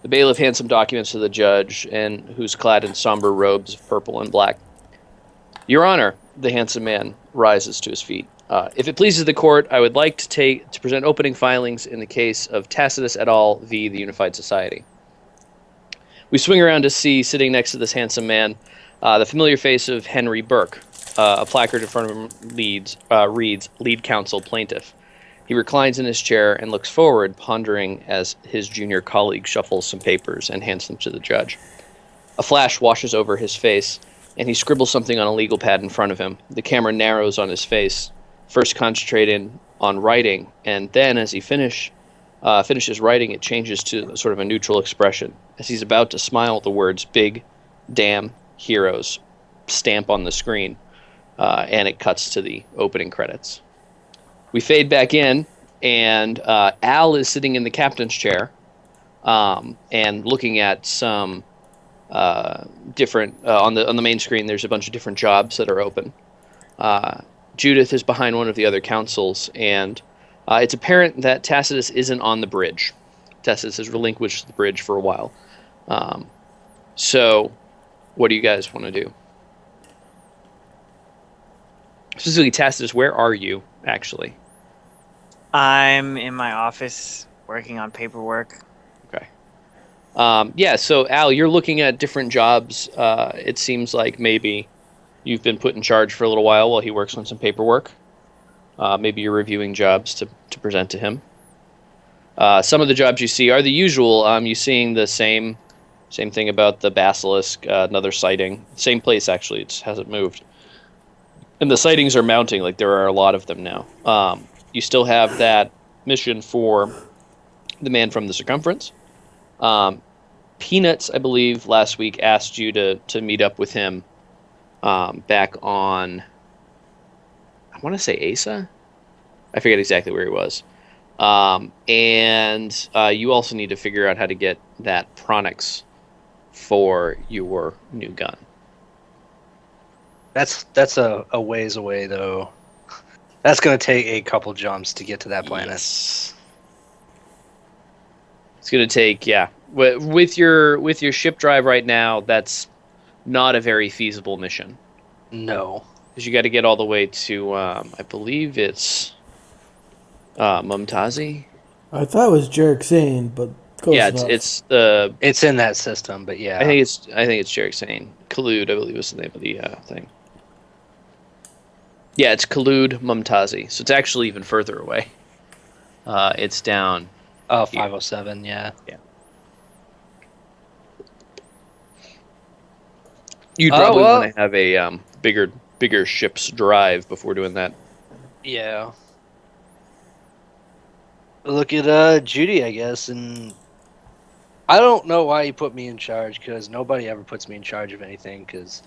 The bailiff hands some documents to the judge, and who's clad in somber robes of purple and black. Your Honor, the handsome man rises to his feet. If it pleases the court, I would like to present opening filings in the case of Tacitus et al. V. The Unified Society. We swing around to see, sitting next to this handsome man, the familiar face of Henry Burke. A placard in front of him reads, Lead Counsel Plaintiff. He reclines in his chair and looks forward, pondering as his junior colleague shuffles some papers and hands them to the judge. A flash washes over his face, and he scribbles something on a legal pad in front of him. The camera narrows on his face, first concentrating on writing, and then as he finishes writing, it changes to sort of a neutral expression. As he's about to smile, the words "Big Damn Heroes" stamp on the screen, and it cuts to the opening credits. We fade back in, and Al is sitting in the captain's chair and looking at some different... on the main screen, there's a bunch of different jobs that are open. Judith is behind one of the other counsels, and it's apparent that Tacitus isn't on the bridge. Tacitus has relinquished the bridge for a while. So, what do you guys want to do? Specifically, Tacitus, where are you, actually? I'm in my office working on paperwork. Okay. Yeah, so Al, you're looking at different jobs. It seems like maybe you've been put in charge for a little while he works on some paperwork. Maybe you're reviewing jobs to present to him. Some of the jobs you see are the usual. You're seeing the same thing about the basilisk, another sighting. Same place, actually. It hasn't moved. And the sightings are mounting, like there are a lot of them now. You still have that mission for the man from the circumference. Peanuts, I believe, last week asked you to meet up with him back on, I want to say Asa? I forget exactly where he was. And you also need to figure out how to get that Pronix for your new gun. That's a ways away, though. That's going to take a couple jumps to get to that planet. Yes. It's going to take, yeah. With your ship drive right now, that's not a very feasible mission. No. Because you got to get all the way to, I believe it's Mumtazi. I thought it was Jericksane, but close enough. It's in that system, but yeah. I think it's Jericksane. Khulud, I believe, was the name of the thing. Yeah, it's Khulud Mumtazi, so it's actually even further away. It's down. Oh, 507, yeah. Yeah. You'd probably want to have a bigger ship's drive before doing that. Yeah. Look at Judy, I guess, and I don't know why he put me in charge, because nobody ever puts me in charge of anything, because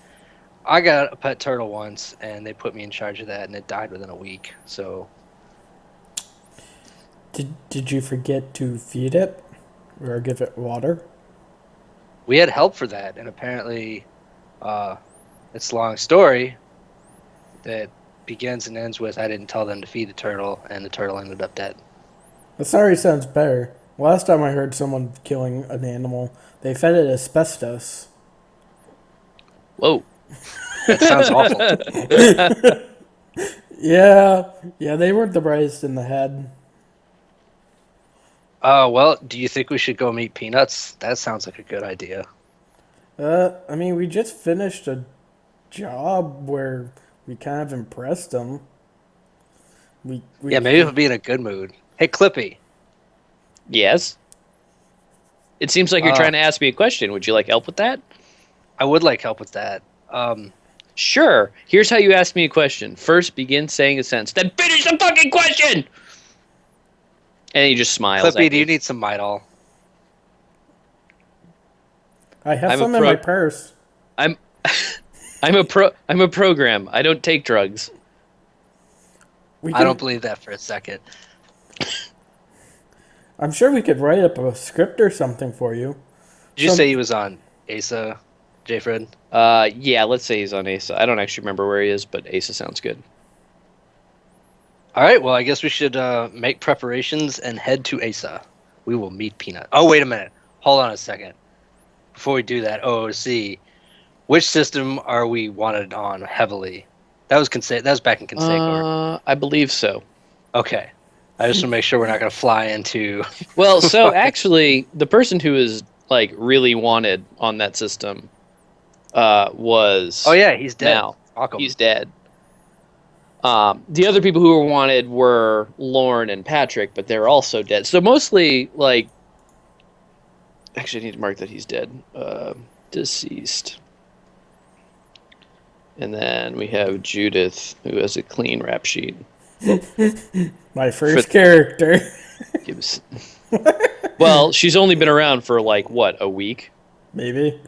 I got a pet turtle once, and they put me in charge of that, and it died within a week, so... Did you forget to feed it? Or give it water? We had help for that, and apparently, it's a long story that begins and ends with I didn't tell them to feed the turtle, and the turtle ended up dead. The story sounds better. Last time I heard someone killing an animal, they fed it asbestos. Whoa. That sounds awful. Yeah, they weren't the brightest in the head. Well, do you think we should go meet Peanuts? That sounds like a good idea. I mean, we just finished a job where we kind of impressed them. Yeah, maybe we'll be in a good mood. Hey, Clippy. Yes? It seems like you're trying to ask me a question. Would you like help with that? I would like help with that. Sure. Here's how you ask me a question. First, begin saying a sentence, then finish the fucking question! And he just smiles. Clippy, do you need some Midol? I have some in my purse. I'm a program. I don't take drugs. I don't believe that for a second. I'm sure we could write up a script or something for you. Did you say he was on Asa, J-Fred? Yeah, let's say he's on Asa. I don't actually remember where he is, but Asa sounds good. All right, well, I guess we should make preparations and head to Asa. We will meet Peanut. Oh, wait a minute. hold on a second. Before we do that, OOC, which system are we wanted on heavily? That was back in Conseco. I believe so. Okay. I just want to make sure we're not going to fly into. Well, so actually, the person who is like really wanted on that system was. Oh yeah, he's dead. Now Welcome. he's dead. The other people who were wanted were Lorne and Patrick, but they're also dead. So mostly, like, actually, I need to mark that he's dead. Deceased. And then we have Judith, who has a clean rap sheet. My first character. Gives. Well, she's only been around for like what, a week? Maybe.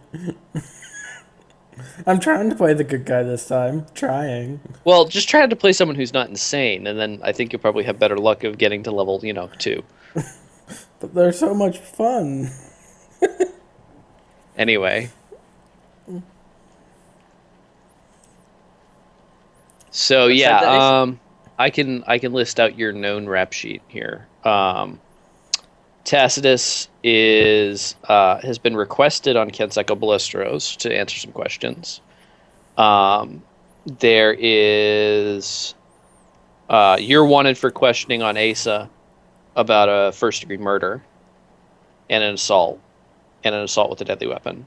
I'm trying to play the good guy this time. Trying. Well, just try to play someone who's not insane, and then I think you'll probably have better luck of getting to level, 2. But they're so much fun. Anyway. So yeah, I can list out your known rap sheet here. Tacitus has been requested on Conseco Ballesteros to answer some questions. There is you're wanted for questioning on Asa about a first-degree murder and an assault with a deadly weapon.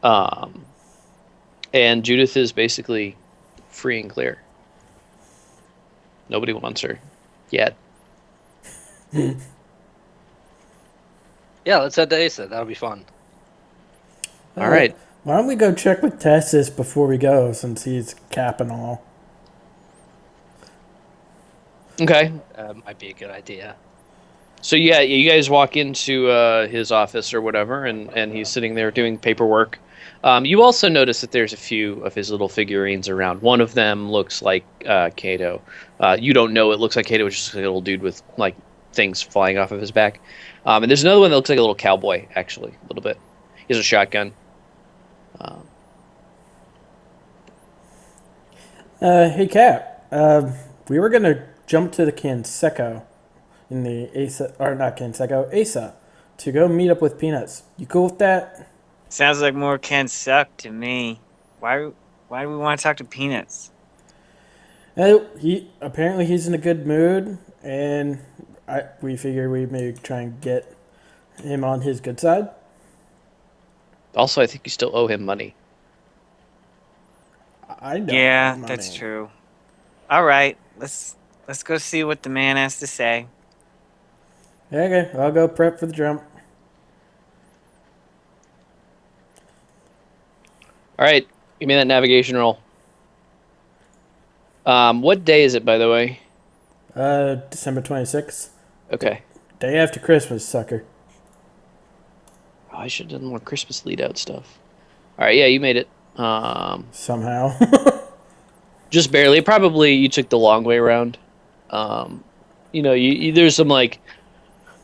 And Judith is basically free and clear. Nobody wants her yet. Yeah, let's head to Asa. That'll be fun. All right. Why don't we go check with Tessus before we go, since he's capping all? Okay. Might be a good idea. So yeah, you guys walk into his office or whatever, and he's sitting there doing paperwork. You also notice that there's a few of his little figurines around. One of them looks like Kato. You don't know it looks like Kato, it's just like a little dude with like things flying off of his back. And there's another one that looks like a little cowboy, actually, a little bit. He has a shotgun. Hey, Cap. We were gonna jump to the Conseco in the Asa, or not Conseco, Asa, to go meet up with Peanuts. You cool with that? Sounds like more can suck to me. Why do we want to talk to Peanuts? He's in a good mood, and we figure we may try and get him on his good side. Also, I think you still owe him money. I don't. Yeah, that's true. All right, let's go see what the man has to say. Okay, I'll go prep for the jump. All right, give me that navigation roll. What day is it, by the way? December 26th. Okay. Day after Christmas, sucker. Oh, I should have done more Christmas lead-out stuff. All right, yeah, you made it. Somehow. Just barely. Probably you took the long way around. There's some like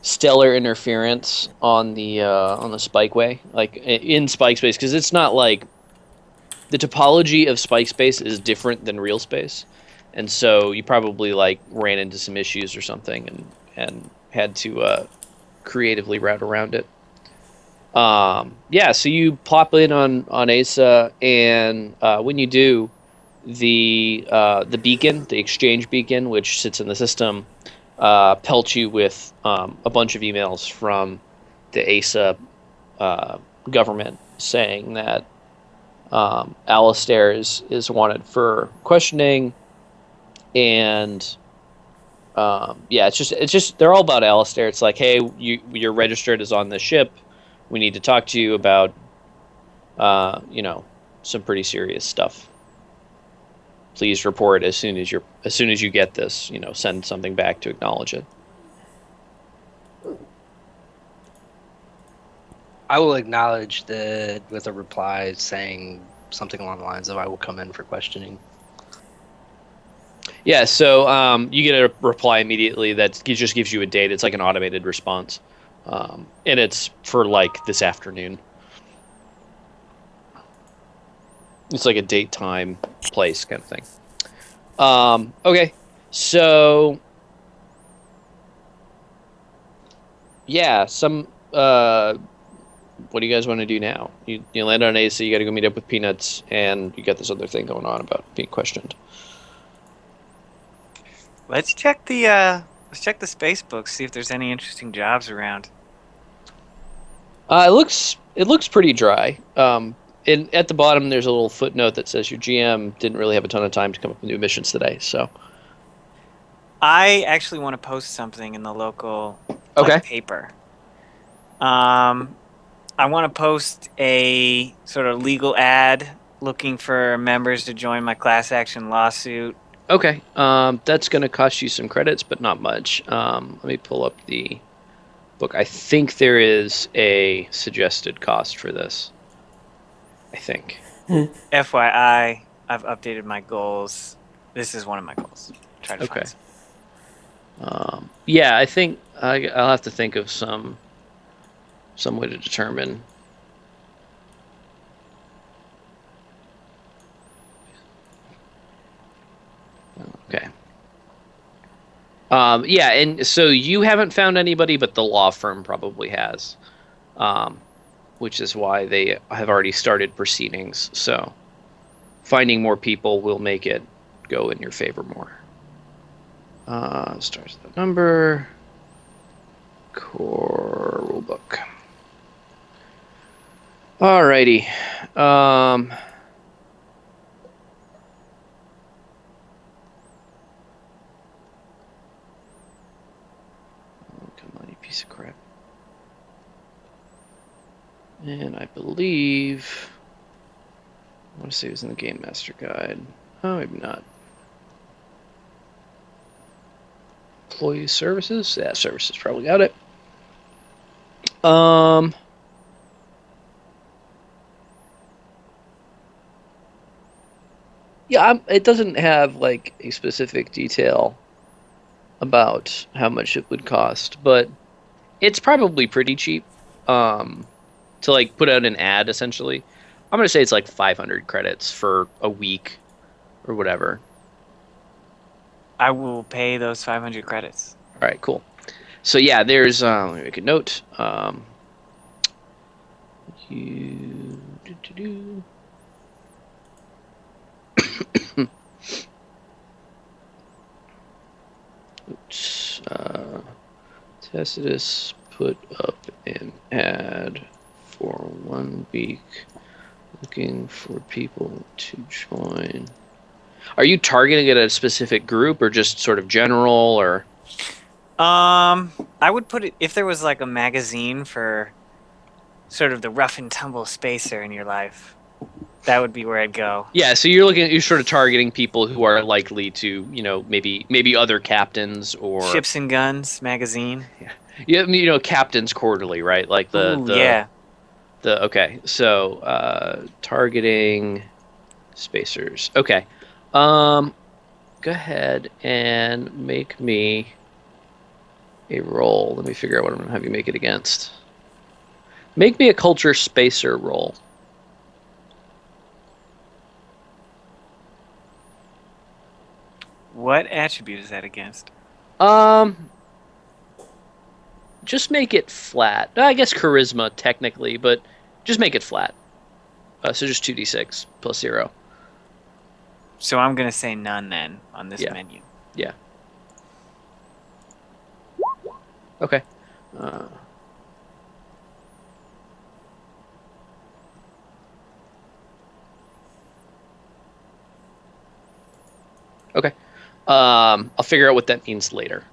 stellar interference on the spikeway, like in spike space, because it's not like the topology of spike space is different than real space, and so you probably like ran into some issues or something and had to creatively route around it. So you plop in on Asa, and when you do, the beacon, the exchange beacon, which sits in the system, pelts you with a bunch of emails from the Asa government saying that Alistair is wanted for questioning, and it's just they're all about Alistair. It's like, hey, you're registered as on this ship. We need to talk to you about some pretty serious stuff. Please report as soon as you get this. Send something back to acknowledge it. I will acknowledge with a reply saying something along the lines of "I will come in for questioning." Yeah, so you get a reply immediately that just gives you a date. It's like an automated response, and it's for like this afternoon. It's like a date, time, place kind of thing. Okay, so yeah, what do you guys want to do now? You land on AC, you got to go meet up with Peanuts, and you got this other thing going on about being questioned. Let's check the space books, see if there's any interesting jobs around. It looks pretty dry. And at the bottom, there's a little footnote that says your GM didn't really have a ton of time to come up with new missions today. So, I actually want to post something in the local Okay. paper. I want to post a sort of legal ad looking for members to join my class action lawsuit. okay, that's going to cost you some credits, but not much. Let me pull up the book. I think there is a suggested cost for this. I think. FYI, I've updated my goals. This is one of my goals. Try to find some. Yeah, I think I'll have to think of some way to determine. Okay. Yeah, and so you haven't found anybody, but the law firm probably has, which is why they have already started proceedings. So finding more people will make it go in your favor more. Starts the number. Core rulebook. Alrighty. Come on, you piece of crap. And I believe I want to say it was in the Game Master Guide. Oh, maybe not. Employee services? Yeah, services probably got it. Yeah, it doesn't have like a specific detail about how much it would cost, but it's probably pretty cheap to like put out an ad essentially. I'm gonna say it's like 500 credits for a week or whatever. I will pay those 500 credits. All right, cool. So yeah, there's let me make a note. You Oops. Tacitus put up an ad for 1 week looking for people to join. Are you targeting it at a specific group or just sort of general or? I would put it if there was like a magazine for sort of the rough and tumble spacer in your life. That would be where I'd go. Yeah, so you're sort of targeting people who are likely to, maybe other captains or Ships and Guns magazine. Yeah, Captains Quarterly, right? Like yeah. Okay, so targeting spacers. Okay, go ahead and make me a roll. Let me figure out what I'm gonna have you make it against. Make me a culture spacer roll. What attribute is that against? Just make it flat. I guess charisma technically, but just make it flat. So just 2d6 plus 0. So I'm gonna say none then on this Yeah. menu. Yeah. Okay. Okay. I'll figure out what that means later.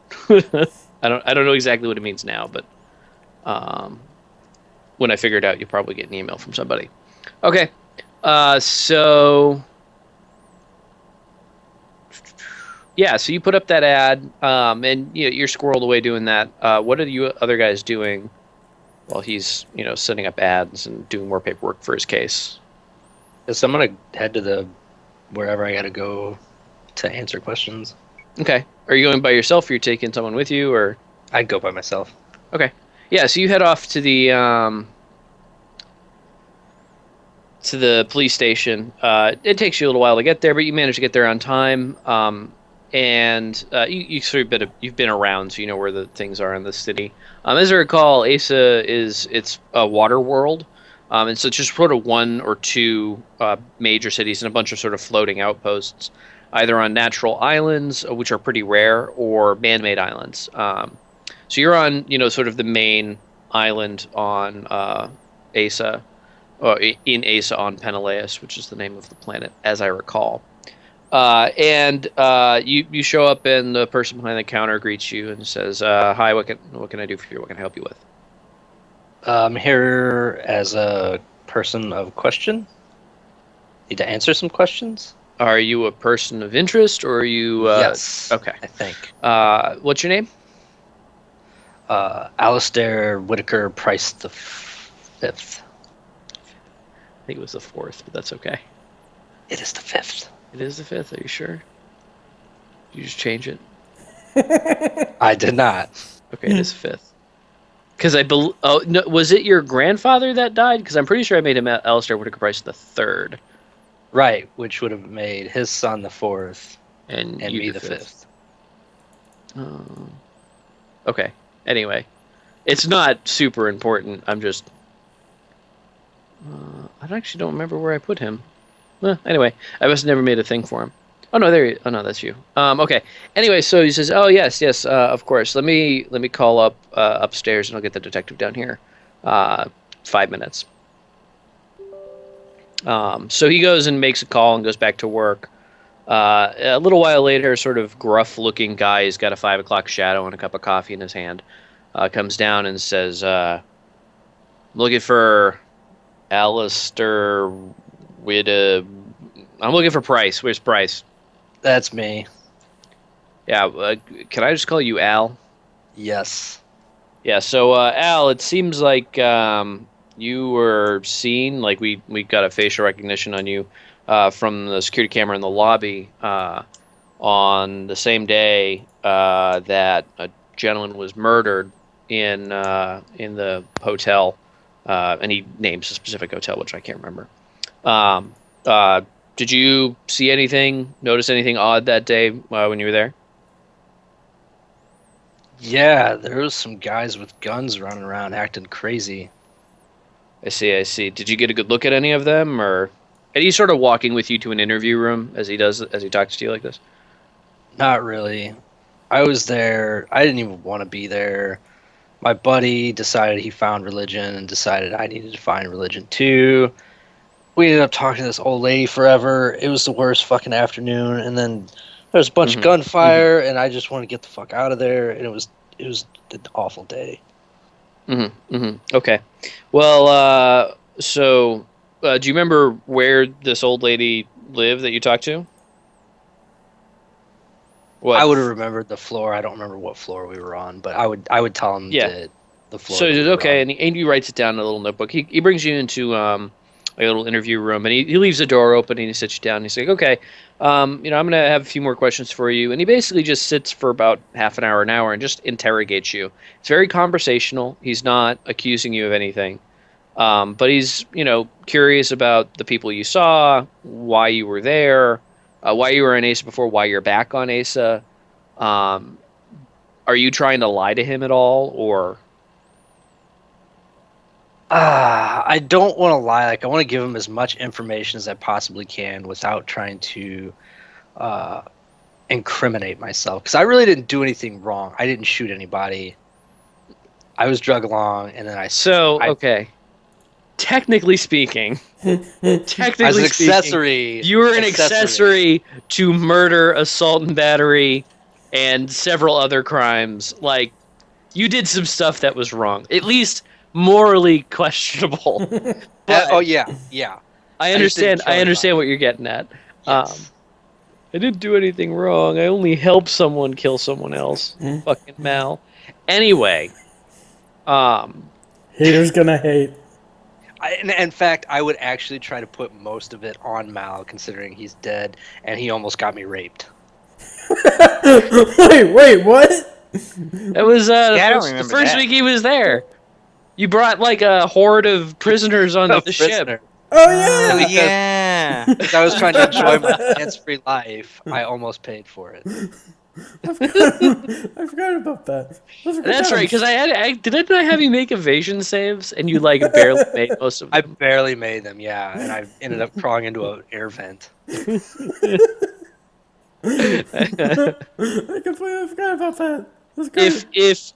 I don't know exactly what it means now, but when I figure it out, you'll probably get an email from somebody. Okay. So yeah, so you put up that ad, and you're squirreled away doing that. What are you other guys doing while he's setting up ads and doing more paperwork for his case? So I'm gonna head to wherever I gotta go to answer questions. Okay. Are you going by yourself, or you're taking someone with you, or? I'd go by myself. Okay. Yeah, so you head off to the police station. It takes you a little while to get there, but you manage to get there on time. and you've been around, so you know where the things are in the city. As I recall, Asa it's a water world, and so it's just sort of one or two major cities and a bunch of sort of floating outposts, either on natural islands, which are pretty rare, or man-made islands. So you're on, sort of the main island on Asa, in Asa on Peneleus, which is the name of the planet, as I recall. And you show up, and the person behind the counter greets you and says, "Hi, what can I do for you? What can I help you with?" I'm here as a person of question. Need to answer some questions. Are you a person of interest, or are you? Yes. Okay. I think. What's your name? Alistair Whitaker Price the Fifth. I think it was the fourth, but that's okay. It is the fifth. It is the fifth. Are you sure? Did you just change it? I did not. Okay, it is fifth. Because oh no, was it your grandfather that died? Because I'm pretty sure I made him Alistair Whitaker Price the third. Right, which would have made his son the fourth and me the fifth. Okay. Anyway, it's not super important. I'm just. I actually don't remember where I put him. Anyway, I must have never made a thing for him. Oh no, oh no, that's you. Okay. Anyway, so he says, "Oh yes, of course. Let me call up upstairs, and I'll get the detective down here. 5 minutes." So he goes and makes a call and goes back to work. A little while later, a sort of gruff-looking guy, he's got a 5 o'clock shadow and a cup of coffee in his hand, comes down and says, "I'm looking for Alistair I'm looking for Price. Where's Price?" That's me. Yeah, can I just call you Al? Yes. Yeah, so Al, it seems like you were seen, like we got a facial recognition on you from the security camera in the lobby on the same day that a gentleman was murdered in the hotel, and he names a specific hotel, which I can't remember. Did you see anything, notice anything odd that day when you were there? Yeah, there was some guys with guns running around acting crazy. I see. Did you get a good look at any of them, or and he's sort of walking with you to an interview room as he talks to you like this? Not really. I was there. I didn't even want to be there. My buddy decided he found religion and decided I needed to find religion too. We ended up talking to this old lady forever. It was the worst fucking afternoon, and then there was a bunch of gunfire, and I just wanted to get the fuck out of there, and it was an awful day. Okay. Well, so do you remember where this old lady lived that you talked to? What? I would have remembered the floor. I don't remember what floor we were on, but I would tell him the floor. So he says, okay, and he writes it down in a little notebook. He brings you into a little interview room, and he leaves the door open, and he sits you down, and he's like, okay, I'm going to have a few more questions for you. And he basically just sits for about half an hour, and just interrogates you. It's very conversational. He's not accusing you of anything. But he's, curious about the people you saw, why you were there, why you were in Asa before, why you're back on Asa. Are you trying to lie to him at all, or? I don't want to lie. Like, I want to give him as much information as I possibly can without trying to incriminate myself. Because I really didn't do anything wrong. I didn't shoot anybody. I was drug along, and then okay. Technically speaking, as an accessory, you were an accessory to murder, assault, and battery, and several other crimes. Like, you did some stuff that was wrong. At least morally questionable. Oh yeah. I understand what you're getting at. Yes. I didn't do anything wrong. I only helped someone kill someone else. Fucking Mal. Anyway, haters gonna hate. In fact, I would actually try to put most of it on Mal, considering he's dead and he almost got me raped. Wait, what? It was the first week he was there. You brought like a horde of prisoners onto the ship. Oh yeah. Yeah. Because I was trying to enjoy my hands-free life, I almost paid for it. I forgot about that. Those are good That's right, times. because didn't I have you make evasion saves and you like barely made most of I them. barely made them, yeah, and I ended up crawling into an air vent. I completely forgot about that. That's great.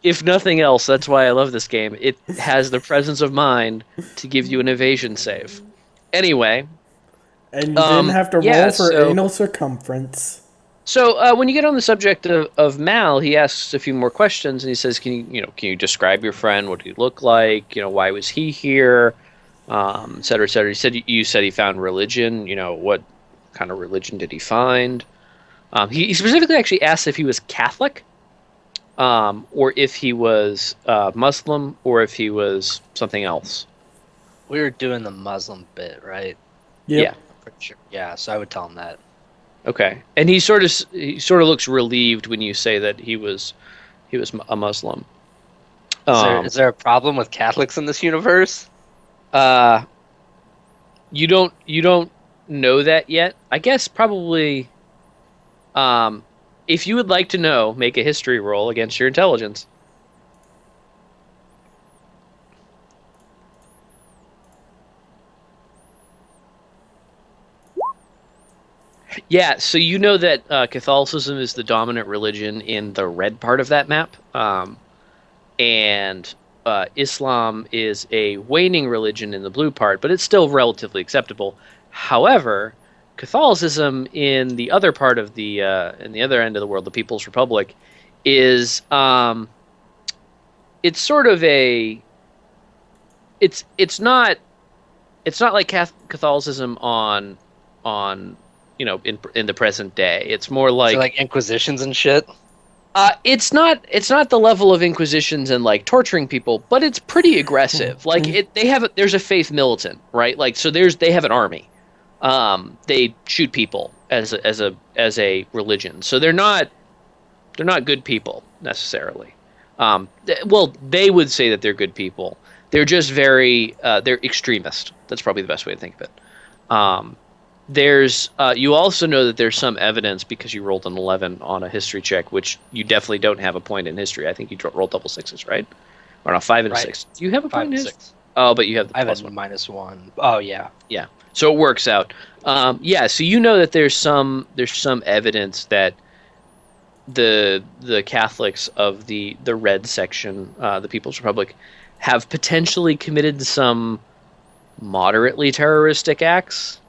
if nothing else, that's why I love this game. It has the presence of mind to give you an evasion save. Anyway, And you didn't have to yeah, roll for so- anal circumference. So when you get on the subject of Mal, he asks a few more questions, and he says, can you describe your friend? What did he look like? Why was he here? Et cetera, et cetera. You said he found religion. What kind of religion did he find? He specifically actually asked if he was Catholic, or if he was Muslim, or if he was something else. We were doing the Muslim bit, right? Yep. Yeah. Pretty sure. Yeah, so I would tell him that. Okay, and he sort of looks relieved when you say that he was a Muslim. Is there a problem with Catholics in this universe? You don't know that yet. I guess probably. If you would like to know, make a history roll against your intelligence. Yeah, so you know that Catholicism is the dominant religion in the red part of that map, and Islam is a waning religion in the blue part, but it's still relatively acceptable. However, Catholicism in the other part of in the other end of the world, the People's Republic, is it's sort of it's not like Catholicism on in the present day. It's more So like Inquisitions and shit? it's not the level of inquisitions and like torturing people, but it's pretty aggressive. Like there's a faith militant, right? Like so they have an army. They shoot people as a religion. So they're not good people necessarily. They would say that they're good people. They're just they're extremist. That's probably the best way to think of it. You also know that there's some evidence because you rolled an 11 on a history check, which you definitely don't have a point in history. I think you rolled double sixes, right? Or not, 5 and a Right. 6. Do you have a 5 point in and history? 6. Oh, but you have the I have plus a one. -1. Oh yeah. Yeah, so it works out. So you know that there's some evidence that the Catholics of the red section, the People's Republic, have potentially committed some moderately terroristic acts.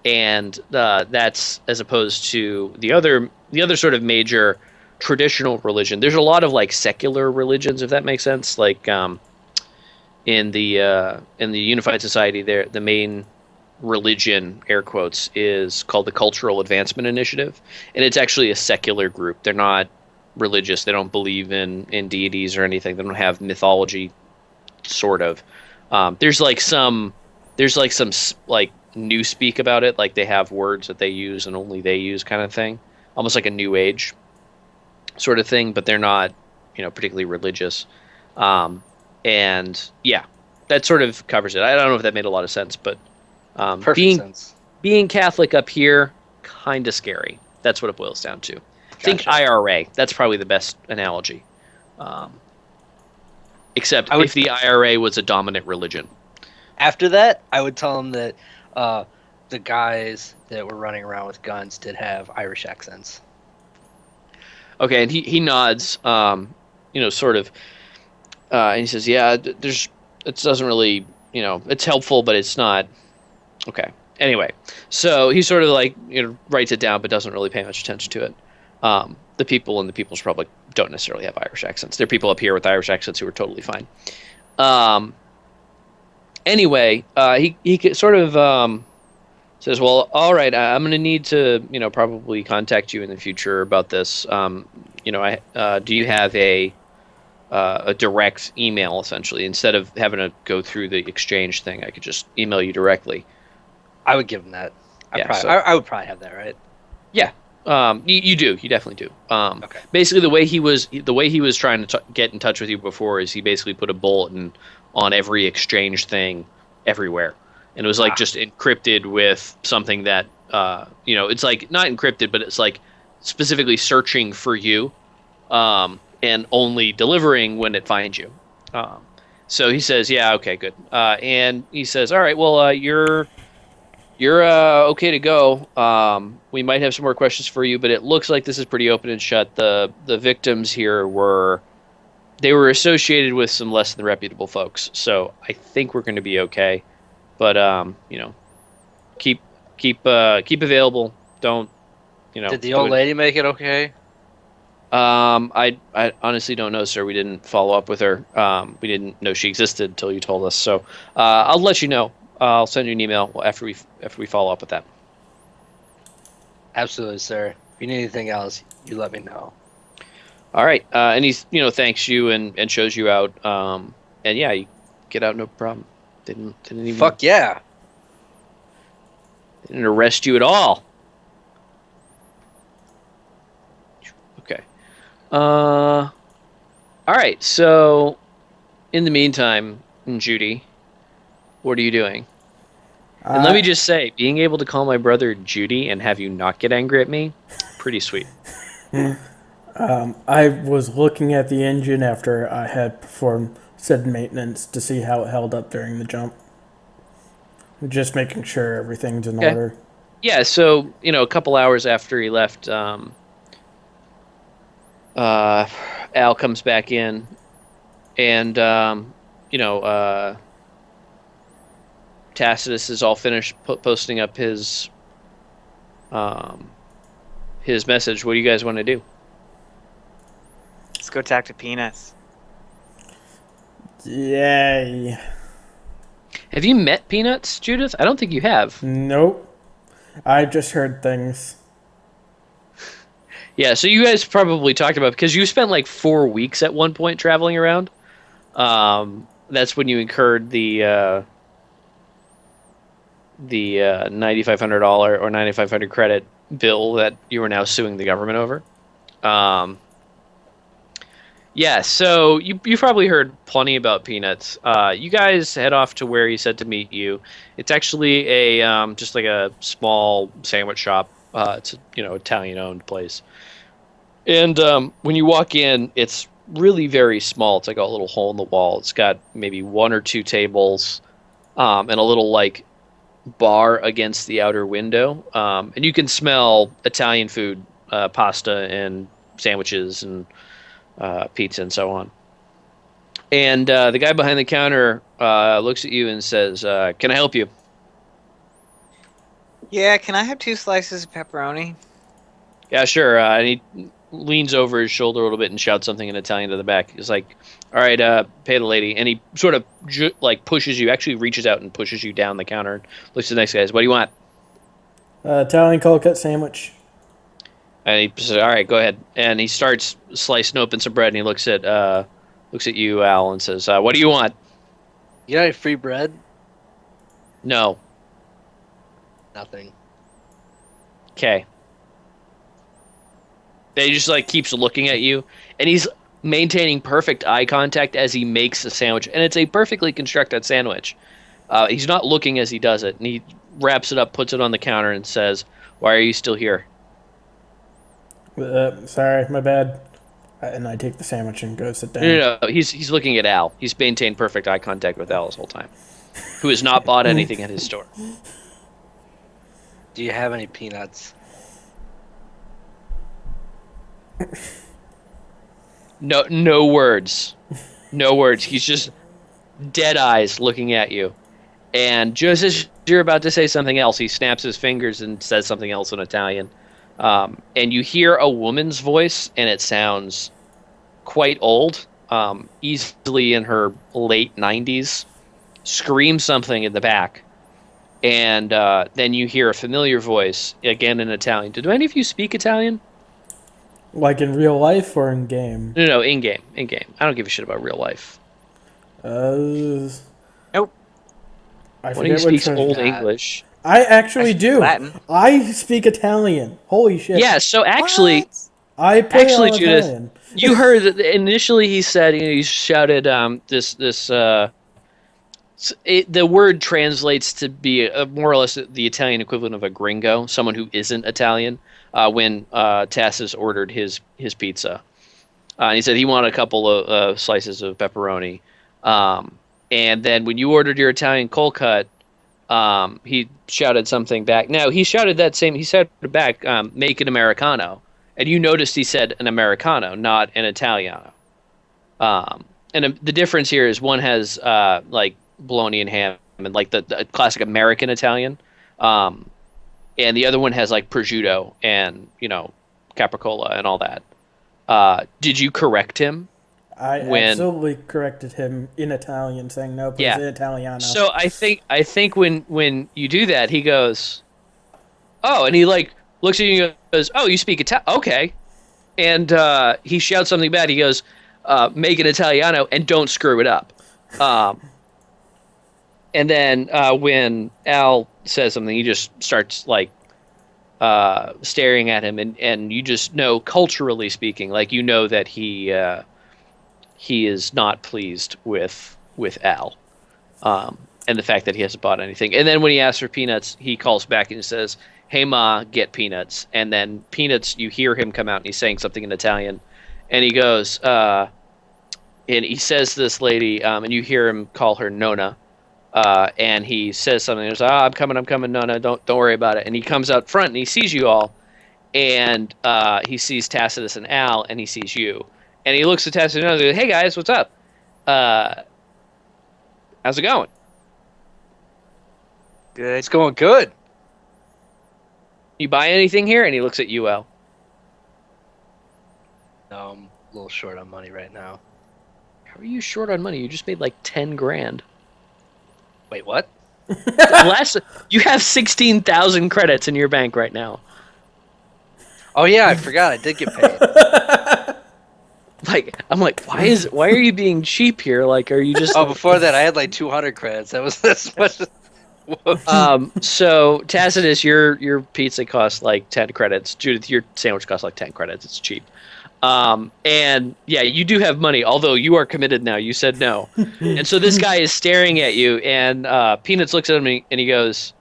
And that's as opposed to the other sort of major traditional religion. There's a lot of like secular religions, if that makes sense. Like in the Unified Society, there the main religion, air quotes, is called the Cultural Advancement Initiative, and it's actually a secular group. They're not religious. They don't believe in deities or anything. They don't have mythology, sort of. There's some new speak about it, like they have words that they use and only they use, kind of thing, almost like a new age sort of thing, but they're not particularly religious. And yeah, that sort of covers it. I don't know if that made a lot of sense, but Perfect sense. being Catholic up here, kind of scary. That's what it boils down to. Think Gotcha. IRA. That's probably the best analogy. Except I would- if the IRA was a dominant religion. After that, I would tell him that the guys that were running around with guns did have Irish accents. Okay, and he nods, sort of, and he says, "Yeah, it doesn't really, it's helpful, but it's not." Okay. Anyway, so he sort of like writes it down, but doesn't really pay much attention to it. The people in the People's Republic don't necessarily have Irish accents. There are people up here with Irish accents who are totally fine. Anyway, he sort of says, "Well, all right, I'm going to need to, probably contact you in the future about this. Do you have a direct email, essentially, instead of having to go through the exchange thing? I could just email you directly." I would give him that. I would probably have that, right? Yeah, you do. You definitely do. Okay. Basically, the way he was trying to get in touch with you before is he basically put a bulletin on every exchange thing everywhere, and it was like just encrypted with something that it's like not encrypted, but it's like specifically searching for you, and only delivering when it finds you. So he says, "Yeah, okay, good." And he says, "All right, well, you're okay to go. We might have some more questions for you, but it looks like this is pretty open and shut. The victims here were associated with some less than reputable folks, so I think we're going to be okay. But keep available. Don't Did the old lady make it okay? I honestly don't know, sir. We didn't follow up with her. We didn't know she existed until you told us. So I'll let you know. I'll send you an email after we follow up with that. Absolutely, sir. If you need anything else, you let me know. All right. And he's thanks you and shows you out. And yeah, you get out no problem. Didn't even Fuck yeah. Didn't arrest you at all. Okay. All right. So, in the meantime, Judy, what are you doing? And let me just say, being able to call my brother Judy and have you not get angry at me, pretty sweet. I was looking at the engine after I had performed said maintenance to see how it held up during the jump. Just making sure everything's in order. Yeah, so, a couple hours after he left, Al comes back in, and, Tacitus is all finished posting up his message. What do you guys want to do? Let's go talk to Peanuts. Yay. Have you met Peanuts, Judith? I don't think you have. Nope. I just heard things. Yeah, so you guys probably talked about, because you spent like 4 weeks at one point traveling around. That's when you incurred the $9,500 or 9,500 credit bill that you are now suing the government over. Yeah, so you've probably heard plenty about Peanuts. You guys head off to where he said to meet you. It's actually a just like a small sandwich shop. It's a Italian-owned place. And when you walk in, it's really very small. It's like a little hole in the wall. It's got maybe 1 or 2 tables, and a little like bar against the outer window. And you can smell Italian food, pasta and sandwiches and pizza and so on. And the guy behind the counter looks at you and says, "Can I help you?" Yeah, can I have 2 slices of pepperoni? Yeah, sure. And he leans over his shoulder a little bit and shouts something in Italian to the back. He's like, "All right, pay the lady." And he sort of pushes you, actually reaches out and pushes you down the counter. Looks at the next guys. "What do you want?" Italian cold cut sandwich. And he says, "All right, go ahead." And he starts slicing open some bread, and he looks at you, Al, and says, "What do you want?" You got any free bread? No. Nothing. Okay. Then he just keeps looking at you, and he's maintaining perfect eye contact as he makes a sandwich, and it's a perfectly constructed sandwich. He's not looking as he does it, and he wraps it up, puts it on the counter, and says, "Why are you still here?" Sorry, my bad. And I take the sandwich and go sit down. No, he's looking at Al. He's maintained perfect eye contact with Al this whole time, who has not bought anything at his store. Do you have any peanuts? No words. No words. He's just dead eyes looking at you. And just as you're about to say something else, he snaps his fingers and says something else in Italian. And you hear a woman's voice, and it sounds quite old, easily in her late 90s, scream something in the back. And then you hear a familiar voice, again in Italian. Do any of you speak Italian? Like in real life or in game? No, in-game. In-game. I don't give a shit about real life. Nope. I One of you forget speaks which one. Old English. I actually do. Latin. I speak Italian. Holy shit. Yeah, so actually... What? I play Actually, on Judith, Italian. you heard that initially he said, he shouted this The word translates to be more or less the Italian equivalent of a gringo, someone who isn't Italian. When Tassus ordered his pizza, and he said he wanted a couple of slices of pepperoni, and then when you ordered your Italian cold cut, he shouted something back. No, he shouted that same. He said back, "Make an Americano," and you noticed he said an Americano, not an Italiano. And the difference here is one has like bologna and ham and like the classic American Italian, and the other one has like prosciutto and capricola and all that. Did you correct him? I absolutely corrected him in Italian, saying no, please, Italiano. So I think when you do that, he goes, "Oh," and he like looks at you and goes, "Oh, you speak Italian? Okay," and he shouts something bad. He goes, "Make an Italiano and don't screw it up." And then when Al says something, he just starts like staring at him, and you just know, culturally speaking, like that he is not pleased with Al, and the fact that he hasn't bought anything. And then when he asks for peanuts, he calls back and says, "Hey Ma, get peanuts." And then peanuts, you hear him come out and he's saying something in Italian, and he goes, and he says to this lady, and you hear him call her Nona. And he says something. He goes, "I'm coming, Nona. Don't worry about it." And he comes out front and he sees you all, and he sees Tacitus and Al, and he sees you, and he looks at Tacitus and goes, "Hey guys, what's up? How's it going?" Good. It's going good. "You buy anything here?" And he looks at you, Al. No, I'm a little short on money right now. How are you short on money? You just made like 10 grand. Wait, what? You have 16,000 credits in your bank right now. Oh yeah, I forgot. I did get paid. I'm like, why are you being cheap here? Like, are you just? Oh, before that, I had like 200 credits. That was as much. So Tacitus, your pizza costs like 10 credits. Judith, your sandwich costs like 10 credits. It's cheap. And yeah, you do have money, although you are committed now. You said no. And so this guy is staring at you, and Peanuts looks at him and he goes,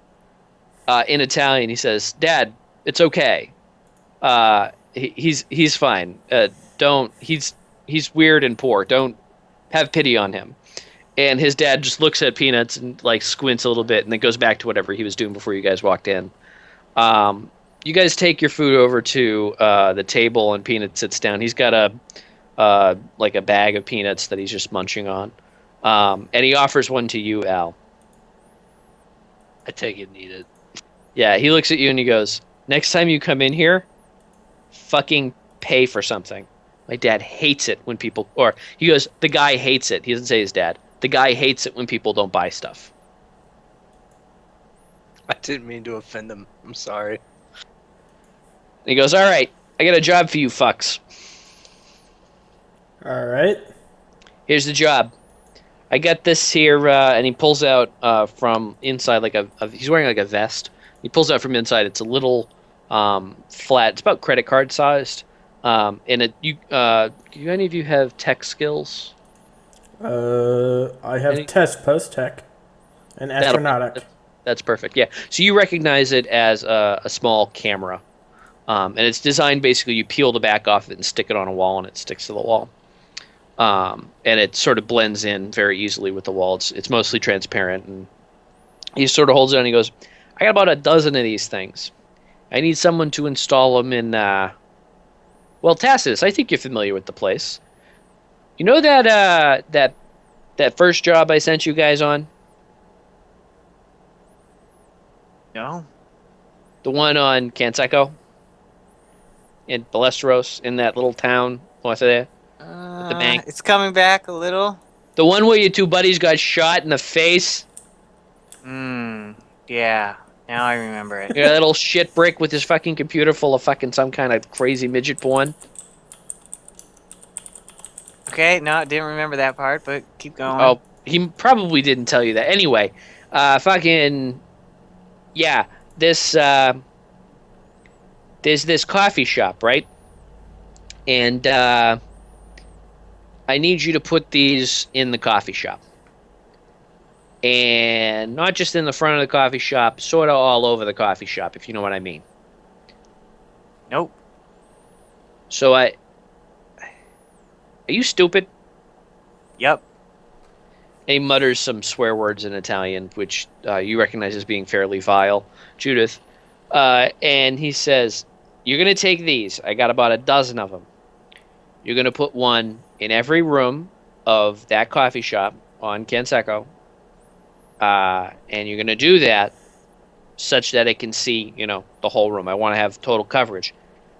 in Italian, he says, "Dad, it's okay. He's fine. He's weird and poor. Don't have pity on him." And his dad just looks at Peanuts and like squints a little bit, and then goes back to whatever he was doing before you guys walked in. You guys take your food over to the table, and Peanuts sits down. He's got a bag of peanuts that he's just munching on, and he offers one to you, Al. I take it and eat it. Yeah, he looks at you and he goes, "Next time you come in here, fucking pay for something. My dad hates it when people..." Or he goes, "The guy hates it." He doesn't say his dad. "The guy hates it when people don't buy stuff." I didn't mean to offend him. I'm sorry. And he goes, "All right, I got a job for you fucks. All right. Here's the job. I got this here," and he pulls out from inside he's wearing like a vest. He pulls out from inside. It's a little flat. It's about credit card sized. And do any of you have tech skills? I have test post tech and astronautic. That's perfect. Yeah. So you recognize it as a small camera. And it's designed basically, you peel the back off it and stick it on a wall, and it sticks to the wall. And it sort of blends in very easily with the wall. It's mostly transparent, and he sort of holds it and he goes, "I got about a dozen of these things. I need someone to install them in, well, Tacitus, I think you're familiar with the place. You know that first job I sent you guys on? No. The one on Canseco? In Ballesteros, in that little town north of there? The bank? It's coming back a little. The one where your two buddies got shot in the face? Yeah. Now I remember it. Yeah, that little shit brick with his fucking computer full of fucking some kind of crazy midget porn? Okay, no, I didn't remember that part, but keep going. Oh, he probably didn't tell you that. Anyway, fucking... Yeah, there's this coffee shop, right? And I need you to put these in the coffee shop. and not just in the front of the coffee shop, sort of all over the coffee shop, if you know what I mean. Nope. So are you stupid? Yep. And he mutters some swear words in Italian, which you recognize as being fairly vile, Judith. And he says, "You're going to take these. I got about a dozen of them. You're going to put one in every room of that coffee shop on Canseco. And you're going to do that such that it can see, the whole room. I want to have total coverage.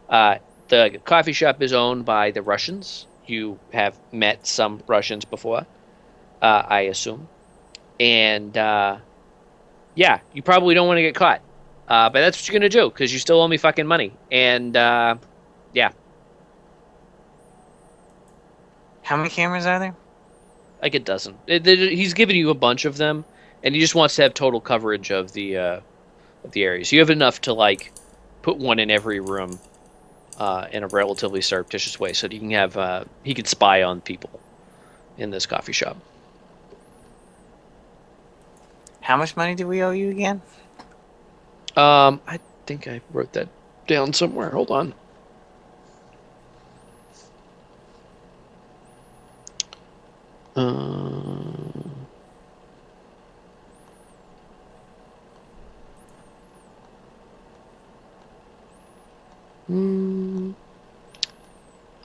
The coffee shop is owned by the Russians. You have met some Russians before, I assume. And, yeah, you probably don't want to get caught. But that's what you're going to do, because you still owe me fucking money. And, yeah. How many cameras are there? Like it doesn't. He's giving you a bunch of them, and he just wants to have total coverage of the areas. You have enough to, like, put one in every room in a relatively surreptitious way, so that you can have he can spy on people in this coffee shop. How much money do we owe you again? I think I wrote that down somewhere. Hold on.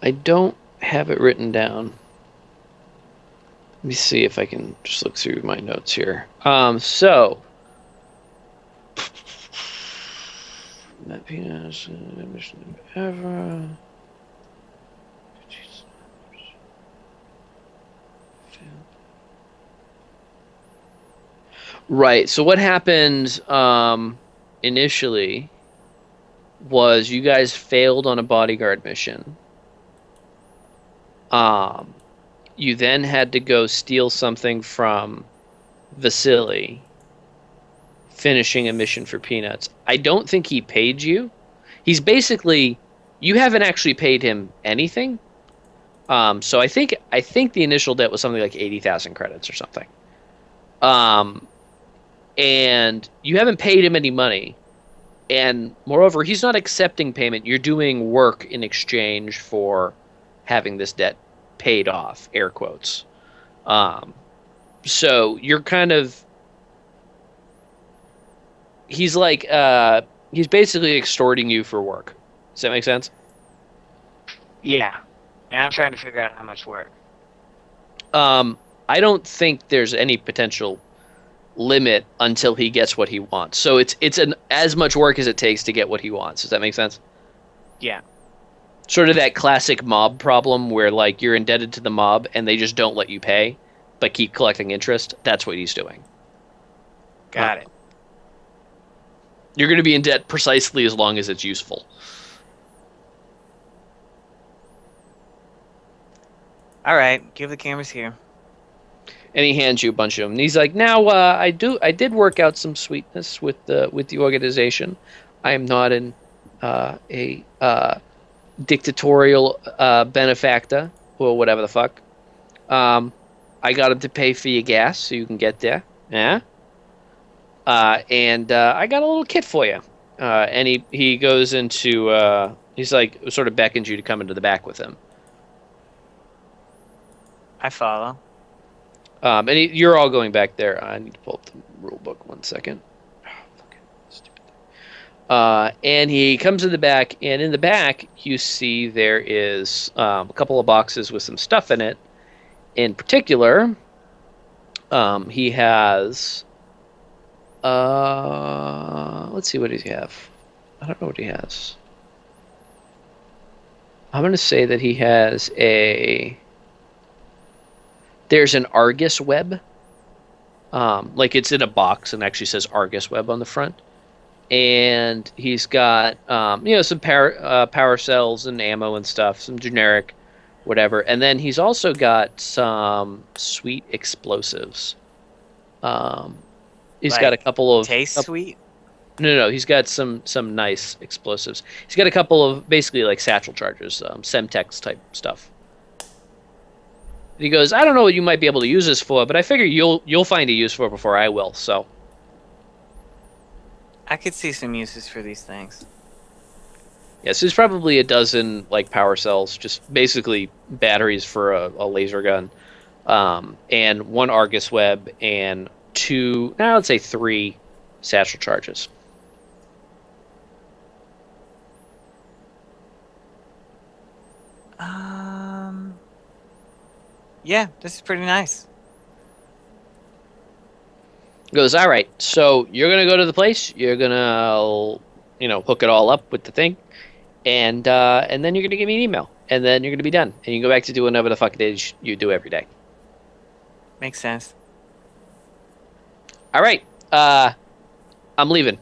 I don't have it written down. Let me see if I can just look through my notes here. So that penis mission ever. Right. So what happened initially was you guys failed on a bodyguard mission. You then had to go steal something from Vasily, finishing a mission for Peanuts. I don't think he paid you. He's basically, you haven't actually paid him anything. So I think the initial debt was something like 80,000 credits or something. And you haven't paid him any money. And moreover, he's not accepting payment. You're doing work in exchange for having this debt paid off, air quotes. So you're kind of, he's basically extorting you for work. Does that make sense? Yeah. And I'm trying to figure out how much work. I don't think there's any potential limit until he gets what he wants. So it's as much work as it takes to get what he wants. Does that make sense? Yeah. Sort of that classic mob problem where, like, you're indebted to the mob and they just don't let you pay, but keep collecting interest. That's what he's doing. Got it. You're going to be in debt precisely as long as it's useful. All right. Give the cameras here. And he hands you a bunch of them. And he's like, "Now, I did work out some sweetness with the organization. I am not a dictatorial benefactor or whatever the fuck. I got him to pay for your gas so you can get there. Yeah. And I got a little kit for you." And he goes into he's like sort of beckons you to come into the back with him. I follow. And you're all going back there. I need to pull up the rule book 1 second. Oh, fucking stupid thing. And he comes in the back, and in the back you see there is a couple of boxes with some stuff in it. In particular, he has. Let's see what he have. I don't know what he has. I'm going to say that he has a. There's an Argus web. Like it's in a box and actually says Argus web on the front. And he's got, some power cells and ammo and stuff, some generic whatever. And then he's also got some sweet explosives. He's got a couple of... Taste sweet? No. He's got some nice explosives. He's got a couple of basically like satchel charges, Semtex type stuff. And he goes, I don't know what you might be able to use this for, but I figure you'll find a use for it before I will. So I could see some uses for these things. yes, there's probably a dozen like power cells, just basically batteries for a laser gun, and one Argus web and two, now let's say three satchel charges. Yeah, this is pretty nice. Goes, all right, so you're gonna go to the place, you're gonna hook it all up with the thing, and then you're gonna give me an email, and then you're gonna be done, and you can go back to doing whatever the fuck it is you do every day. Makes sense. All right, I'm leaving,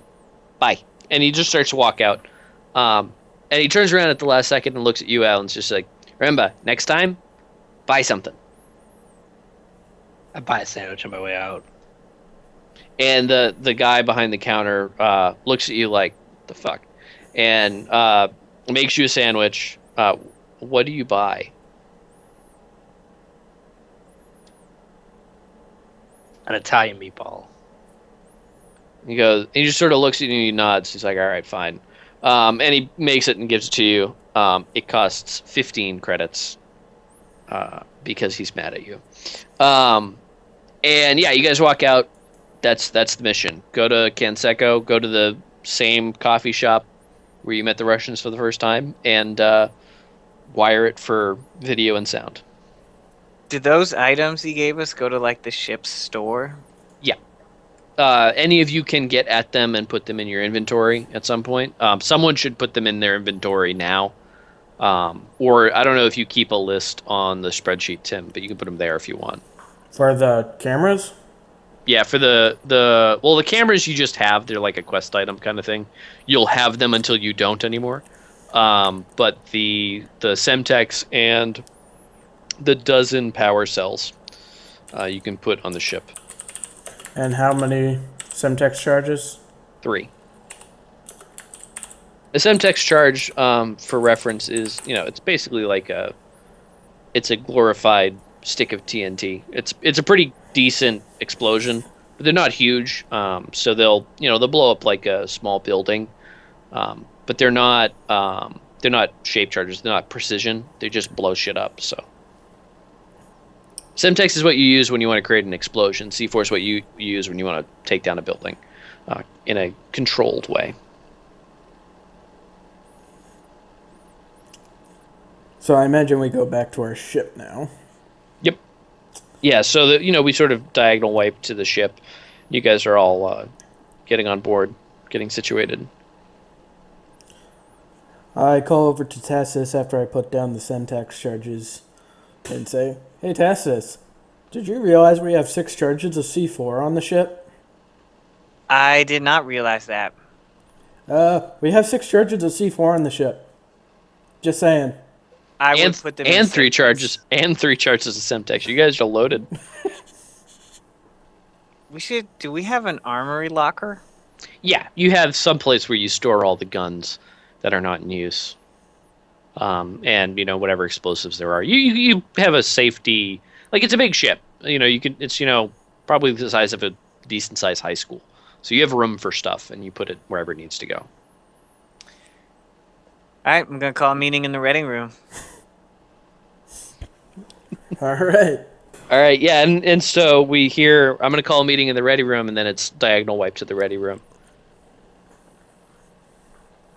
bye. And he just starts to walk out, and he turns around at the last second and looks at you, Al, and it's just like, remember, next time, buy something. I buy a sandwich on my way out. And the guy behind the counter looks at you like, the fuck? And makes you a sandwich. What do you buy? An Italian meatball. He goes, he just sort of looks at you and he nods. He's like, all right, fine. And he makes it and gives it to you. It costs 15 credits because he's mad at you. And yeah, you guys walk out. That's the mission. Go to Canseco, go to the same coffee shop where you met the Russians for the first time, and wire it for video and sound. Did those items he gave us go to like the ship's store? Yeah. Any of you can get at them and put them in your inventory at some point. Someone should put them in their inventory now. Or I don't know if you keep a list on the spreadsheet, Tim, but you can put them there if you want. For the cameras? Yeah, for the cameras you just have, they're like a quest item kind of thing. You'll have them until you don't anymore. But the Semtex and the dozen power cells you can put on the ship. And how many Semtex charges? 3. A Semtex charge, for reference, is it's basically like it's a glorified stick of TNT. It's a pretty decent explosion, but they're not huge. So they'll blow up like a small building, but they're not shape charges. They're not precision. They just blow shit up. So Semtex is what you use when you want to create an explosion. C4 is what you use when you want to take down a building in a controlled way. So I imagine we go back to our ship now. Yep. Yeah, so we sort of diagonal wipe to the ship. You guys are all getting on board, getting situated. I call over to Tacitus after I put down the Semtex charges and say, "Hey Tacitus, did you realize we have 6 charges of C4 on the ship?" I did not realize that. We have 6 charges of C4 on the ship. Just saying. I would put them in and 3 sections. charges and 3 charges of Semtex. You guys are loaded. Do we have an armory locker? Yeah, you have some place where you store all the guns that are not in use, and whatever explosives there are. You have a safety, like it's a big ship. It's probably the size of a decent sized high school. So you have room for stuff, and you put it wherever it needs to go. All right, I'm gonna call a meeting in the reading room. All right. All right, yeah, and so we hear, I'm going to call a meeting in the ready room, and then it's diagonal wipe to the ready room.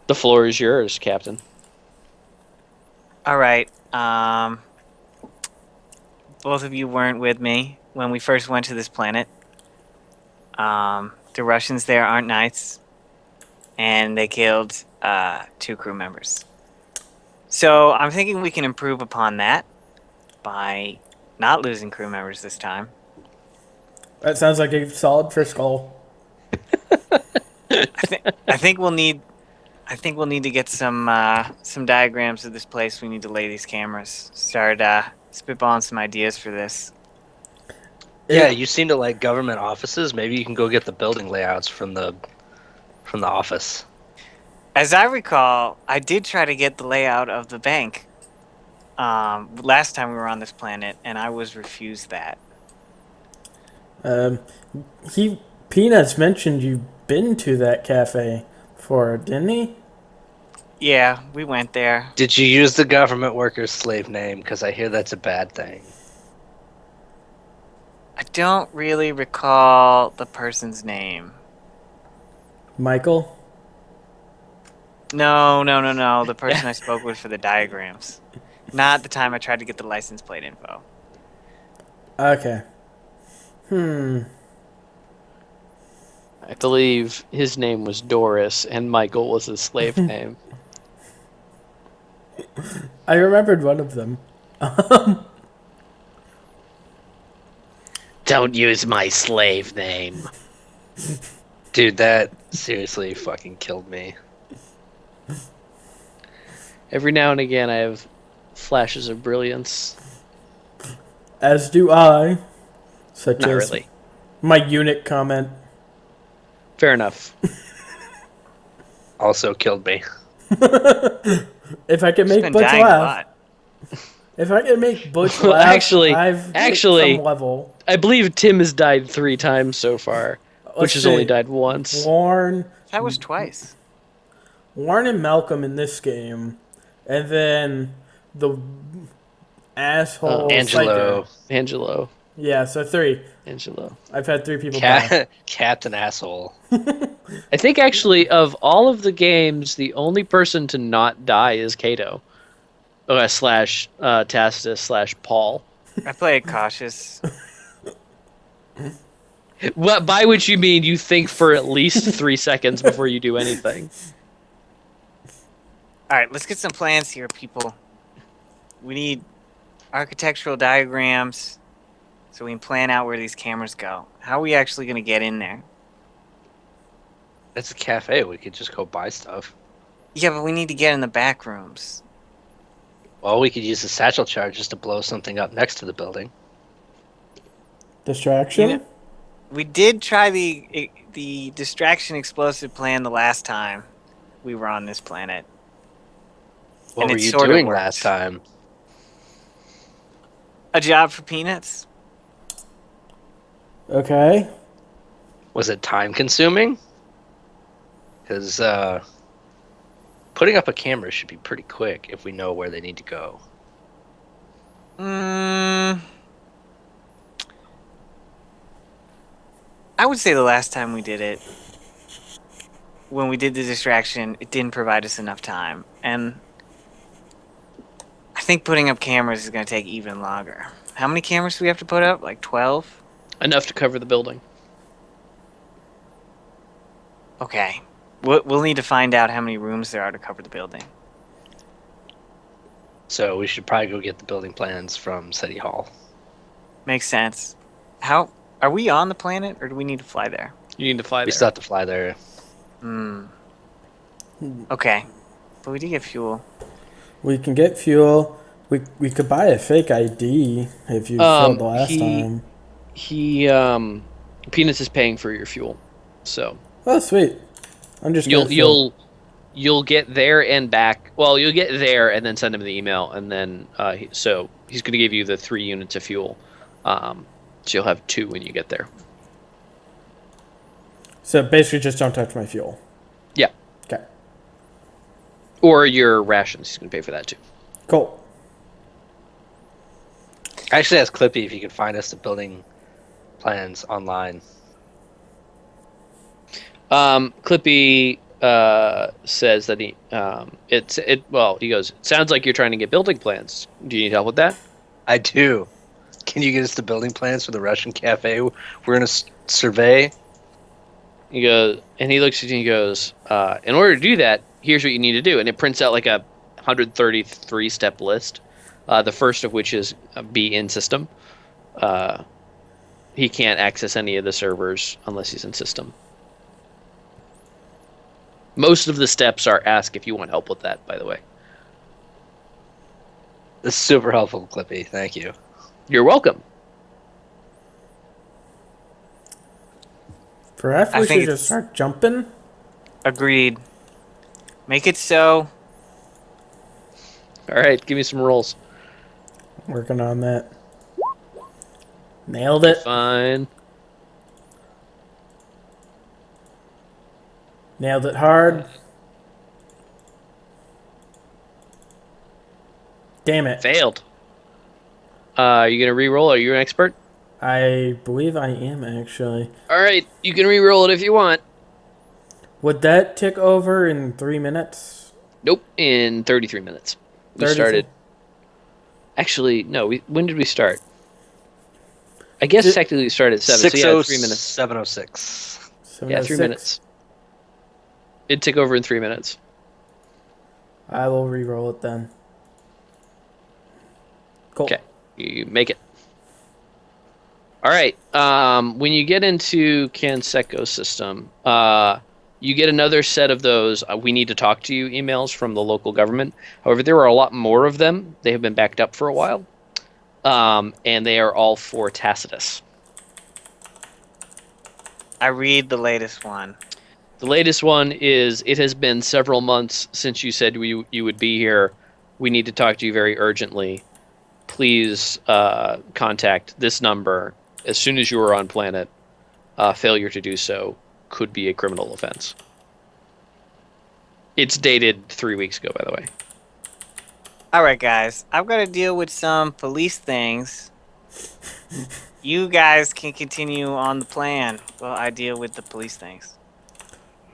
The floor is yours, Captain. All right. Both of you weren't with me when we first went to this planet. The Russians there aren't nice, and they killed 2 crew members. So I'm thinking we can improve upon that by not losing crew members this time. That sounds like a solid first goal. I think we'll need to get some diagrams of this place. We need to lay these cameras. Start spitballing some ideas for this. Yeah, you seem to like government offices. Maybe you can go get the building layouts from the office. As I recall, I did try to get the layout of the bank. last time we were on this planet, and I was refused that. Peanuts mentioned you've been to that cafe before, didn't he? Yeah, we went there. Did you use the government worker's slave name? Because I hear that's a bad thing. I don't really recall the person's name. Michael? No. The person I spoke with for the diagrams. Not the time I tried to get the license plate info. Okay. I believe his name was Doris, and Michael was his slave name. I remembered one of them. Don't use my slave name. Dude, that seriously fucking killed me. Every now and again, I have flashes of brilliance. As do I. Such Not as really. my unit comment. Fair enough. Also killed me. If I can Just make been Butch dying a laugh. lot. If I can make Butch Well, laugh, actually- I've hit actually- some level. I believe Tim has died 3 times so far. Let's Which has see. only died once. Warren That was twice. and Malcolm in this game, and then the asshole Angelo. psycho. Angelo. Yeah, so 3. Angelo. I've had 3 people die. Captain Asshole. I think actually of all of the games, the only person to not die is Kato. Slash Tacitus slash Paul. I play it cautious. What, by which you mean you think for at least 3 seconds before you do anything. Alright, let's get some plans here, people. We need architectural diagrams so we can plan out where these cameras go. How are we actually going to get in there? It's a cafe. We could just go buy stuff. Yeah, but we need to get in the back rooms. Well, we could use the satchel charges to blow something up next to the building. Distraction? You know- We did try the distraction explosive plan the last time we were on this planet. What And were it you sorta doing worked. last time? A job for peanuts? Okay. Was it time consuming? Because putting up a camera should be pretty quick if we know where they need to go. I would say the last time we did it, when we did the distraction, it didn't provide us enough time. And I think putting up cameras is going to take even longer. How many cameras do we have to put up? Like 12? Enough to cover the building. Okay. We'll need to find out how many rooms there are to cover the building. So we should probably go get the building plans from City Hall. Makes sense. How are we on the planet, or do we need to fly there? You need to fly We there. still have to fly there. Okay. But we did get fuel. We can get fuel. We could buy a fake ID if you failed the last time. Peanuts is paying for your fuel. So Oh, sweet. I'm just gonna fill- you'll get there and back. Well, you'll get there and then send him the email, and then so he's going to give you the 3 units of fuel. So you'll have 2 when you get there. So basically, just don't touch my fuel. Yeah. Okay. Or your rations. He's going to pay for that too. Cool. I actually asked Clippy if he could find us the building plans online. Clippy says that he goes, it sounds like you're trying to get building plans. Do you need help with that? I do. Can you get us the building plans for the Russian cafe we're going to survey? He goes, and he looks at you and he goes, in order to do that, here's what you need to do. And it prints out like a 133-step list, the first of which is be in system. He can't access any of the servers unless he's in system. Most of the steps are ask if you want help with that, by the way. This is super helpful, Clippy. Thank you. You're welcome. Perhaps I we think should it's- just start jumping. Agreed. Make it so. All right, give me some rolls. Working on that. Nailed it. Fine. Nailed it hard. Damn it. Failed. Are you gonna re-roll? Are you an expert? I believe I am, actually. All right, you can re-roll it if you want. Would that tick over in 3 minutes? Nope, in 33 minutes. We 33? started. Actually, no. When did we start? I guess Did- technically we started at 7, so yeah, 3 minutes. 7:06. Yeah, 3 minutes. It'd tick over in 3 minutes. I will re-roll it then. Cool. Okay, you make it. All right. When you get into Canseco's system, you get another set of those "we need to talk to you" emails from the local government. However, there are a lot more of them. They have been backed up for a while, and they are all for Tacitus. I read the latest one. The latest one is, "It has been several months since you said you would be here. We need to talk to you very urgently. Please contact this number as soon as you are on planet. Failure to do so could be a criminal offense." It's dated 3 weeks ago, by the way. All right, guys. I've got to deal with some police things. You guys can continue on the plan while I deal with the police things.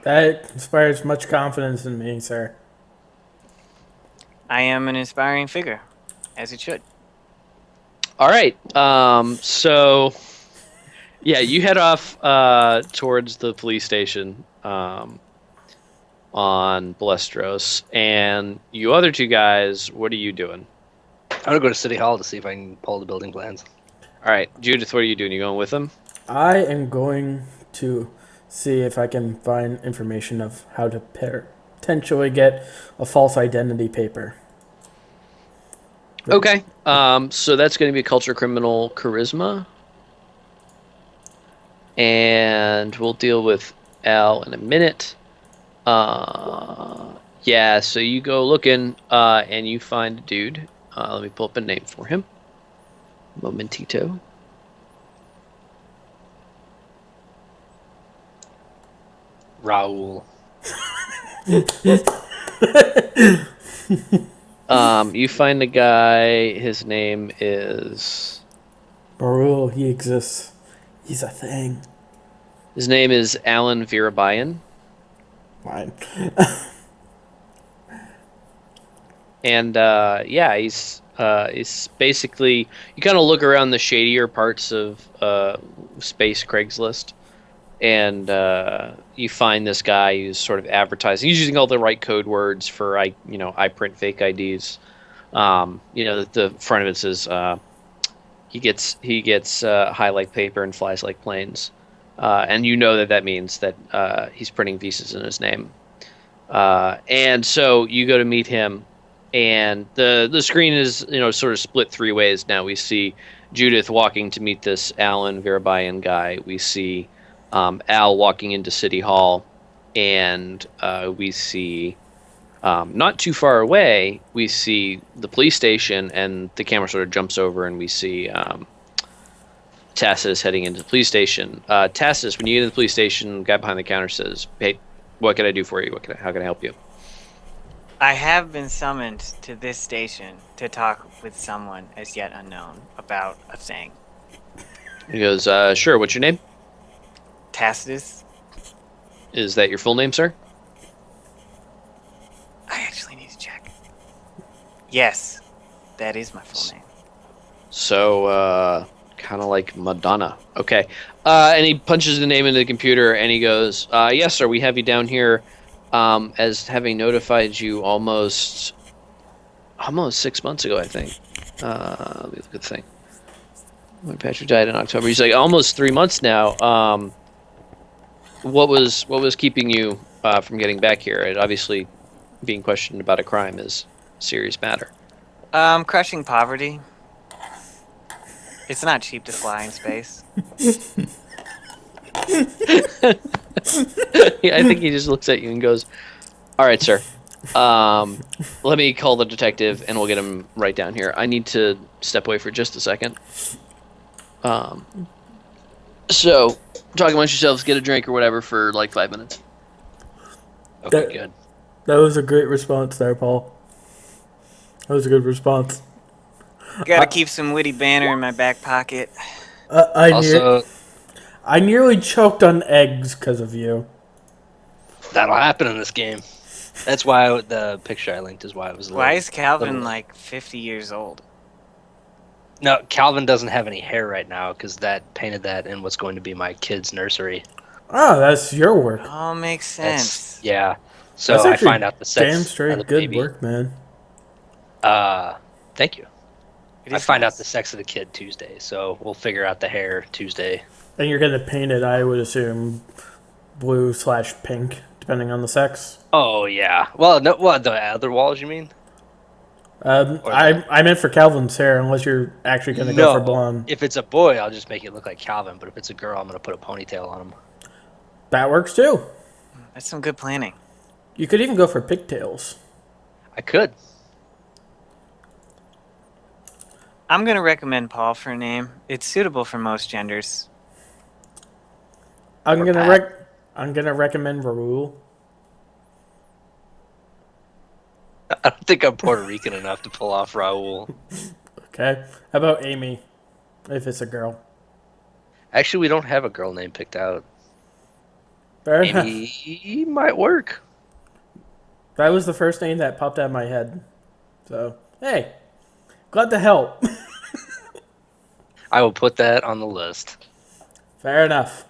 That inspires much confidence in me, sir. I am an inspiring figure, as it should. All right. So, yeah, you head off towards the police station on Balestros, and you other two guys, what are you doing? I'm gonna go to City Hall to see if I can pull the building plans. All right, Judith, what are you doing? You going with them? I am going to see if I can find information of how to potentially get a false identity paper. Okay. So that's going to be a culture criminal charisma. And we'll deal with Al in a minute. Yeah, so you go looking and you find a dude. Let me pull up a name for him. Momentito. Raul. You find a guy, his name is... Barul, he exists. He's a thing. His name is Alan Virabayan. Fine. And yeah, he's basically, you kind of look around the shadier parts of Space Craigslist, and you find this guy who's sort of advertising. He's using all the right code words for I print fake IDs. The front of it says he gets highlight paper and flies like planes, and you know that means that he's printing visas in his name. And so you go to meet him. And the screen is, sort of split three ways now. We see Judith walking to meet this Alan Virabayan guy. We see Al walking into City Hall. And we see, not too far away, we see the police station. And the camera sort of jumps over and we see Tacitus heading into the police station. Tacitus, when you get into the police station, the guy behind the counter says, "Hey, what can I do for you? How can I help you?" I have been summoned to this station to talk with someone as yet unknown about a thing. He goes, "Sure, what's your name?" Tacitus? "Is that your full name, sir?" I actually need to check. Yes, that is my full name. So, kind of like Madonna. Okay. And he punches the name into the computer and he goes, "Yes, sir, we have you down here as having notified you almost 6 months ago, I think." Let me look at the thing. When Patrick died in October. He's like, almost 3 months now. What was keeping you from getting back here? And obviously, being questioned about a crime is a serious matter. Crushing poverty. It's not cheap to fly in space. Yeah, I think he just looks at you and goes, "All right, sir. Let me call the detective, and we'll get him right down here. I need to step away for just a second. So, talk amongst yourselves, get a drink or whatever for like 5 minutes. Okay, good. That was a great response there, Paul. That was a good response. Gotta keep some witty banter in my back pocket. Also, I nearly choked on eggs because of you. that'll happen in this game. That's why the picture I linked is why it was. Why is Calvin little- like 50 years old? No, Calvin doesn't have any hair right now because that painted that in what's going to be my kid's nursery. Oh, that's your work. Oh, makes That's, sense. yeah. So That's I actually find out the sex damn of straight the good baby. work, man. Thank you. It I is find out nice. the sex of the kid Tuesday, so we'll figure out the hair Tuesday. And you're gonna paint it, I would assume, blue/pink, depending on the sex. Oh yeah. Well, no. What the other walls? You mean? I meant for Calvin's hair, unless you're actually gonna go for blonde. If it's a boy, I'll just make it look like Calvin. But if it's a girl, I'm gonna put a ponytail on him. That works too. That's some good planning. You could even go for pigtails. I could. I'm gonna recommend Paul for a name. It's suitable for most genders. I'm Or gonna Pat. I'm gonna recommend Raul. I don't think I'm Puerto Rican enough to pull off Raul. Okay. How about Amy? If it's a girl. Actually, we don't have a girl name picked out. Fair enough. Amy might work. That was the first name that popped out of my head. So, hey, glad to help. I will put that on the list. Fair enough.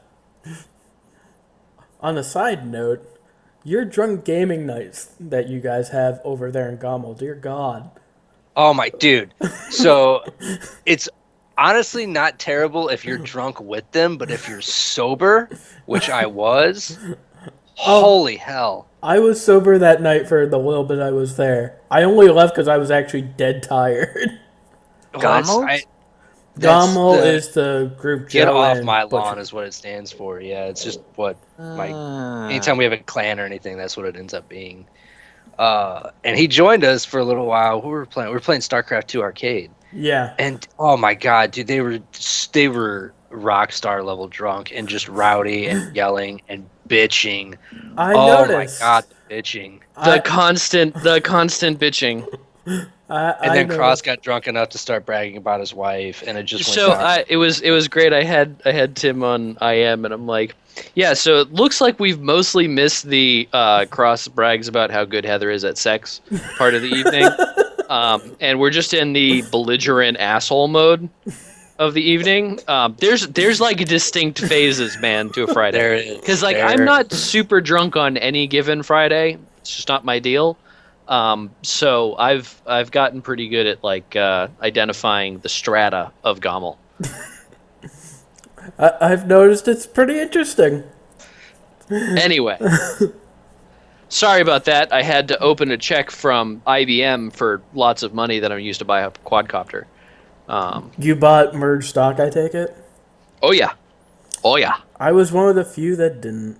On a side note, your drunk gaming nights that you guys have over there in Gommel, dear God. Oh my dude. So it's honestly not terrible if you're drunk with them, but if you're sober, which I was, holy hell. I was sober that night for the little bit I was there. I only left because I was actually dead tired. Gommel? Gommel is the group Get Joe off and my Butcher. lawn is what it stands for. Yeah, it's just what anytime we have a clan or anything, that's what it ends up being. And he joined us for a little while. Who were playing? We were playing StarCraft 2 arcade. Yeah. And oh my god, dude, they were rock star level drunk and just rowdy and yelling and bitching. I Oh noticed. my god, the bitching. The constant bitching. And then Cross got drunk enough to start bragging about his wife, and it just went So down. it was great. I had Tim on IM, and I'm like, yeah. So it looks like we've mostly missed the Cross brags about how good Heather is at sex part of the evening, and we're just in the belligerent asshole mode of the evening. There's like distinct phases, man, to a Friday. There it is. Because like I'm not super drunk on any given Friday. It's just not my deal. So I've gotten pretty good at like identifying the strata of Gommel. I've noticed it's pretty interesting. Anyway, sorry about that. I had to open a check from IBM for lots of money that I used to buy a quadcopter. You bought merged stock, I take it? Oh yeah. I was one of the few that didn't.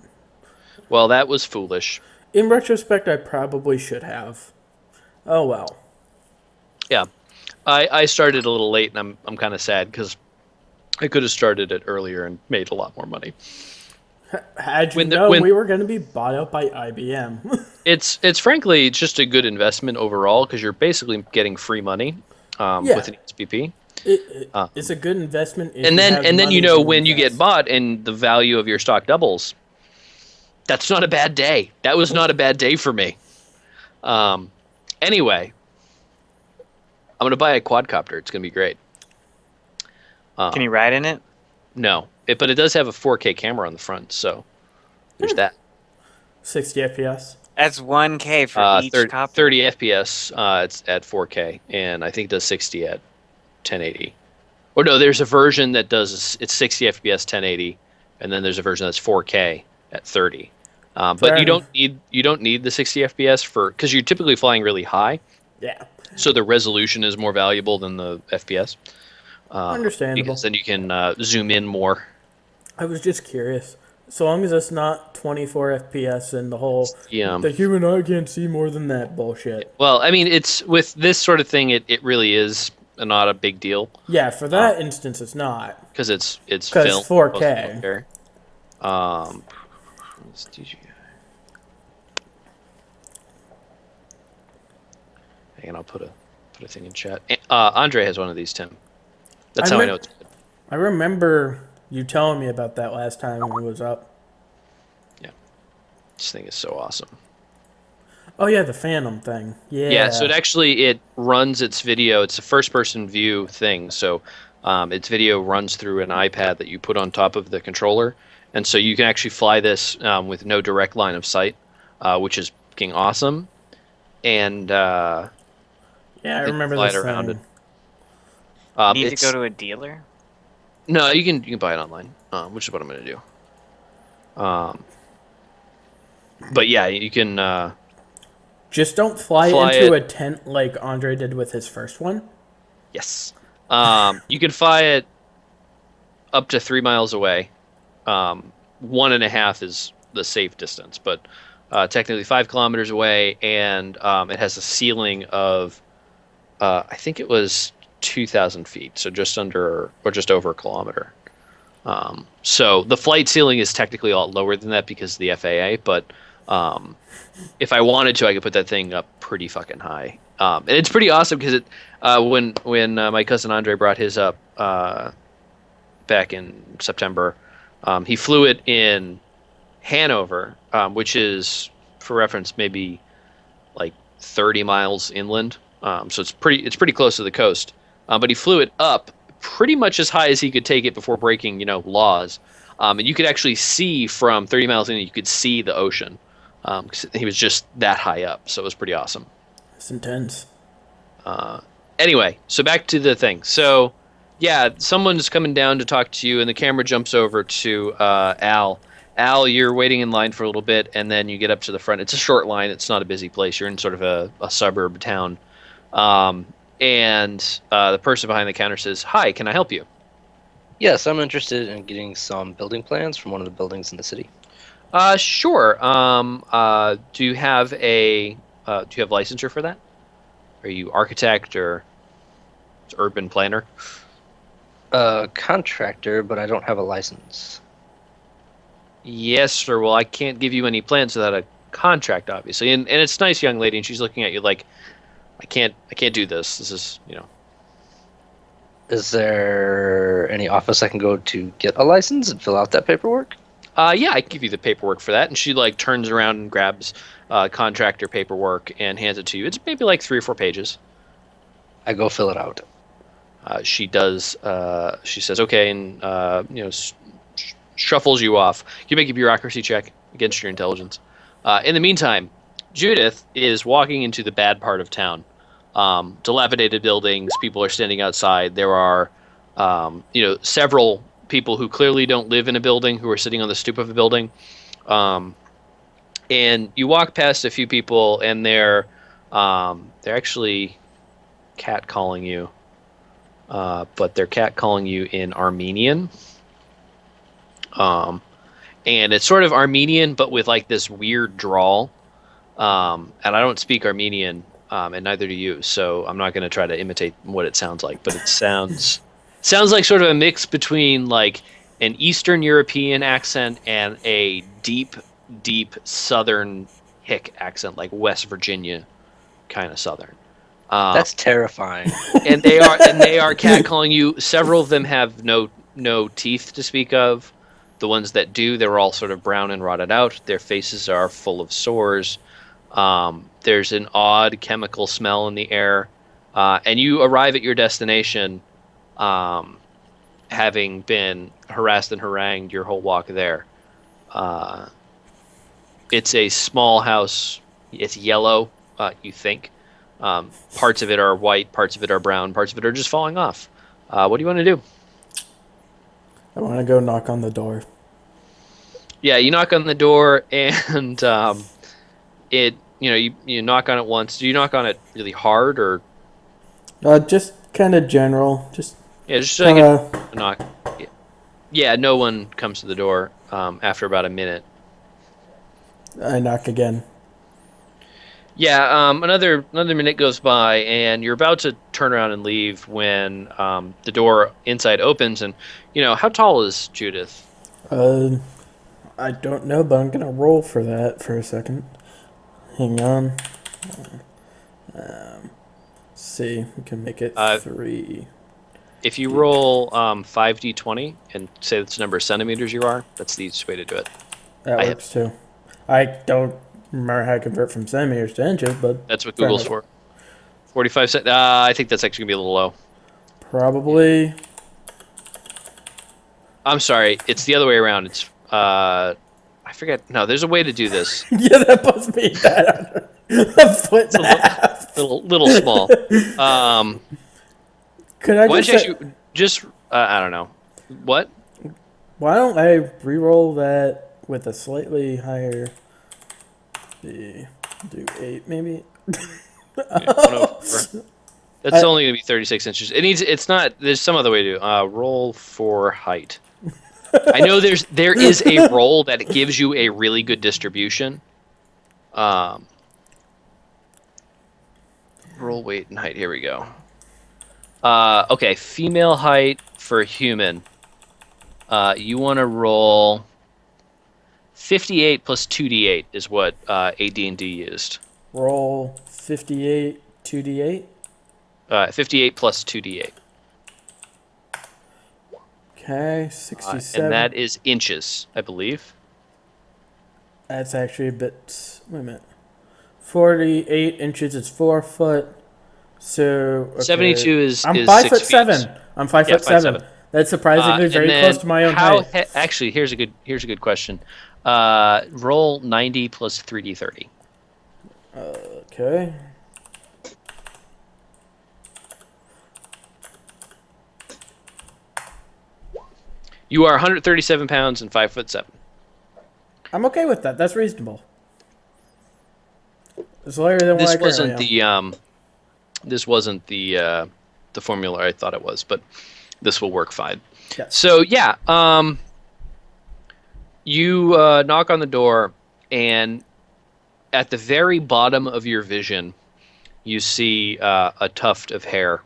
Well, that was foolish. In retrospect, I probably should have. Oh well. Yeah, I started a little late, and I'm kind of sad because I could have started it earlier and made a lot more money. Had you When the- known when- we were going to be bought out by IBM. It's frankly just a good investment overall because you're basically getting free money Yeah. with an SPP. It's a good investment. If And you have then money you know to when you get invest. bought and the value of your stock doubles. That's not a bad day. That was not a bad day for me. Anyway, I'm gonna buy a quadcopter. It's gonna be great. Can you ride in it? No, but it does have a 4K camera on the front, so there's that. 60 FPS. That's 1K for each 30, copy. 30 FPS. It's at 4K, and I think it does 60 at 1080. Or no, there's a version that does it's 60 FPS 1080, and then there's a version that's 4K at 30. But Fair you enough. don't need the 60 FPS because you're typically flying really high, Yeah. so the resolution is more valuable than the FPS. Understandable. Because then you can zoom in more. I was just curious. So long as it's not 24 FPS and the whole Yeah. the human eye can't see more than that bullshit. Well, I mean, it's with this sort of thing, it really is not a big deal Yeah, for that instance, it's not because it's because film. Most people 4K. care. Um, let's do- Hang on, I'll put a thing in chat. Andre has one of these, Tim. That's how I know it's good. I remember you telling me about that last time when it was up. Yeah, this thing is so awesome. Oh yeah, the Phantom thing. Yeah. Yeah, so it runs its video. It's a first-person view thing. So its video runs through an iPad that you put on top of the controller, and so you can actually fly this with no direct line of sight, which is fucking awesome. And yeah, I you can remember fly this it around thing. it. Need to go to a dealer? No, you can buy it online, which is what I'm going to do. But yeah, you can Just don't fly into a tent like Andre did with his first one. yes, you can fly it up to 3 miles away. 1.5 is the safe distance, but technically 5 kilometers away, and it has a ceiling of I think it was 2,000 feet, so just under or just over a kilometer. So the flight ceiling is technically a lot lower than that because of the FAA, but if I wanted to, I could put that thing up pretty fucking high. And it's pretty awesome because when my cousin Andre brought his up back in September, he flew it in Hanover, which is, for reference, maybe like 30 miles inland. So it's pretty close to the coast. But he flew it up pretty much as high as he could take it before breaking, laws. And you could actually see from 30 miles in, you could see the ocean. 'Cause he was just that high up, so it was pretty awesome. It's intense. Anyway, so back to the thing. So, yeah, someone's coming down to talk to you, and the camera jumps over to Al. Al, you're waiting in line for a little bit, and then you get up to the front. It's a short line. It's not a busy place. You're in sort of a suburb town. And the person behind the counter says, "Hi, can I help you?" Yes, I'm interested in getting some building plans from one of the buildings in the city. Sure. Do you have licensure for that? Are you architect or urban planner? Contractor, but I don't have a license. Yes, sir. Well, I can't give you any plans without a contract, obviously. And it's a nice young lady, and she's looking at you like, I can't do this. This is, Is there any office I can go to get a license and fill out that paperwork? Yeah, I can give you the paperwork for that. And she turns around and grabs contractor paperwork and hands it to you. It's maybe like 3 or 4 pages. I go fill it out. She does. She says, "Okay," and shuffles you off. You make a bureaucracy check against your intelligence. In the meantime, Judith is walking into the bad part of town. Dilapidated buildings. People are standing outside. There are, several people who clearly don't live in a building who are sitting on the stoop of a building. And you walk past a few people, and they're actually catcalling you. But they're catcalling you in Armenian. And it's sort of Armenian, but with this weird drawl. And I don't speak Armenian, and neither do you, so I'm not going to try to imitate what it sounds like. But it sounds like sort of a mix between an Eastern European accent and a deep, deep Southern hick accent, like West Virginia kind of Southern. That's terrifying. And they are catcalling you. Several of them have no teeth to speak of. The ones that do, they're all sort of brown and rotted out. Their faces are full of sores. There's an odd chemical smell in the air. And you arrive at your destination having been harassed and harangued your whole walk there. It's a small house. It's yellow, you think. Parts of it are white, parts of it are brown, parts of it are just falling off. What do you want to do? I want to go knock on the door. Yeah, you knock on the door, and you knock on it once. Do you knock on it really hard, or? Just kind of general. Just Yeah, just so I kinda... can knock. Yeah, no one comes to the door after about a minute. I knock again. Yeah, another minute goes by, and you're about to turn around and leave when the door inside opens. And how tall is Judith? I don't know, but I'm gonna roll for that for a second. Hang on. See, we can make it 3. If you roll 5d20 and say that's the number of centimeters you are, that's the easiest way to do it. That I works too. I don't remember how to convert from centimeters to inches, but That's what fair Google's enough. for. 45 cent. I think that's actually gonna be a little low. Probably. I'm sorry, it's the other way around. It's I forget. No, there's a way to do this. Yeah, that puts me that a foot and a half. Little small. Could I Why just? don't you actually just I don't know. What? Why don't I re-roll that with a slightly higher? Do 8 maybe. Okay, 104. That's only going to be 36 inches. It's not. There's some other way to roll for height. I know there is a roll that gives you a really good distribution. Roll weight and height. Here we go. Okay, female height for human. You want to roll 58 plus 2d8 is what AD&D used. Roll 58, 2d8. 58 plus 2d8. Okay, 67. And that is inches, I believe. That's actually a bit. Wait a minute. 48 inches is 4 foot. So okay. 72 is. I'm is 5 6 foot feet. 7. I'm 5 Yeah, foot 7. 5'7". That's surprisingly And very then close to my own height. Actually, here's a good question. Roll 90 plus 3d30. Okay. You are 137 pounds and 5 foot 7. I'm okay with that. That's reasonable. It's lower than what I currently am. This wasn't the formula I thought it was, but this will work fine. Yes. So yeah, you knock on the door, and at the very bottom of your vision, you see a tuft of hair,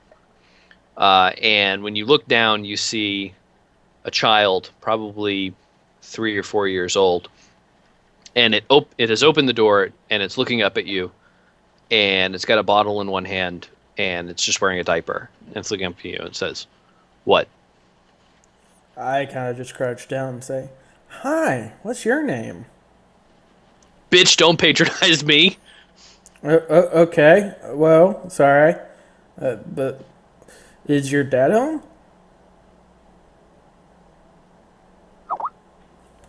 and when you look down, you see a child, probably 3 or 4 years old, and it has opened the door, and it's looking up at you, and it's got a bottle in one hand, and it's just wearing a diaper, and it's looking up at you and says, "What?" I kind of just crouch down and say, "Hi, what's your name?" Bitch, don't patronize me. Okay, well, sorry. But is your dad home?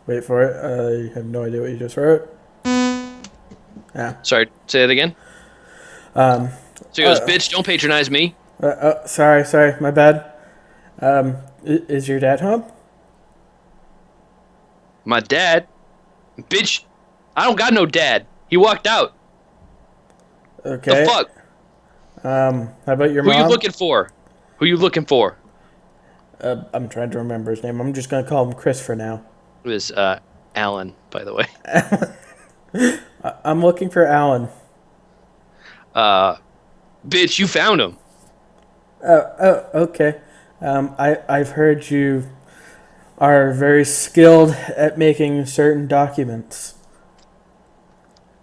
Wait for it. I have no idea what you just wrote. Yeah. Sorry, say it again. So he goes, "Bitch, don't patronize me." Sorry, my bad. Is your dad home? My dad? Bitch, I don't got no dad. He walked out. Okay. The fuck? How about your Who mom? you looking for? Who you looking for? I'm trying to remember his name. I'm just gonna call him Chris for now. It was Alan, by the way. I'm looking for Alan. Bitch, you found him. Okay. I've heard you are very skilled at making certain documents.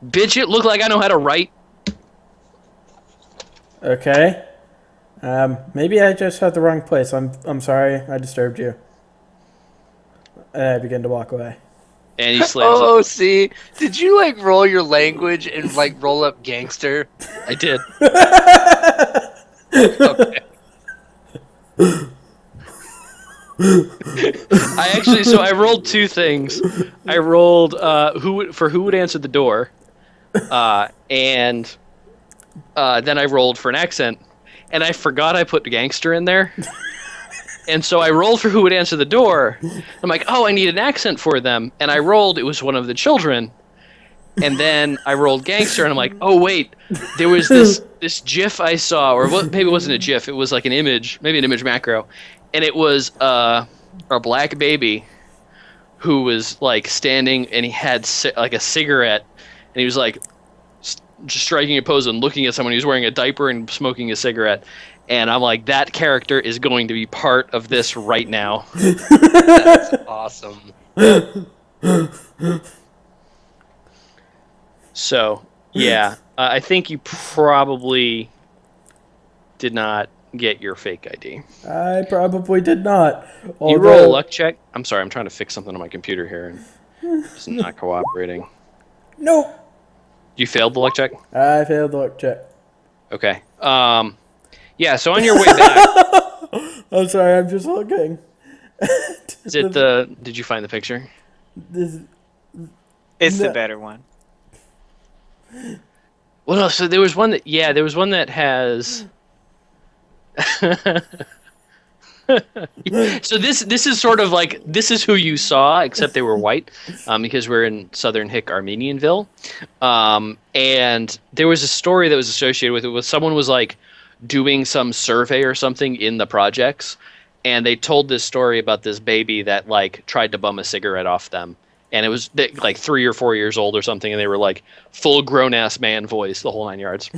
Bitch, it looked like I know how to write. Okay. Maybe I just had the wrong place. I'm sorry. I disturbed you. And I begin to walk away. And he slams Oh, up. see, did you like roll your language and like roll up gangster? I did. Okay. I rolled two things. I rolled who would answer the door, and then I rolled for an accent, and I forgot I put gangster in there, and so I rolled for who would answer the door. I'm like, oh, I need an accent for them, and I rolled. It was one of the children, and then I rolled gangster, and I'm like, oh wait, there was this GIF I saw, or maybe it wasn't a GIF. It was like an image, maybe an image macro. And it was a black baby who was like standing and he had like a cigarette and he was like just striking a pose and looking at someone who's wearing a diaper and smoking a cigarette. And I'm like, that character is going to be part of this right now. That's awesome. So, yeah, I think you probably did not get your fake ID. I probably did not. You roll a luck check? I'm sorry, I'm trying to fix something on my computer here and it's not cooperating. Nope. You failed the luck check? I failed the luck check. Okay. Yeah, so on your way back... I'm sorry, I'm just looking. Is it the... Did you find the picture? It's the better one. Well, no, so there was one that... Yeah, there was one that has... So this is sort of like, this is who you saw, except they were white, because we're in southern hick Armenianville. And there was a story that was associated with it, with someone was like doing some survey or something in the projects, and they told this story about this baby that like tried to bum a cigarette off them, and it was like 3 or 4 years old or something, and they were like full grown ass man voice, the whole 9 yards.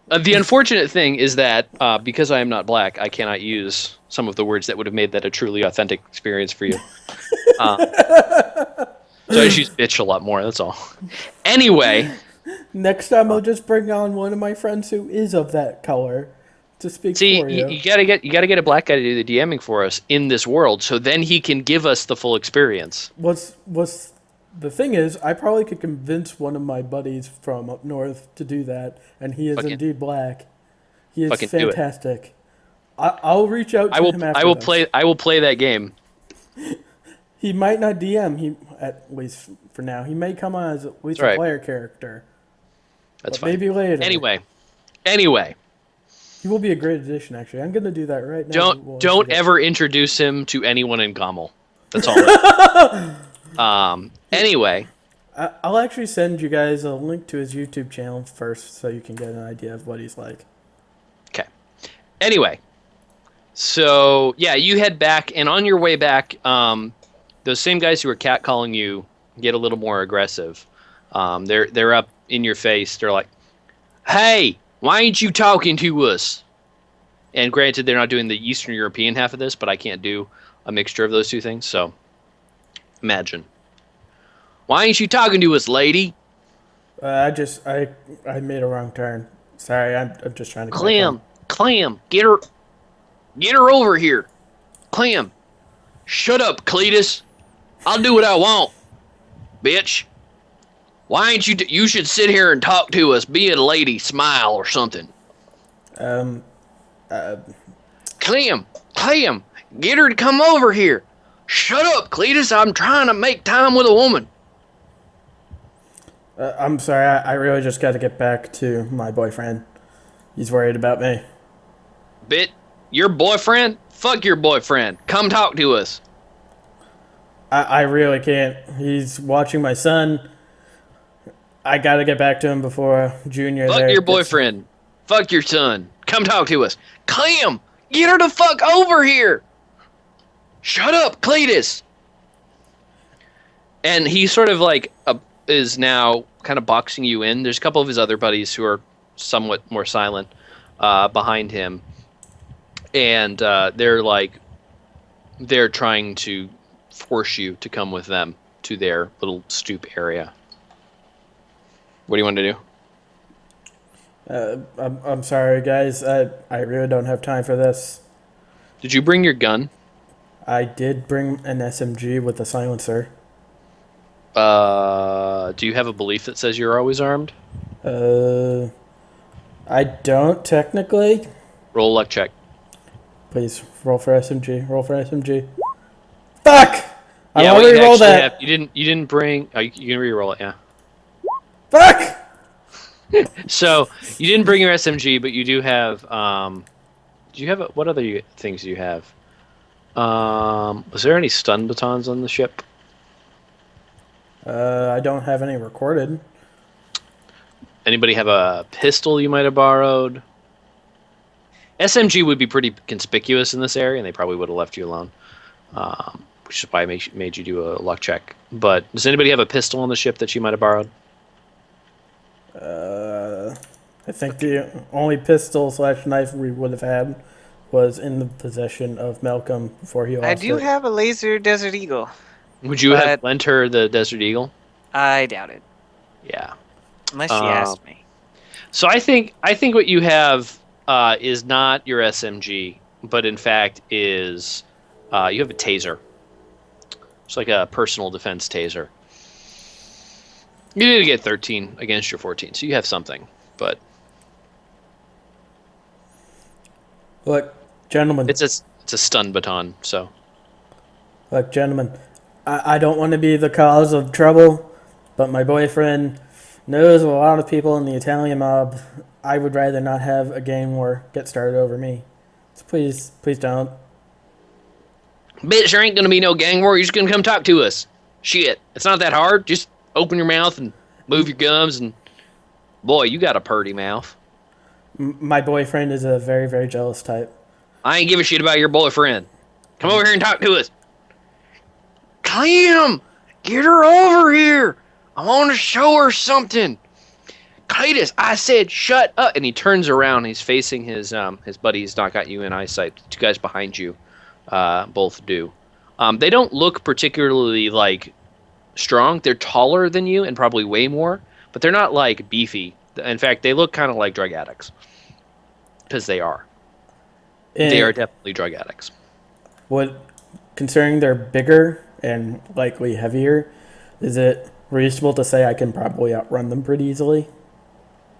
The unfortunate thing is that because I am not black, I cannot use some of the words that would have made that a truly authentic experience for you. So I just use bitch a lot more, that's all. Anyway. Next time I'll just bring on one of my friends who is of that color to speak for you. You gotta get a black guy to do the DMing for us in this world, so then he can give us the full experience. What's the thing is, I probably could convince one of my buddies from up north to do that, and he is indeed black. He is fantastic. I'll reach out to him after. I will play that game. He might not DM. He, at least for now, he may come on as at least a player character. That's fine. Maybe later. Anyway. He will be a great addition. Actually, I'm gonna do that right now. Don't ever introduce him to anyone in Gommel. That's all. Anyway, I'll actually send you guys a link to his YouTube channel first, so you can get an idea of what he's like. Okay. Anyway, so yeah, you head back, and on your way back, those same guys who were catcalling you get a little more aggressive. They're up in your face. They're like, "Hey, why ain't you talking to us?" And granted, they're not doing the Eastern European half of this, but I can't do a mixture of those two things. So imagine. Why ain't you talking to us, lady? I made a wrong turn. Sorry, I'm just trying to. Clem, get her over here. Clem, shut up, Cletus. I'll do what I want, bitch. Why ain't you? You should sit here and talk to us. Be a lady, smile or something. Clem, get her to come over here. Shut up, Cletus. I'm trying to make time with a woman. I'm sorry. I really just got to get back to my boyfriend. He's worried about me. Your boyfriend? Fuck your boyfriend. Come talk to us. I really can't. He's watching my son. I got to get back to him before Junior. Fuck your boyfriend. Fuck your son. Come talk to us. Clem, get her the fuck over here. Shut up, Cletus. And he sort of like is now kind of boxing you in. There's a couple of his other buddies who are somewhat more silent behind him. And they're trying to force you to come with them to their little stoop area. What do you want to do? I'm sorry, guys. I really don't have time for this. Did you bring your gun? I did bring an SMG with a silencer. Do you have a belief that says you're always armed? I don't technically. Roll a luck check. Please roll for SMG. Roll for SMG. Fuck! I Yeah, already rolled that. You didn't bring. Oh, you can re-roll it. Yeah. Fuck! So you didn't bring your SMG, but you do have. Do you have what other things do you have? Was there any stun batons on the ship? I don't have any recorded. Anybody have a pistol you might have borrowed? SMG would be pretty conspicuous in this area, and they probably would have left you alone, which is why I made you do a luck check. But does anybody have a pistol on the ship that you might have borrowed? I think the only pistol / knife we would have had was in the possession of Malcolm before he lost I do it. have a laser Desert Eagle. Would you have lent her the Desert Eagle? I doubt it. Yeah. Unless she asked me. So I think what you have is not your SMG, but in fact is you have a taser. It's like a personal defense taser. You did get 13 against your 14, so you have something. But look, gentlemen, it's a stun baton. So look, gentlemen, I don't want to be the cause of trouble, but my boyfriend knows a lot of people in the Italian mob. I would rather not have a gang war get started over me. So please don't. bitch, there ain't gonna be no gang war. You're just gonna come talk to us. Shit, it's not that hard. Just open your mouth and move your gums, and boy, you got a purty mouth. My boyfriend is a very, very jealous type. I ain't give a shit about your boyfriend. Come over here and talk to us. Clem, get her over here. I want to show her something. Cletus, I said shut up. And he turns around. He's facing his buddy. He's not got you in eyesight. The two guys behind you both do. They don't look particularly like strong. They're taller than you and probably way more, but they're not like beefy. In fact, they look kind of like drug addicts because they are. They are definitely drug addicts. Considering they're bigger and likely heavier, is it reasonable to say I can probably outrun them pretty easily?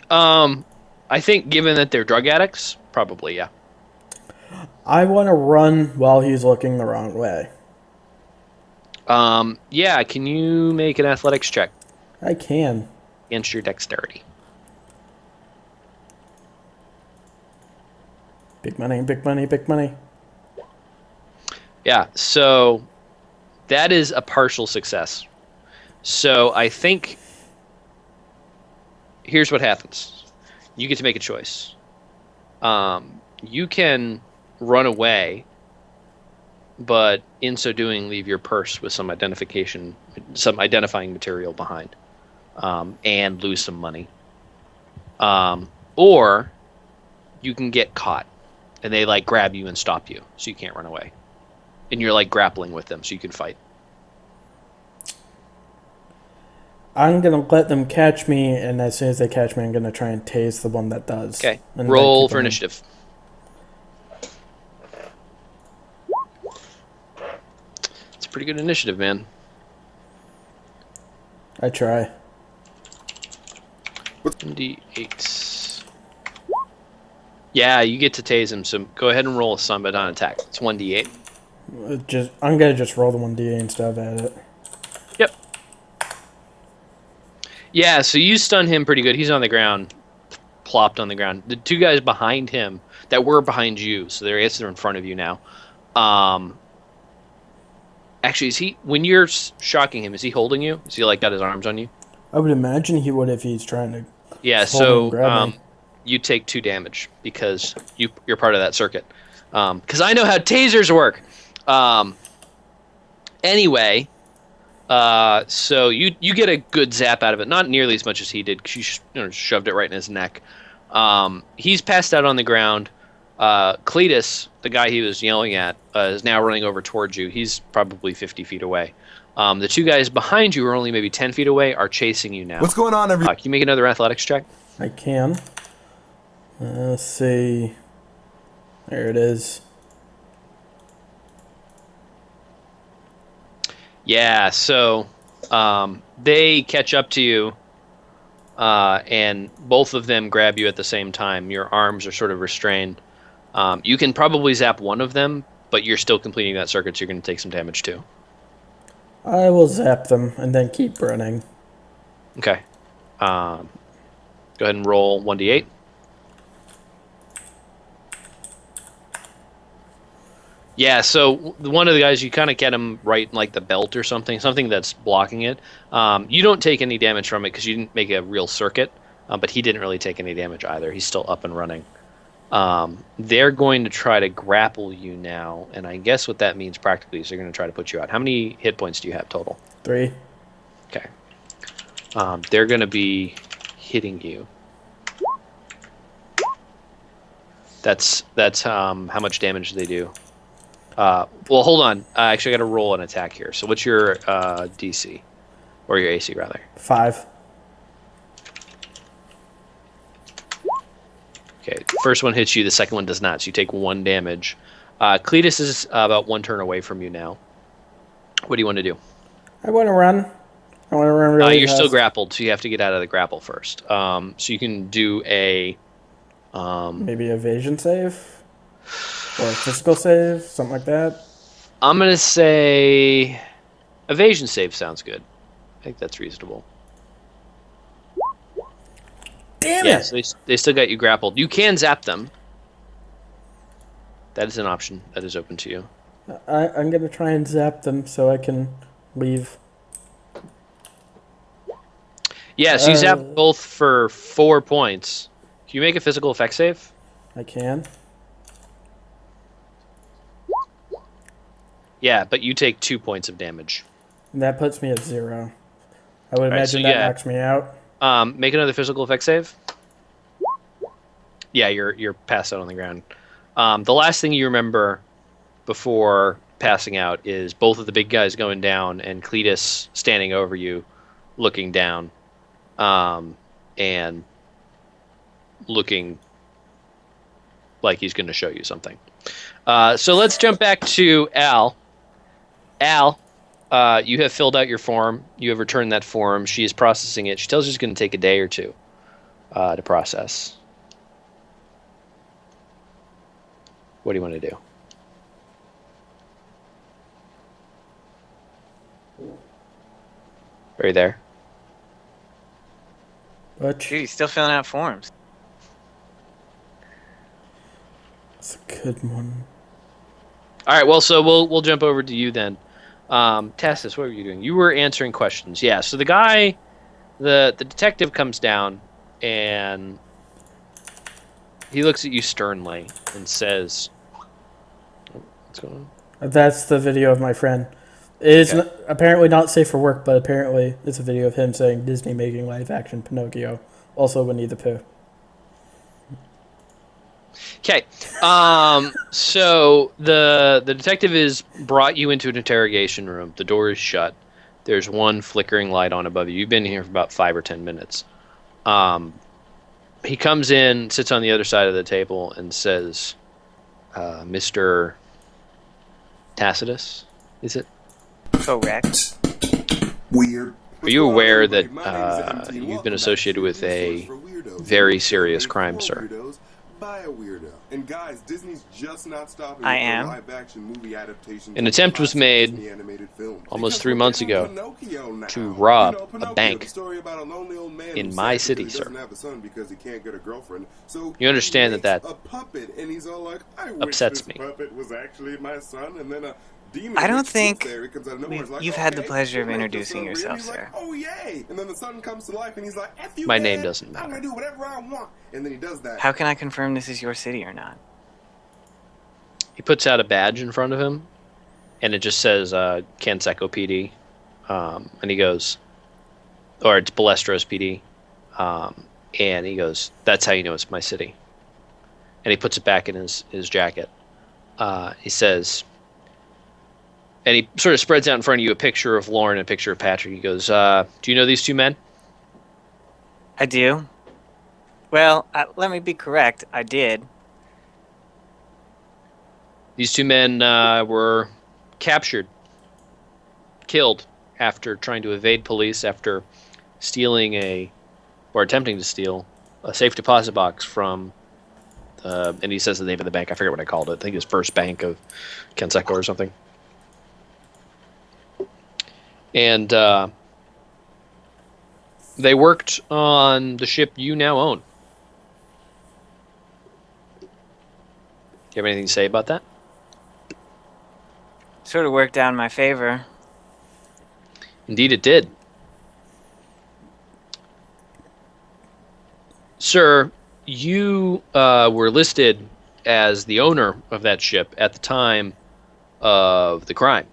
I think given that they're drug addicts, probably, yeah. I want to run while he's looking the wrong way. Yeah, can you make an athletics check? I can. Against your dexterity. Big money, big money, big money. Yeah, so that is a partial success. So I think here's what happens. You get to make a choice. You can run away, but in so doing, leave your purse with some identifying material behind, and lose some money. Or you can get caught, and they like grab you and stop you, so you can't run away, and you're like grappling with them, so you can fight. I'm gonna let them catch me, and as soon as they catch me, I'm gonna try and tase the one that does. Okay. Roll for initiative. It's a pretty good initiative, man. I try. 1d8. Yeah, you get to tase him, so go ahead and roll a Sunbaton attack. It's 1d8. I'm gonna just roll the 1d8 and stab at it. Yep. Yeah, so you stun him pretty good. He's on the ground, plopped on the ground. The two guys behind him that were behind you, so they're in front of you now. Actually, when you're shocking him, is he holding you? Is he like got his arms on you? I would imagine he would if he's trying to. Yeah, so you take 2 damage because you're part of that circuit. Because I know how tasers work. Anyway, so you get a good zap out of it. Not nearly as much as he did, because you shoved it right in his neck. He's passed out on the ground. Cletus, the guy he was yelling at, is now running over towards you. He's probably 50 feet away. The 2 guys behind you, who are only maybe 10 feet away, are chasing you now. What's going on, Can you make another athletics check? I can. Let's see. There it is. Yeah, so they catch up to you, and both of them grab you at the same time. Your arms are sort of restrained. You can probably zap one of them, but you're still completing that circuit, so you're going to take some damage too. I will zap them and then keep running. Okay. Go ahead and roll 1d8. Yeah, so one of the guys, you kind of get him right in like the belt or something that's blocking it. You don't take any damage from it because you didn't make a real circuit, but he didn't really take any damage either. He's still up and running. They're going to try to grapple you now, and I guess what that means practically is they're going to try to put you out. How many hit points do you have total? 3. Okay. They're going to be hitting you. That's how much damage they do. Well, hold on. I actually got to roll an attack here. So what's your DC? Or your AC, rather? 5. Okay, first one hits you, the second one does not, so you take 1 damage. Cletus is about 1 turn away from you now. What do you want to do? I want to run. I want to run really You're fast. still grappled, so you have to get out of the grapple first. So you can do a... maybe evasion save? Or a physical save? Something like that? I'm going to say... Evasion save sounds good. I think that's reasonable. Damn yeah, it! so they still got you grappled. You can zap them. That is an option that is open to you. I'm going to try and zap them so I can leave. Yeah, so you zap both for 4 points. Can you make a physical effect save? I can. Yeah, but you take 2 points of damage. And that puts me at 0. I would imagine so that yeah. knocks me out. Make another physical effect save. Yeah, you're passed out on the ground. The last thing you remember before passing out is both of the big guys going down and Cletus standing over you, looking down, and looking like he's going to show you something. So let's jump back to Al. Al, you have filled out your form. You have returned that form. She is processing it. She tells you it's going to take a day or two to process. What do you want to do? Are you there? What? Dude, he's still filling out forms. That's a good one. All right. Well, so we'll jump over to you then. Tassis, what were you doing? You were answering questions. Yeah. So the guy, the detective comes down and he looks at you sternly and says, "What's going on?" That's the video of my friend. It's Okay. apparently not safe for work, but apparently it's a video of him saying Disney making live-action Pinocchio. Also Winnie the Pooh. Okay. So the detective is brought you into an interrogation room. The door is shut. There's one flickering light on above you. You've been here for about 5 or 10 minutes. He comes in, sits on the other side of the table, and says, "Mr. Tacitus, is it? Correct. Weird. Are you aware that you've been associated with a very serious crime, sir?" By a weirdo. And guys, Disney's just not stopping I with am. live action movie adaptations An of attempt was classic made Disney animated films. almost Because 3 we're months getting ago Pinocchio now. to rob a Pinocchio, bank the story about a lonely old man in who's my sad city, because he sir. doesn't have a son because he can't get a girlfriend. So You understand he that makes a puppet, and he's all like, I wish upsets this me. puppet was actually my son, and then a demon I don't makes think there. He comes out of nowhere, he's like, you've had the okay, pleasure of we'll make introducing this son real. yourself, He's like, sir. oh yay! And then the son comes to life, and he's like, F you, My Dad. name doesn't I'm matter. gonna do whatever I want. And then he does that. How can I confirm this is your city or not? He puts out a badge in front of him, and it just says Canseco PD. And he goes, or it's Balestros PD. And he goes, "That's how you know it's my city." And he puts it back in his jacket. He says, and he sort of spreads out in front of you a picture of Lauren and a picture of Patrick. He goes, "Do you know these two men?" I do. Well, let me be correct. I did. These two men were captured, killed after trying to evade police after stealing or attempting to steal a safe deposit box from, and he says the name of the bank. I forget what I called it. I think it's First Bank of Kenseco or something. And they worked on the ship you now own. Do you have anything to say about that? Sort of worked out in my favor. Indeed it did. Sir, you were listed as the owner of that ship at the time of the crime.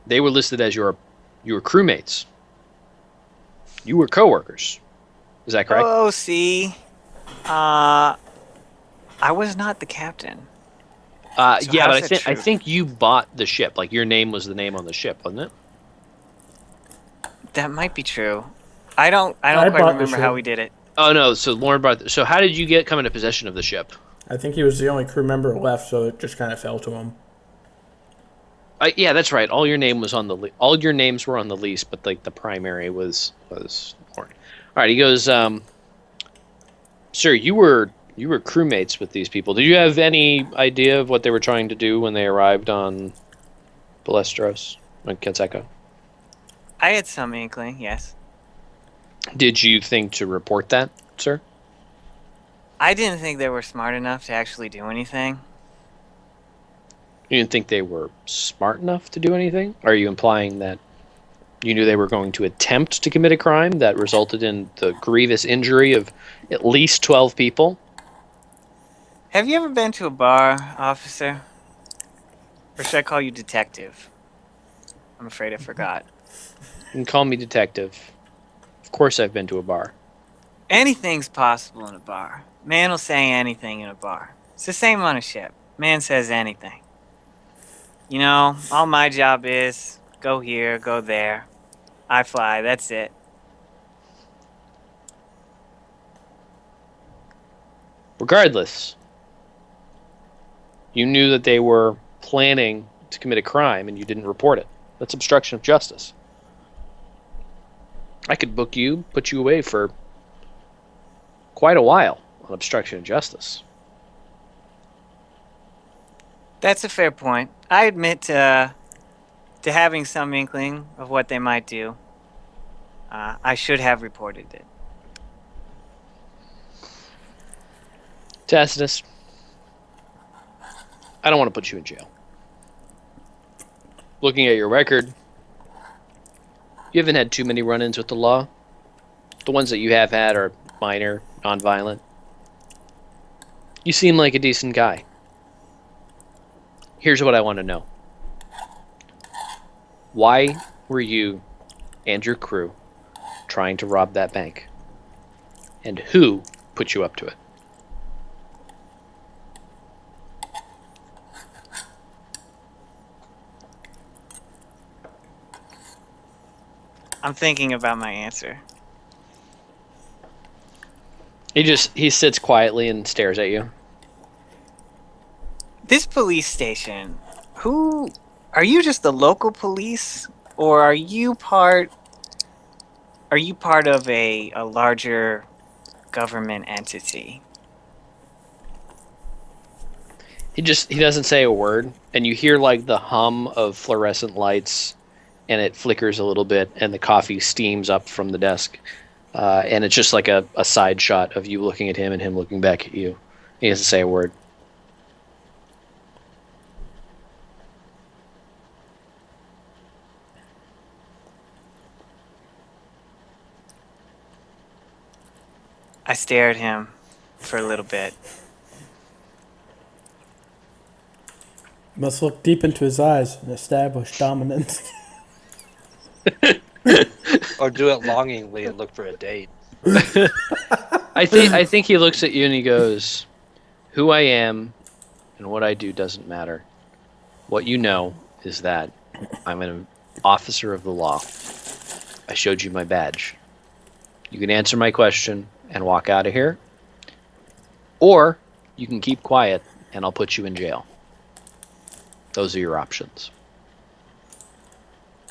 They were listed as your crewmates. You were coworkers. Is that correct? Oh, see, I was not the captain. So yeah, how's but that I true? think you bought the ship. Like your name was the name on the ship, wasn't it? That might be true. I don't I quite bought the remember how ship. we did it. Oh no, so Lauren bought. So how did you come into possession of the ship? I think he was the only crew member left, so it just kind of fell to him. Yeah, that's right. All your name was on the all your names were on the lease, but like the primary was Lauren. All right, he goes, sir, you were crewmates with these people. Did you have any idea of what they were trying to do when they arrived on Balestros, on Kenseco? I had some inkling, yes. Did you think to report that, sir? I didn't think they were smart enough to actually do anything. You didn't think they were smart enough to do anything? Are you implying that you knew they were going to attempt to commit a crime that resulted in the grievous injury of at least 12 people? Have you ever been to a bar, officer? Or should I call you detective? I'm afraid I forgot. You can call me detective. Of course I've been to a bar. Anything's possible in a bar. Man will say anything in a bar. It's the same on a ship. Man says anything. You know, all my job is go here, go there. I fly, that's it. Regardless, you knew that they were planning to commit a crime and you didn't report it. That's obstruction of justice. I could book you, put you away for quite a while on obstruction of justice. That's a fair point. I admit to having some inkling of what they might do. I should have reported it. Tacitus, I don't want to put you in jail. Looking at your record, you haven't had too many run-ins with the law. The ones that you have had are minor, non-violent. You seem like a decent guy. Here's what I want to know. Why were you and your crew trying to rob that bank? And who put you up to it? I'm thinking about my answer. He sits quietly and stares at you. This police station, are you just the local police, or are you part of a larger government entity? He doesn't say a word, and you hear like the hum of fluorescent lights, and it flickers a little bit, and the coffee steams up from the desk, and it's just like a side shot of you looking at him and him looking back at you. He doesn't say a word. I stare at him for a little bit. Must look deep into his eyes and establish dominance. Or do it longingly and look for a date. I think he looks at you and he goes, "Who I am and what I do doesn't matter. What you know is that I'm an officer of the law. I showed you my badge. You can answer my question and walk out of here, or you can keep quiet and I'll put you in jail. Those are your options.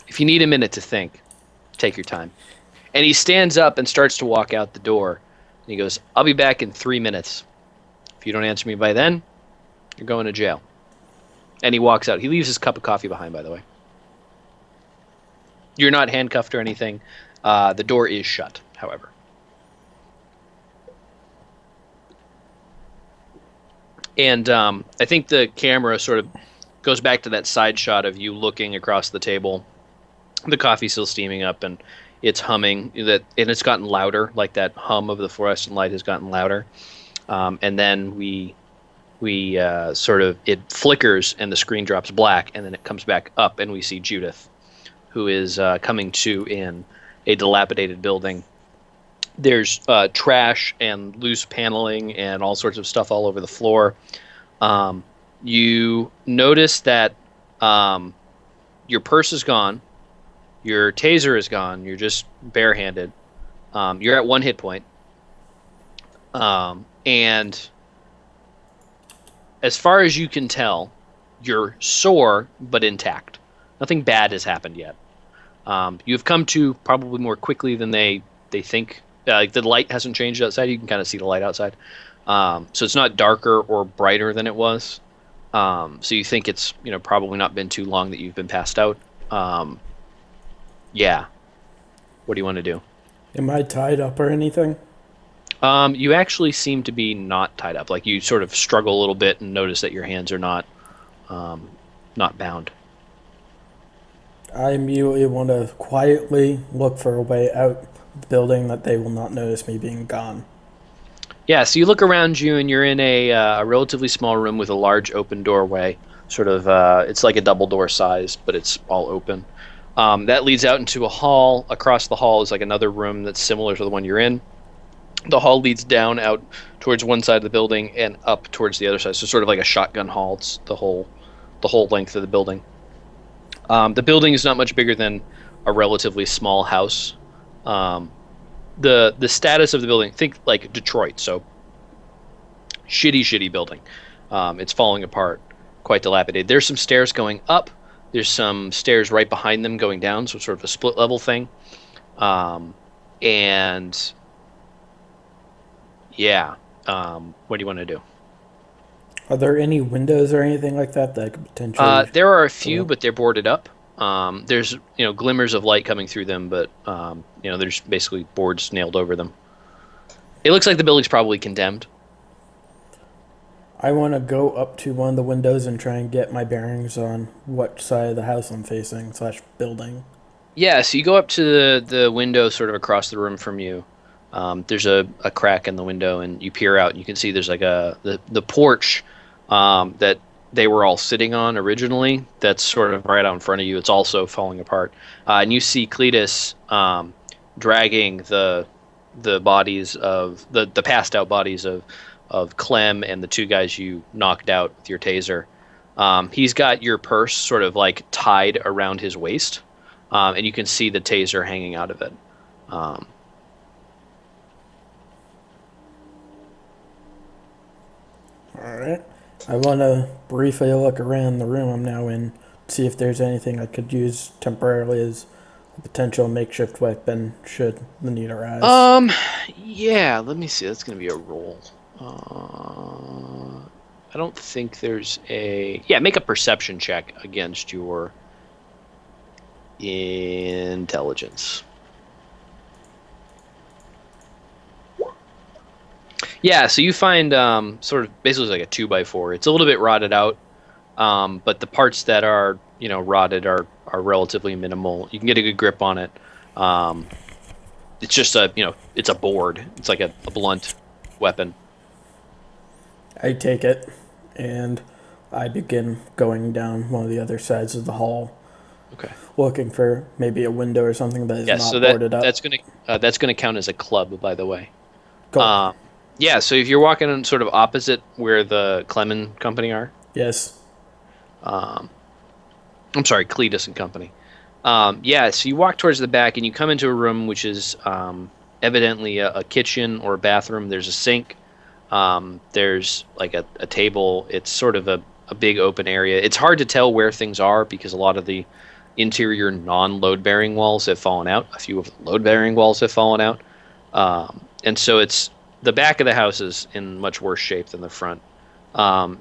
If you need a minute to think, take your time." And he stands up and starts to walk out the door. And he goes, "I'll be back in 3 minutes. If you don't answer me by then, you're going to jail." And he walks out. He leaves his cup of coffee behind, by the way. You're not handcuffed or anything. The door is shut, however. And I think the camera sort of goes back to that side shot of you looking across the table. The coffee's still steaming up, and It's humming, and it's gotten louder. Like that hum of the fluorescent light has gotten louder. And then we sort of, it flickers and the screen drops black, and then it comes back up, and we see Judith, who is coming to in a dilapidated building. There's trash and loose paneling and all sorts of stuff all over the floor. You notice that your purse is gone, your taser is gone, you're just barehanded. You're at 1 hit point. And as far as you can tell, you're sore but intact. Nothing bad has happened yet. You've come to probably more quickly than they think. Like the light hasn't changed outside. You can kind of see the light outside. So it's not darker or brighter than it was. So you think it's probably not been too long that you've been passed out. Yeah. What do you want to do? Am I tied up or anything? You actually seem to be not tied up. Like you sort of struggle a little bit and notice that your hands are not bound. I immediately want to quietly look for a way out of the building that they will not notice me being gone. Yeah, so you look around you and you're in a relatively small room with a large open doorway. Sort of, it's like a double door size, but it's all open. That leads out into a hall. Across the hall is like another room that's similar to the one you're in. The hall leads down out towards one side of the building and up towards the other side. So sort of like a shotgun hall. It's the whole length of the building. The building is not much bigger than a relatively small house. The status of the building, think like Detroit. So shitty building. It's falling apart, quite dilapidated. There's some stairs going up. There's some stairs right behind them going down. So sort of a split level thing. And yeah, what do you want to do? Are there any windows or anything like that that could potentially... There are a few, but they're boarded up. There's glimmers of light coming through them, but there's basically boards nailed over them. It looks like the building's probably condemned. I want to go up to one of the windows and try and get my bearings on what side of the house I'm facing / building. Yeah, so you go up to the window sort of across the room from you. There's a crack in the window, and you peer out, and you can see there's like the porch that they were all sitting on originally. That's sort of right out in front of you. It's also falling apart, and you see Cletus dragging the bodies of the passed out bodies of Clem and the 2 guys you knocked out with your taser. He's got your purse sort of like tied around his waist, and you can see the taser hanging out of it. Alright. I want to briefly look around the room I'm now in, see if there's anything I could use temporarily as a potential makeshift weapon should the need arise. Yeah, let me see. That's going to be a roll. I don't think there's a... Yeah, make a perception check against your intelligence. Yeah, so you find sort of basically like a 2x4. It's a little bit rotted out, but the parts that are rotted are relatively minimal. You can get a good grip on it. It's just it's a board. It's like a blunt weapon. I take it, and I begin going down one of the other sides of the hall. Okay. Looking for maybe a window or something that is not boarded up. That's gonna count as a club, by the way. Cool. Yeah, so if you're walking in sort of opposite where the Clemen Company are. Yes. I'm sorry, Cletus and Company. Yeah, so you walk towards the back and you come into a room which is evidently a kitchen or a bathroom. There's a sink. There's like a table. It's sort of a big open area. It's hard to tell where things are because a lot of the interior non-load-bearing walls have fallen out. A few of the load-bearing walls have fallen out. And so it's... The back of the house is in much worse shape than the front.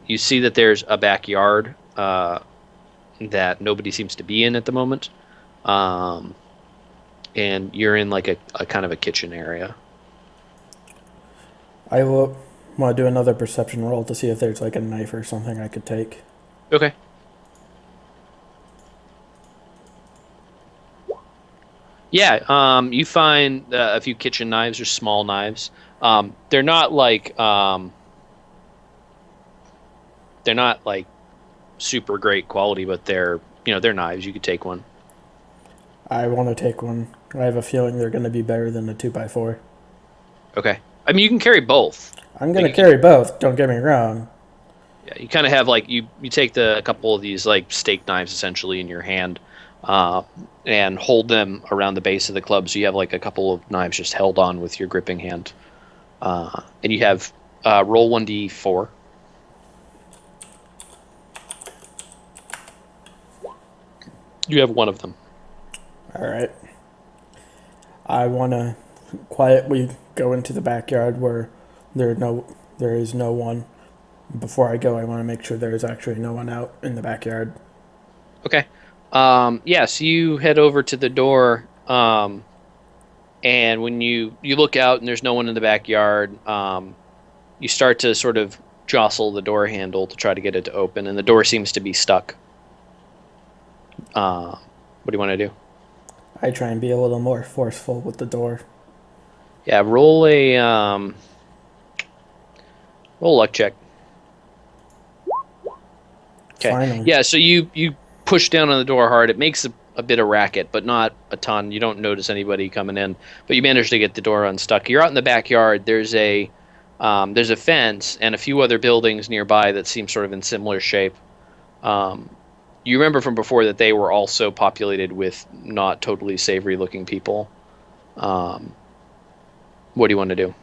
You see that there's a backyard that nobody seems to be in at the moment. And you're in like a kind of a kitchen area. I will want to do another perception roll to see if there's like a knife or something I could take. Yeah, you find a few kitchen knives or small knives. They're not like super great quality, but they're knives. You could take one. I want to take one. I have a feeling they're going to be better than a 2x4. Okay. I mean, you can carry both. I'm going to carry both. Don't get me wrong. Yeah, you kind of have like you take a couple of these like steak knives essentially in your hand, and hold them around the base of the club, so you have like a couple of knives just held on with your gripping hand, and you have roll 1d4. You have one of them. All right. I want to quietly go into the backyard where there is no one. Before I go, I want to make sure there is actually no one out in the backyard. Okay. Yeah, so you head over to the door, and when you look out and there's no one in the backyard, you start to sort of jostle the door handle to try to get it to open, and the door seems to be stuck. What do you want to do? I try and be a little more forceful with the door. Yeah, roll a luck check. Okay. Finally. Yeah, so you push down on the door hard. It makes a bit of racket, but not a ton. You don't notice anybody coming in, but you manage to get the door unstuck. You're out in the backyard. There's a fence and a few other buildings nearby that seem sort of in similar shape. You remember from before that they were also populated with not totally savory looking people. What do you want to do?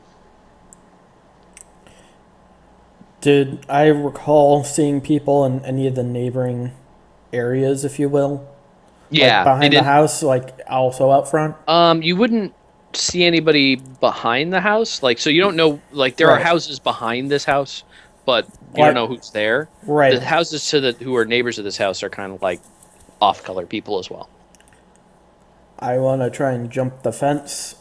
Did I recall seeing people in any of the neighboring areas, if you will? Yeah, like behind the house, like also out front. You wouldn't see anybody behind the house, like so you don't know. Like there are houses behind this house, but you don't know who's there. Right. The houses who are neighbors of this house are kind of like off-color people as well. I want to try and jump the fence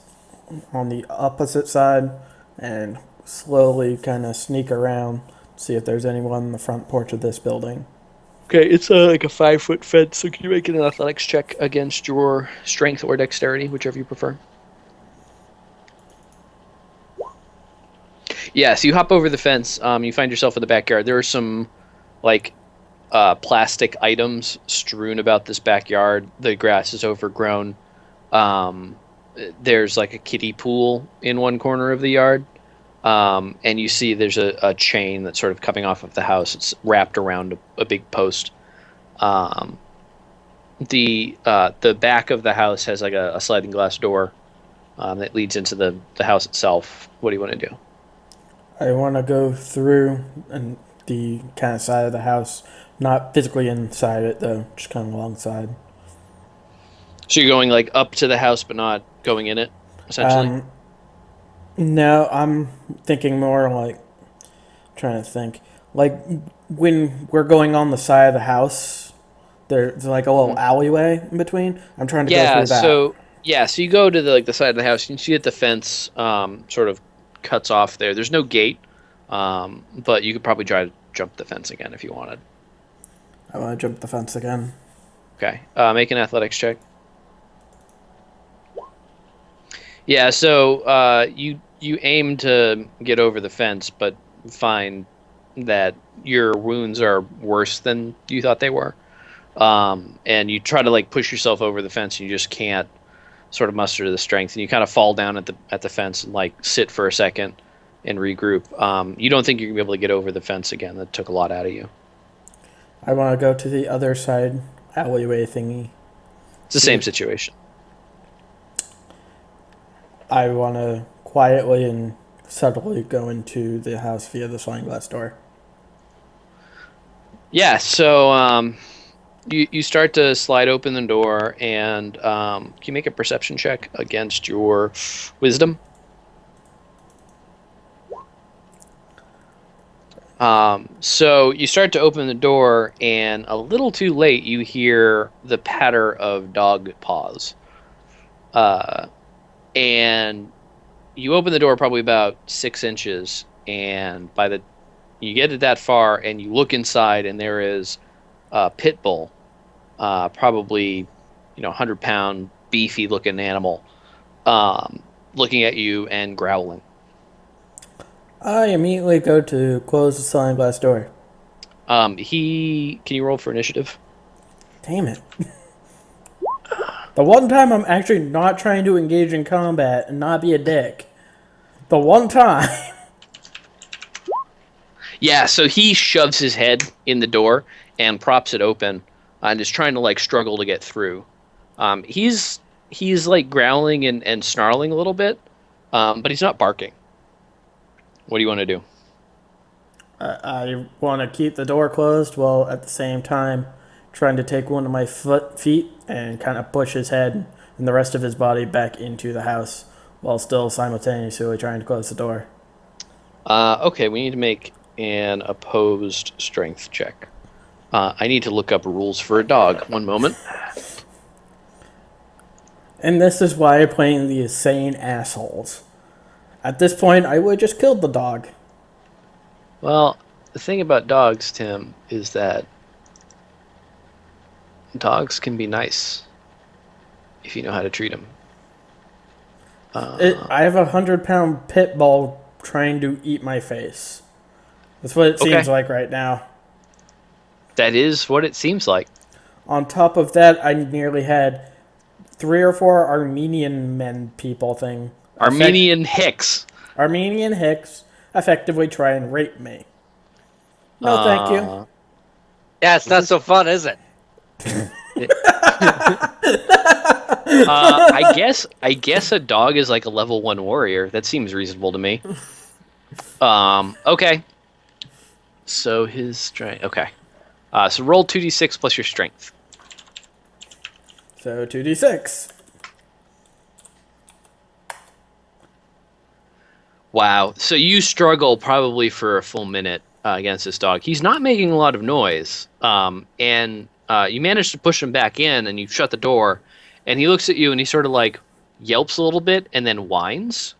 on the opposite side and slowly kind of sneak around, see if there's anyone in the front porch of this building. Okay, it's like a 5-foot fence, so can you make an athletics check against your strength or dexterity, whichever you prefer? Yeah, so you hop over the fence, you find yourself in the backyard. There are some, like, plastic items strewn about this backyard. The grass is overgrown. There's, like, a kiddie pool in one corner of the yard. And you see there's a chain that's sort of coming off of the house. It's wrapped around a big post. The back of the house has like a sliding glass door that leads into the house itself. What do you want to do? I want to go through and the kind of side of the house, not physically inside it though, just kind of alongside. So you're going like up to the house, but not going in it, essentially. No, I'm thinking more like, trying to think, like when we're going on the side of the house, there's like a little alleyway in between. I'm trying to go through that. So you go to the side of the house. You can see that the fence sort of cuts off there. There's no gate, but you could probably try to jump the fence again if you wanted. I want to jump the fence again. Okay, make an athletics check. Yeah, so you aim to get over the fence, but find that your wounds are worse than you thought they were. And you try to like push yourself over the fence, and you just can't sort of muster the strength, and you kind of fall down at the fence and like sit for a second and regroup. You don't think you're gonna be able to get over the fence again. That took a lot out of you. I want to go to the other side alleyway thingy. It's the same situation. I want to quietly and subtly go into the house via the sliding glass door. Yeah, so you start to slide open the door, and can you make a perception check against your wisdom? So you start to open the door, and a little too late, you hear the patter of dog paws. And you open the door probably about 6 inches, and you get it that far, and you look inside, and there is a pit bull, probably 100-pound beefy looking animal, looking at you and growling. I immediately go to close the sliding glass door. Can you roll for initiative? Damn it. The one time I'm actually not trying to engage in combat and not be a dick. The one time. Yeah, so he shoves his head in the door and props it open and is trying to like struggle to get through. He's like growling and snarling a little bit, but he's not barking. What do you want to do? I want to keep the door closed while at the same time trying to take one of my feet and kind of push his head and the rest of his body back into the house while still simultaneously trying to close the door. Okay, we need to make an opposed strength check. I need to look up rules for a dog. One moment. And this is why I'm playing the insane assholes. At this point, I would have just killed the dog. Well, the thing about dogs, Tim, is that dogs can be nice if you know how to treat them. I have a 100-pound pit bull trying to eat my face. That's what it seems like right now. That is what it seems like. On top of that, I nearly had 3 or 4 Armenian men people thing. Armenian Hicks effectively try and rape me. No, thank you. Yeah, it's not so fun, is it? I guess a dog is like a level 1 warrior. That seems reasonable to me. Okay. So his strength. Okay. So roll 2d6 plus your strength. So 2d6. Wow. So you struggle probably for a full minute against this dog. He's not making a lot of noise. And you manage to push him back in, and you shut the door. And he looks at you, and he sort of like yelps a little bit, and then whines.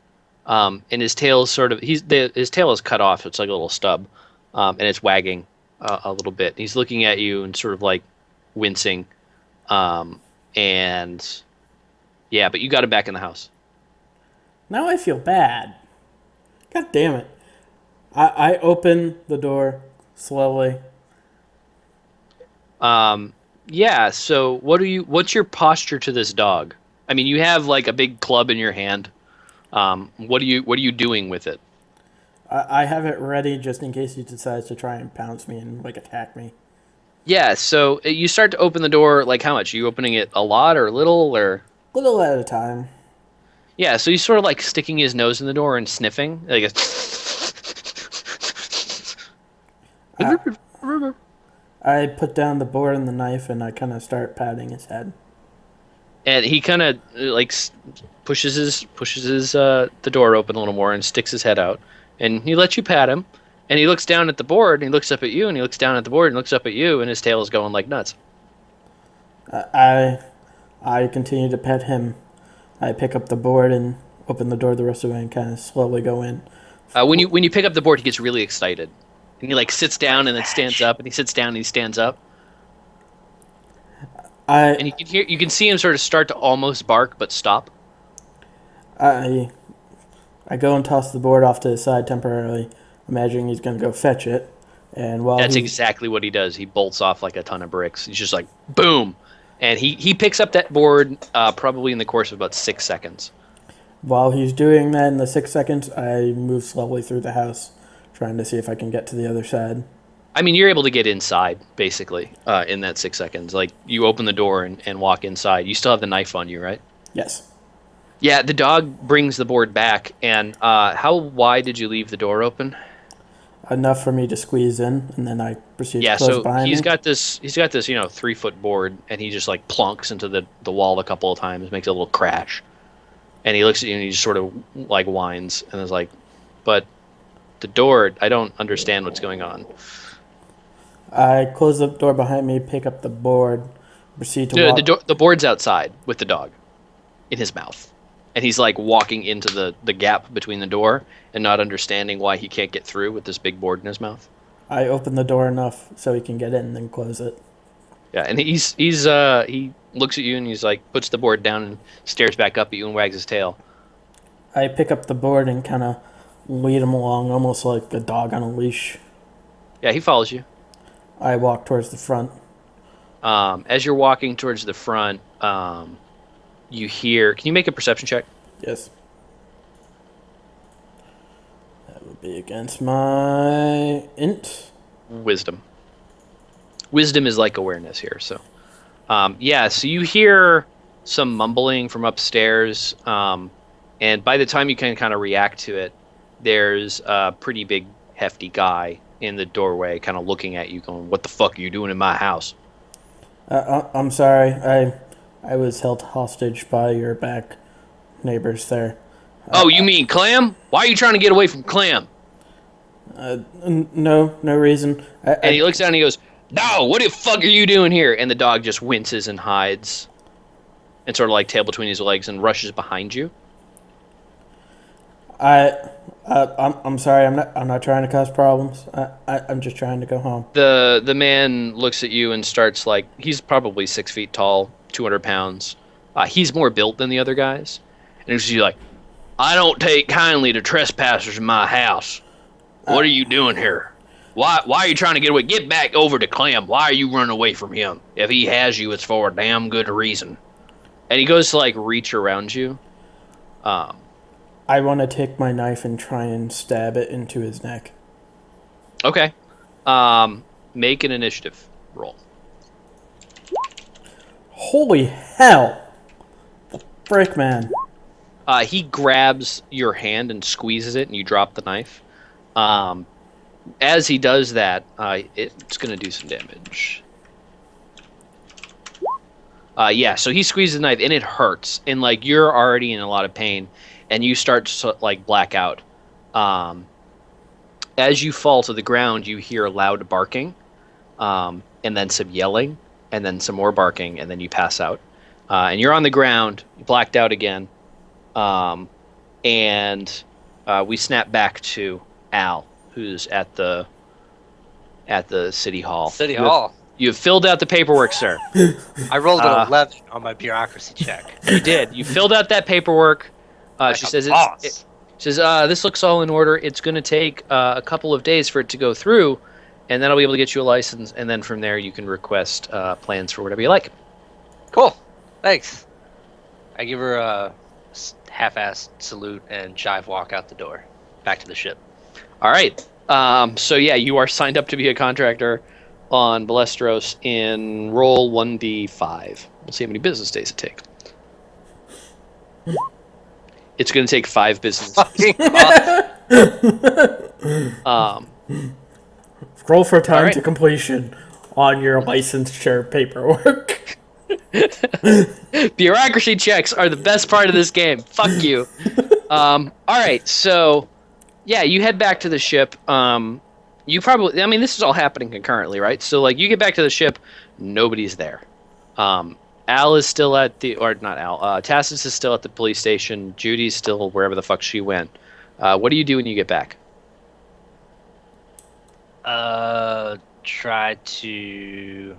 And his tail is sort of his tail is cut off. It's like a little stub, and it's wagging a little bit. He's looking at you and sort of like wincing. And yeah, but you got him back in the house. Now I feel bad. God damn it. I open the door slowly. Yeah, so what's your posture to this dog? I mean, you have like a big club in your hand. What are you doing with it? I have it ready just in case he decides to try and pounce me and like attack me. Yeah, so you start to open the door, like how much? Are you opening it a lot or little or? Little at a time. Yeah, so he's sort of like sticking his nose in the door and sniffing. Like I put down the board and the knife and I kind of start patting his head. And he kind of like pushes the door open a little more and sticks his head out. And he lets you pat him. And he looks down at the board and he looks up at you and he looks down at the board and looks up at you and his tail is going like nuts. I continue to pet him. I pick up the board and open the door the rest of the way and kind of slowly go in. When you pick up the board, he gets really excited. And he like sits down and then stands up and he sits down and he stands up. And you can see him sort of start to almost bark but stop. I go and toss the board off to the side temporarily, imagining he's going to go fetch it. And while that's exactly what he does. He bolts off like a ton of bricks. He's just like boom, and he picks up that board probably in the course of about 6 seconds. While he's doing that in the 6 seconds, I move slowly through the house, trying to see if I can get to the other side. I mean, you're able to get inside, basically, in that 6 seconds. Like, you open the door and walk inside. You still have the knife on you, right? Yes. Yeah, the dog brings the board back, and how wide did you leave the door open? Enough for me to squeeze in, and then I proceed to close behind me. He's got this 3-foot board, and he just, like, plunks into the wall a couple of times, makes a little crash. And he looks at you, and he just sort of, like, whines, and is like, but the door, I don't understand what's going on. I close the door behind me, pick up the board, proceed to walk. The board's outside with the dog in his mouth. And he's like walking into the gap between the door and not understanding why he can't get through with this big board in his mouth. I open the door enough so he can get in and then close it. Yeah, and he looks at you and he's like, puts the board down and stares back up at you and wags his tail. I pick up the board and kind of lead him along, almost like a dog on a leash. Yeah, he follows you. I walk towards the front. As you're walking towards the front, you hear... Can you make a perception check? Yes. That would be against my int. Wisdom. Wisdom is like awareness here, so... yeah, so you hear some mumbling from upstairs, and by the time you can kind of react to it, there's a pretty big, hefty guy in the doorway kind of looking at you going, what the fuck are you doing in my house? I'm sorry. I was held hostage by your back neighbors there. Oh, you mean Clam? Why are you trying to get away from Clam? No reason. And he looks down and he goes, no, what the fuck are you doing here? And the dog just winces and hides and sort of like tail between his legs and rushes behind you. I'm sorry. I'm not trying to cause problems. I'm just trying to go home. The man looks at you and starts like, he's probably 6 feet tall, 200 pounds. He's more built than the other guys. And he's like, I don't take kindly to trespassers in my house. What are you doing here? Why are you trying to get away? Get back over to Clem. Why are you running away from him? If he has you, it's for a damn good reason. And he goes to like reach around you. I want to take my knife and try and stab it into his neck. Okay. Make an initiative roll. Holy hell! Frick, man. He grabs your hand and squeezes it, and you drop the knife. As he does that, it's going to do some damage. Yeah, so he squeezes the knife, and it hurts. And, like, you're already in a lot of pain, and you start to, like, black out. As you fall to the ground, you hear loud barking, and then some yelling, and then some more barking, and then you pass out. And you're on the ground, blacked out again. And we snap back to Al, who's at the city hall. City Hall. You have filled out the paperwork, sir. I rolled an 11 on my bureaucracy check. You did. You filled out that paperwork. She says this looks all in order. It's going to take a couple of days for it to go through, and then I'll be able to get you a license. And then from there, you can request plans for whatever you like. Cool. Thanks. I give her a half-assed salute and jive walk out the door, back to the ship. All right. So yeah, you are signed up to be a contractor on Balestros in roll 1d5. We'll see how many business days it takes. It's going to take 5 business days. Roll for time to completion on your licensure paperwork. Bureaucracy checks are the best part of this game. Fuck you. All right, so yeah, you head back to the ship. You probably, I mean, this is all happening concurrently, right? So like, you get back to the ship, nobody's there. Al is still at the, or not Al. Tassus is still at the police station. Judy's still wherever the fuck she went. What do you do when you get back? Try to.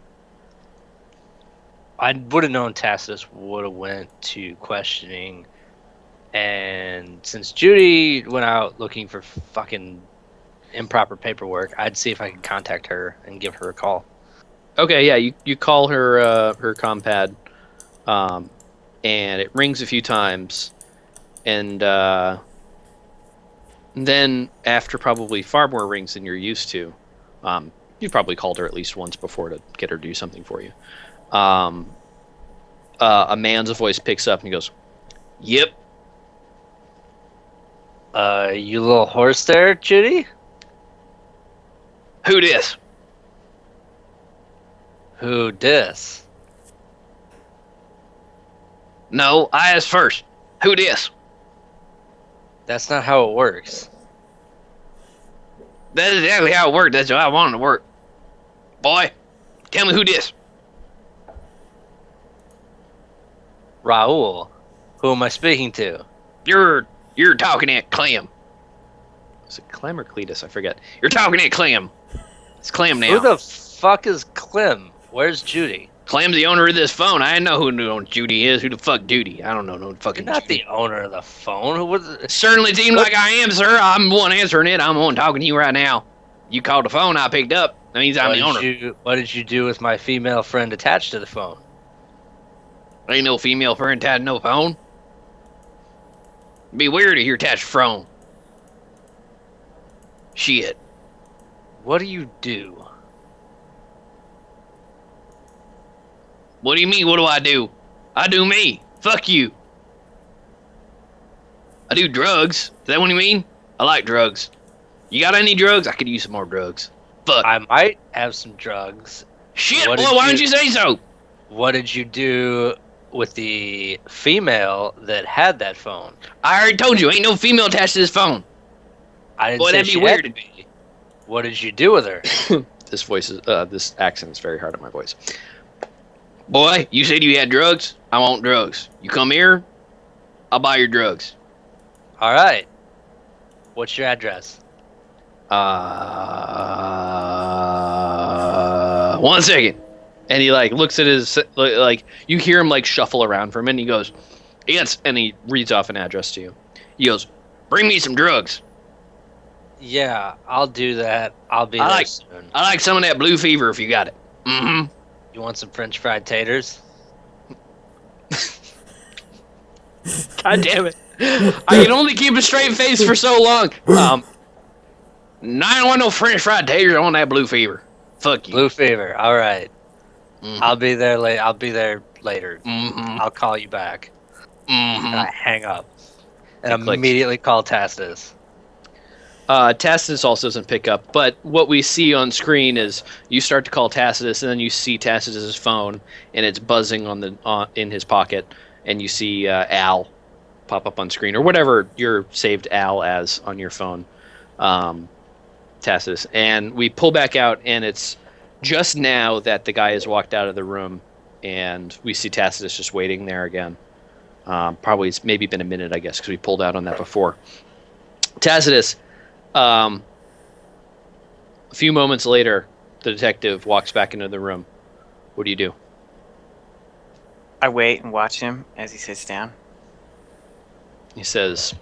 I would have known Tacitus would have went to questioning, and since Judy went out looking for fucking improper paperwork, I'd see if I could contact her and give her a call. Okay, yeah, you call her her compad, and it rings a few times, and then after probably far more rings than you're used to, you've probably called her at least once before to get her to do something for you. A man's voice picks up and he goes, "Yep." You little horse there, Judy? Who dis? Who dis? No, I asked first. Who dis? That's not how it works. That's exactly how it worked. That's how I wanted to work. Boy, tell me who dis. Raul. Who am I speaking to? You're talking at Clem. Is it Clem or Cletus? I forget. You're talking at Clem. It's Clem now. Who the fuck is Clem? Where's Judy? Clam's the owner of this phone. I know who Judy is. Who the fuck Judy? I don't know no fucking You're not Judy. the owner of the phone. Certainly seems like I am, sir. I'm the one answering it. I'm the one talking to you right now. You called the phone, I picked up. That means I'm the owner. What did you do with my female friend attached to the phone? Ain't no female friend attached to no phone. Be weird if you're attached to phone. Shit. What do you do? What do you mean, what do I do? I do me. Fuck you. I do drugs. Is that what you mean? I like drugs. You got any drugs? I could use some more drugs. Fuck. I might have some drugs. Shit, well, why didn't you say so? What did you do with the female that had that phone? I already told you, ain't no female attached to this phone. I didn't Boy, say that'd be she weird. had to be. What did you do with her? This accent is very hard on my voice. Boy, you said you had drugs. I want drugs. You come here, I'll buy your drugs. All right. What's your address? 1 second. And he like looks at his like you hear him like shuffle around for a minute. He goes, yes, and he reads off an address to you. He goes, bring me some drugs. Yeah, I'll do that. I'll be there soon. I like some of that blue fever if you got it. Mm-hmm. You want some French fried taters? God damn it. I can only keep a straight face for so long. I don't want no French fried taters. I want that blue fever. Fuck you. Blue fever. All right. Mm-hmm. I'll be there late. I'll be there later. Mm-hmm. I'll call you back. Mm-hmm. And I hang up and It clicks. immediately call Tacitus. Tacitus also doesn't pick up, but what we see on screen is you start to call Tacitus, and then you see Tacitus's phone, and it's buzzing in his pocket, and you see Al pop up on screen, or whatever you're saved Al as on your phone, Tacitus. And we pull back out, and it's just now that the guy has walked out of the room, and we see Tacitus just waiting there again. Probably it's maybe been a minute, I guess, because we pulled out on that before. Tacitus. A few moments later, the detective walks back into the room. What do you do? I wait and watch him as he sits down. He says,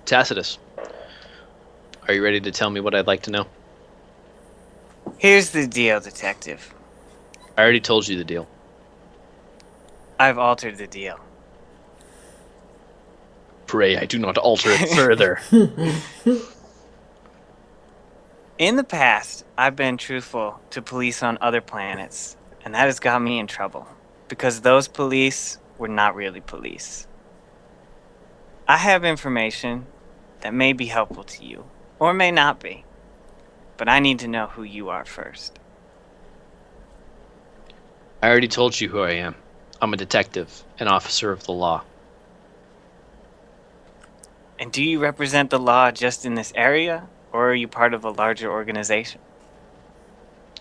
Tacitus, are you ready to tell me what I'd like to know? Here's the deal, detective. I already told you the deal. I've altered the deal. Pray I do not alter it further. In the past, I've been truthful to police on other planets, and that has got me in trouble, because those police were not really police. I have information that may be helpful to you, or may not be, but I need to know who you are first. I already told you who I am. I'm a detective, an officer of the law. And do you represent the law just in this area, or are you part of a larger organization?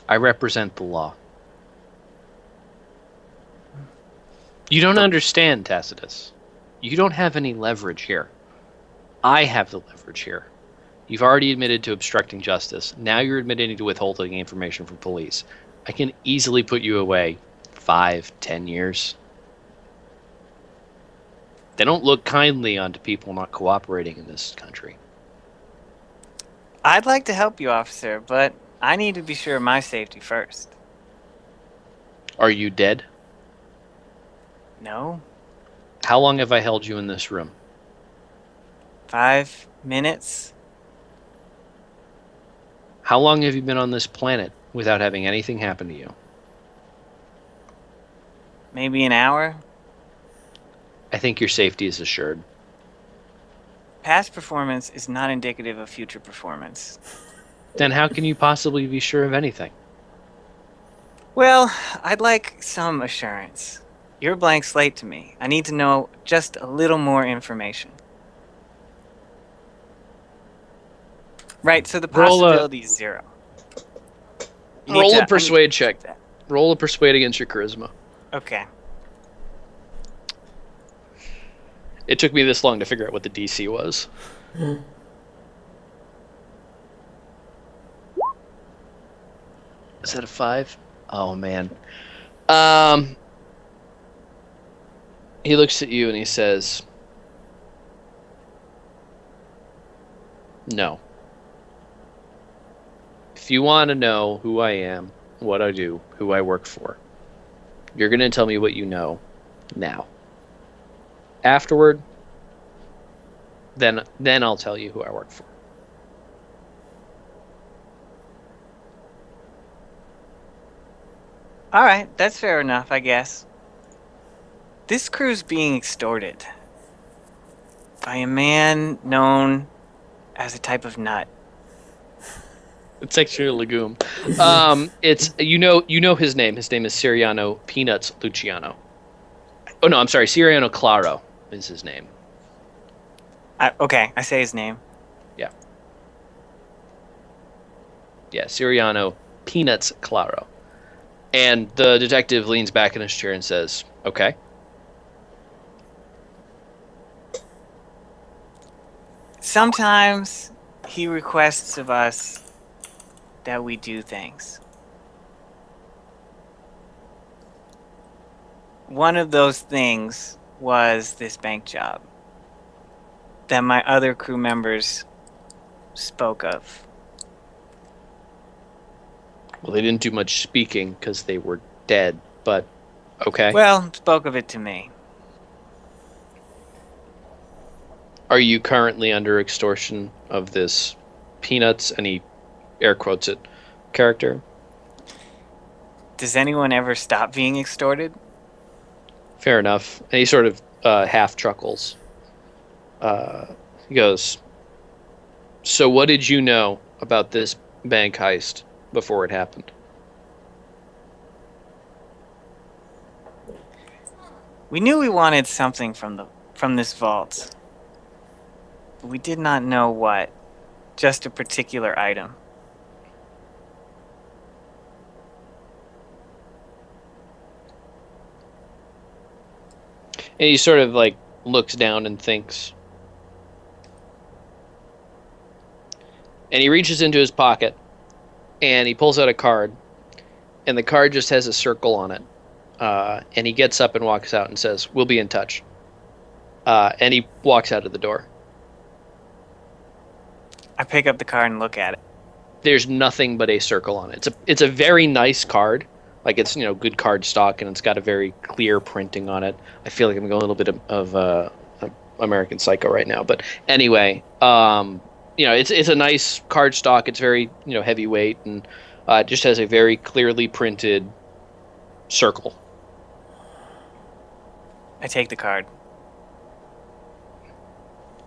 I represent the law. You don't understand, Tacitus. You don't have any leverage here. I have the leverage here. You've already admitted to obstructing justice. Now you're admitting to withholding information from police. I can easily put you away 5, 10 years. They don't look kindly onto people not cooperating in this country. I'd like to help you, officer, but I need to be sure of my safety first. Are you dead? No? How long have I held you in this room? 5 minutes? How long have you been on this planet without having anything happen to you? Maybe an hour? I think your safety is assured. Past performance is not indicative of future performance. Then how can you possibly be sure of anything? Well, I'd like some assurance. You're a blank slate to me. I need to know just a little more information. Right, so the possibility is 0. Roll a persuade check. Roll a persuade against your charisma. Okay. It took me this long to figure out what the DC was. Is that a 5? Oh, man. He looks at you and he says, no. If you want to know who I am, what I do, who I work for, you're going to tell me what you know now. Afterward, then I'll tell you who I work for. All right, that's fair enough, I guess. This crew's being extorted by a man known as a type of nut. It's actually a legume. It's you know his name. His name is Siriano Peanuts Luciano. Oh no, I'm sorry, Siriano Claro is his name. Okay, I say his name. Yeah. Yeah, Siriano Peanuts Claro. And the detective leans back in his chair and says, okay. Sometimes he requests of us that we do things. One of those things was this bank job that my other crew members spoke of. Well, they didn't do much speaking because they were dead, but okay. Well, spoke of it to me. Are you currently under extortion of this Peanuts, and he air quotes it, character? Does anyone ever stop being extorted? Fair enough. And he sort of half chuckles. He goes, so what did you know about this bank heist before it happened? We knew we wanted something from this vault. But we did not know what. Just a particular item. And he sort of like looks down and thinks. And he reaches into his pocket and he pulls out a card, and the card just has a circle on it. And he gets up and walks out and says, we'll be in touch. And he walks out of the door. I pick up the card and look at it. There's nothing but a circle on it. It's a very nice card. Like, it's, good card stock, and it's got a very clear printing on it. I feel like I'm going a little bit of American Psycho right now. But anyway, it's a nice card stock. It's very, heavyweight, and it just has a very clearly printed circle. I take the card.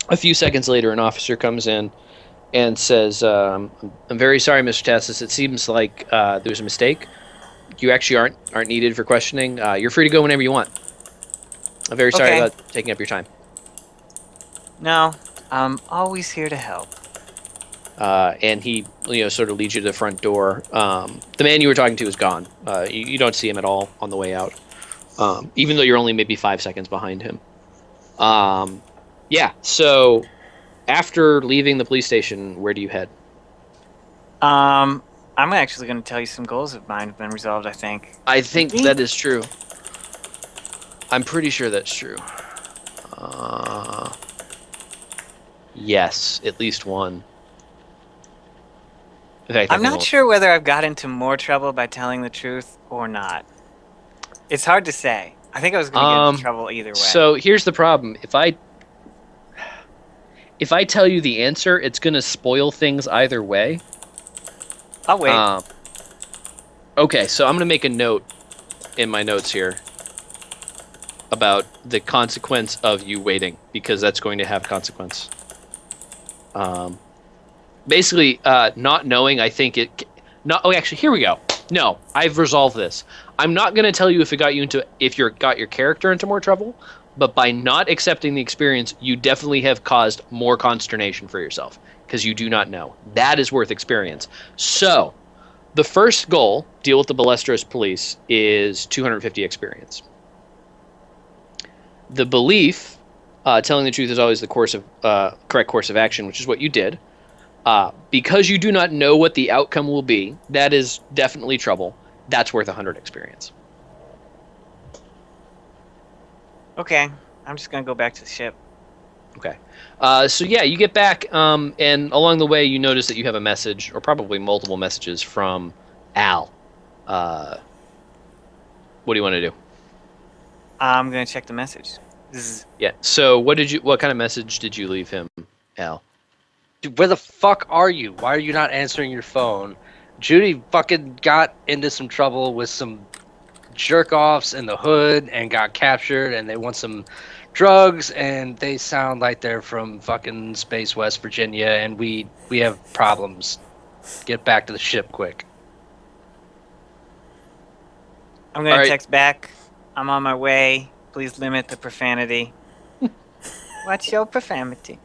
A few seconds later, an officer comes in and says, I'm very sorry, Mr. Tassis. It seems like there's a mistake. You actually aren't needed for questioning. You're free to go whenever you want. I'm very sorry about taking up your time. No, I'm always here to help. And he, sort of leads you to the front door. The man you were talking to is gone. You don't see him at all on the way out, even though you're only maybe 5 seconds behind him. Yeah, so after leaving the police station, where do you head? I'm actually going to tell you some goals of mine have been resolved, I think. I think that is true. I'm pretty sure that's true. Yes, at least one. In fact, I'm not sure whether I've got into more trouble by telling the truth or not. It's hard to say. I think I was going to get into trouble either way. So here's the problem. If I tell you the answer, it's going to spoil things either way. I'll wait. Okay, so I'm going to make a note in my notes here about the consequence of you waiting, because that's going to have consequence. Basically, not knowing, I think it... actually, here we go. No, I've resolved this. I'm not going to tell you if you got your character into more trouble, but by not accepting the experience, you definitely have caused more consternation for yourself, because you do not know. That is worth experience. So, the first goal, deal with the Ballesteros police, is 250 experience. The belief, telling the truth is always the correct course of action, which is what you did. Because you do not know what the outcome will be, that is definitely trouble. That's worth 100 experience. Okay, I'm just gonna go back to the ship. Okay. So yeah, you get back, and along the way, you notice that you have a message, or probably multiple messages from Al. What do you want to do? I'm gonna check the message. Yeah. So what kind of message did you leave him, Al? Dude, where the fuck are you? Why are you not answering your phone? Judy fucking got into some trouble with some jerk offs in the hood and got captured, and they want some drugs, and they sound like they're from fucking Space West Virginia, and we have problems. Get back to the ship quick. I'm gonna All right. text back. I'm on my way. Please limit the profanity. What's your profanity?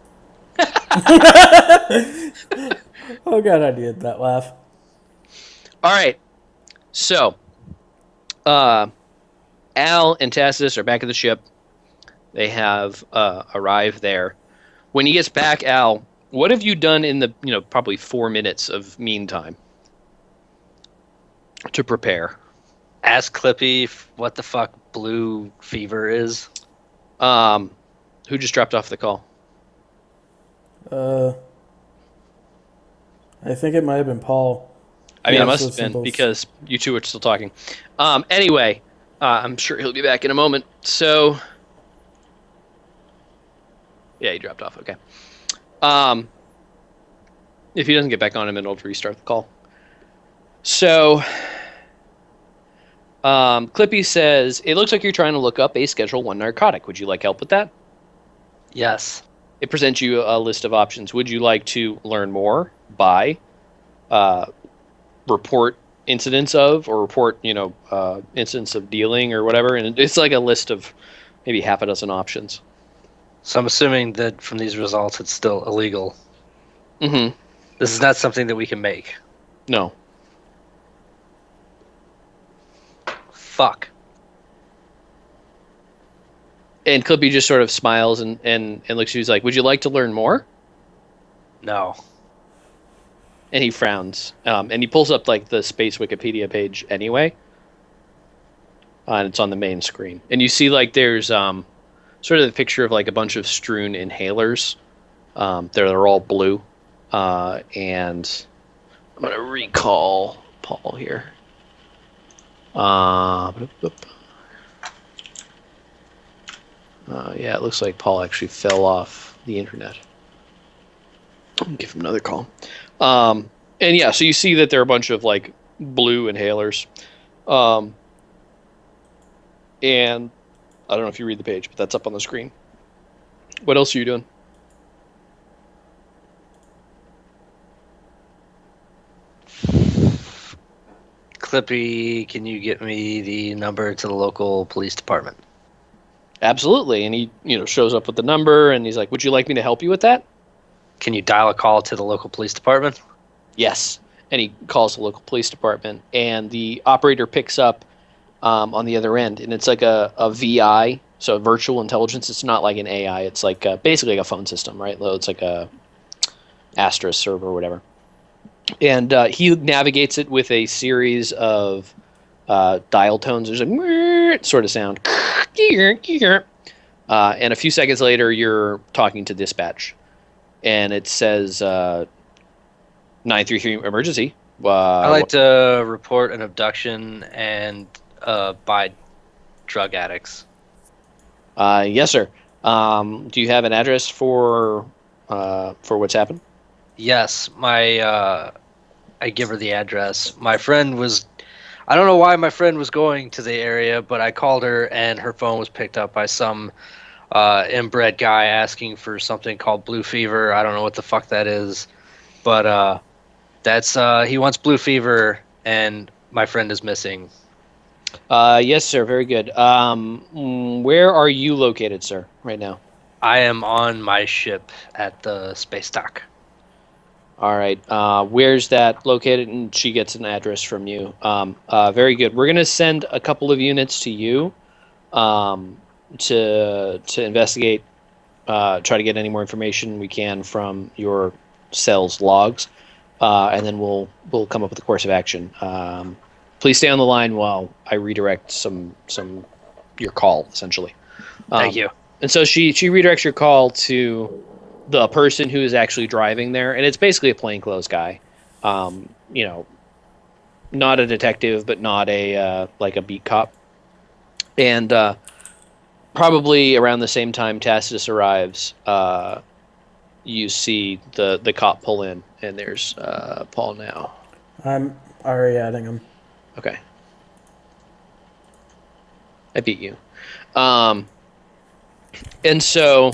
Oh god, I needed that laugh. All right. So, Al and Tacitus are back at the ship. They have arrived there. When he gets back, Al, what have you done in the probably 4 minutes of meantime to prepare? Ask Clippy what the fuck blue fever is. Who just dropped off the call? I think it might have been Paul. I mean, Yeah, it must so have been symbols. because you two are still talking. Anyway, I'm sure he'll be back in a moment. So, yeah, he dropped off. Okay. If he doesn't get back on, I'm going to restart the call. So, Clippy says, it looks like you're trying to look up a Schedule 1 narcotic. Would you like help with that? Yes. It presents you a list of options. Would you like to learn more by report incidents of, or report, incidents of dealing or whatever? And it's like a list of maybe half a dozen options. So I'm assuming that from these results, it's still illegal. Mm-hmm. This is not something that we can make. No. Fuck. And Clippy just sort of smiles and looks at you. He's like, would you like to learn more? No. And he frowns. And he pulls up like the space Wikipedia page anyway. And it's on the main screen. And you see like there's sort of the picture of like a bunch of strewn inhalers. They're all blue. And I'm going to recall Paul here. Yeah, it looks like Paul actually fell off the internet. I'll give him another call. And yeah, so you see that there are a bunch of like blue inhalers. And I don't know if you read the page, but that's up on the screen. What else are you doing? Clippy, can you get me the number to the local police department? Absolutely. And he, shows up with the number and he's like, would you like me to help you with that? Can you dial a call to the local police department? Yes. And he calls the local police department and the operator picks up on the other end. And it's like a VI, so a virtual intelligence. It's not like an AI. It's like basically like a phone system, right? It's like a Astra server or whatever. And he navigates it with a series of dial tones. There's a sort of sound. And a few seconds later, you're talking to dispatch. And it says 933 emergency. I'd like to report an abduction and by drug addicts. Yes, sir. Do you have an address for what's happened? Yes, I give her the address. My friend was, I don't know why my friend was going to the area, but I called her and her phone was picked up by some inbred guy asking for something called blue fever. I don't know what the fuck that is, but that's he wants blue fever and my friend is missing. Yes, sir. Very good. Where are you located, sir, right now? I am on my ship at the space dock. All right. Where's that located? And she gets an address from you. Very good. We're going to send a couple of units to you to investigate, try to get any more information we can from your cell's logs, and then we'll come up with a course of action. Please stay on the line while I redirect your call, essentially. Thank you. And so she redirects your call to the person who is actually driving there, and it's basically a plainclothes guy. You know, not a detective, but not a like a beat cop. And probably around the same time Tacitus arrives, you see the cop pull in, and there's Paul now. I'm already adding him. Okay. I beat you. And so,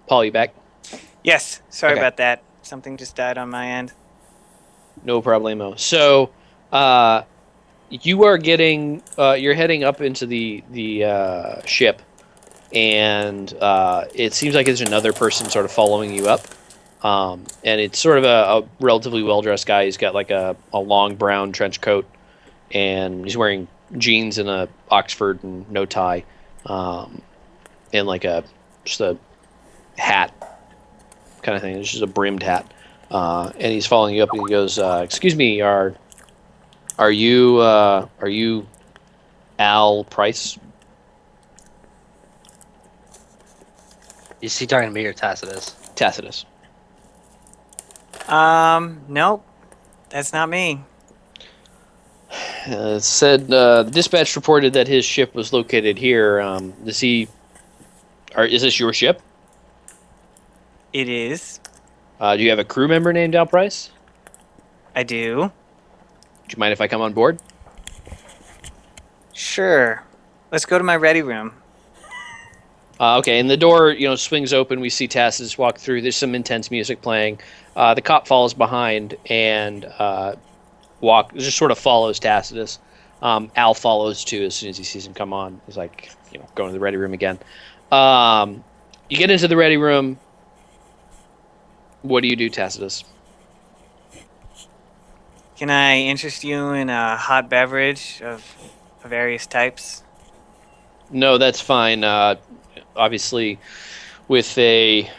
Paul, you back? Yes. Sorry Okay. about that. Something just died on my end. No problemo. So, you are getting, you're heading up into the ship, and it seems like there's another person sort of following you up. And it's sort of a relatively well-dressed guy. He's got like a long brown trench coat, and he's wearing jeans and a Oxford and no tie, and like just a hat kind of thing. It's just a brimmed hat. And he's following you up, and he goes, "Excuse me, are you Al Price?" Is he talking to me or Tacitus? Tacitus. Nope. That's not me. It said dispatch reported that his ship was located here. Is this your ship? It is. Do you have a crew member named Al Price? I do. Do you mind if I come on board? Sure. Let's go to my ready room. Okay, and the door, swings open. We see Tacitus walk through. There's some intense music playing. The cop follows behind and just sort of follows Tacitus. Al follows too as soon as he sees him come on. He's like, going to the ready room again. You get into the ready room. What do you do, Tacitus? Can I interest you in a hot beverage of various types? No, that's fine. Obviously, with a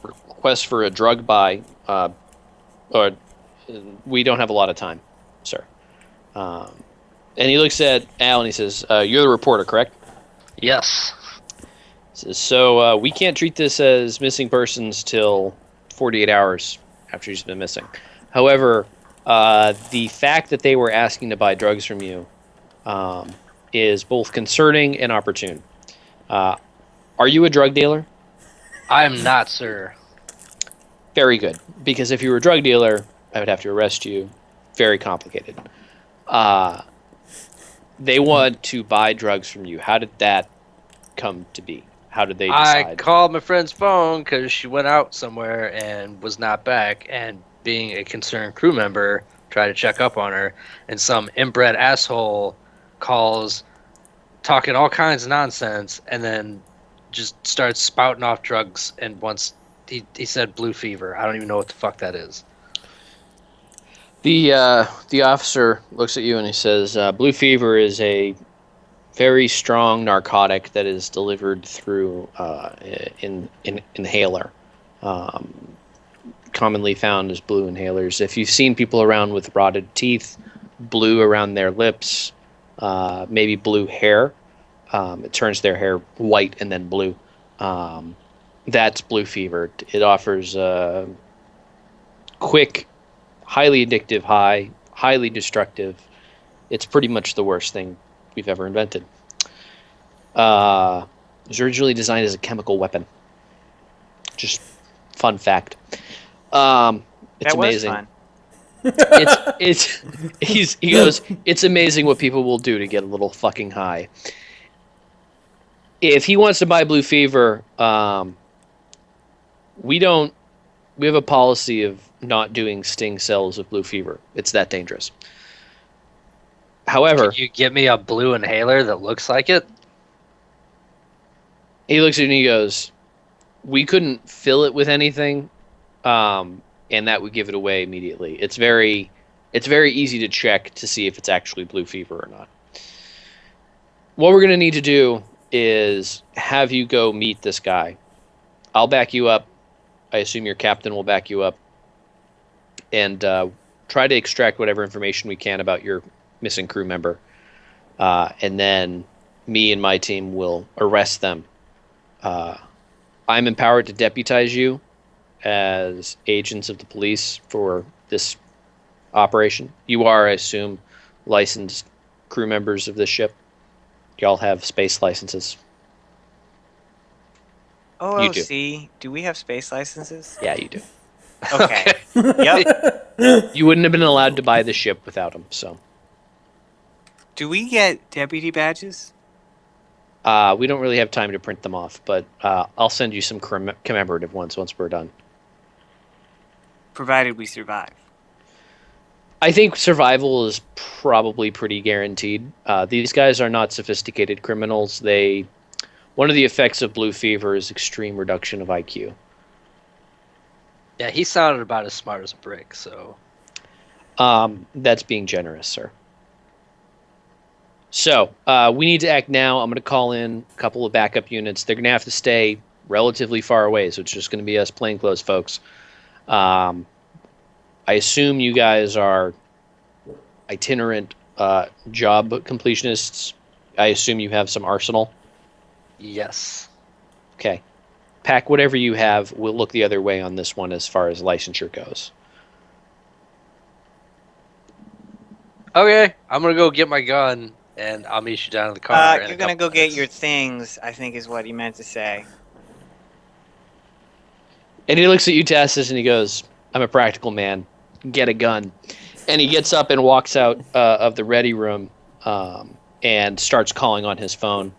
request for a drug buy, or we don't have a lot of time, sir. And he looks at Al and he says, "You're the reporter, correct?" Yes. He says, "So we can't treat this as missing persons till 48 hours after she's been missing. However, the fact that they were asking to buy drugs from you is both concerning and opportune. Are you a drug dealer?" I am not, sir. Very good. Because if you were a drug dealer, I would have to arrest you. Very complicated. They want to buy drugs from you. How did that come to be? How did they decide? I called my friend's phone because she went out somewhere and was not back, and being a concerned crew member, tried to check up on her, and some inbred asshole calls talking all kinds of nonsense, and then just starts spouting off drugs, and once he said blue fever. I don't even know what the fuck that is. The officer looks at you and he says, "Blue fever is a very strong narcotic that is delivered through an inhaler, commonly found as blue inhalers. If you've seen people around with rotted teeth, blue around their lips, maybe blue hair, it turns their hair white and then blue. That's blue fever. It offers quick, highly addictive high, highly destructive. It's pretty much the worst thing we've ever invented. It was originally designed as a chemical weapon. Just fun fact. It's That amazing. was fun. He goes, "It's amazing what people will do to get a little fucking high." If he wants to buy blue fever, we have a policy of not doing sting cells of blue fever. It's that dangerous. However, Can you get me a blue inhaler that looks like it? he looks at you and he goes, "We couldn't fill it with anything, and that would give it away immediately. It's very easy to check to see if it's actually blue fever or not. What we're going to need to do is have you go meet this guy. I'll back you up. I assume your captain will back you up, and try to extract whatever information we can about your missing crew member, and then me and my team will arrest them. I'm empowered to deputize you as agents of the police for this operation. You are, I assume, licensed crew members of this ship. Y'all have space licenses. Oh, You do. see, do we have space licenses? Yeah, you do. Okay. Yep. You wouldn't have been allowed to buy the ship without them, so. Do we get deputy badges? We don't really have time to print them off, but I'll send you some commemorative ones once we're done. Provided we survive. I think survival is probably pretty guaranteed. These guys are not sophisticated criminals. One of the effects of blue fever is extreme reduction of IQ. Yeah, he sounded about as smart as a brick, so. That's being generous, sir. So, we need to act now. I'm going to call in a couple of backup units. They're going to have to stay relatively far away, so it's just going to be us plainclothes folks. I assume you guys are itinerant job completionists. I assume you have some arsenal. Yes. Okay. Pack whatever you have. We'll look the other way on this one as far as licensure goes. Okay, I'm gonna go get my gun, and I'll meet you down in the car. You're gonna go get your things, I think is what he meant to say. And he looks at you, Tassus, and he goes, I'm a practical man. Get a gun. And he gets up and walks out of the ready room and starts calling on his phone.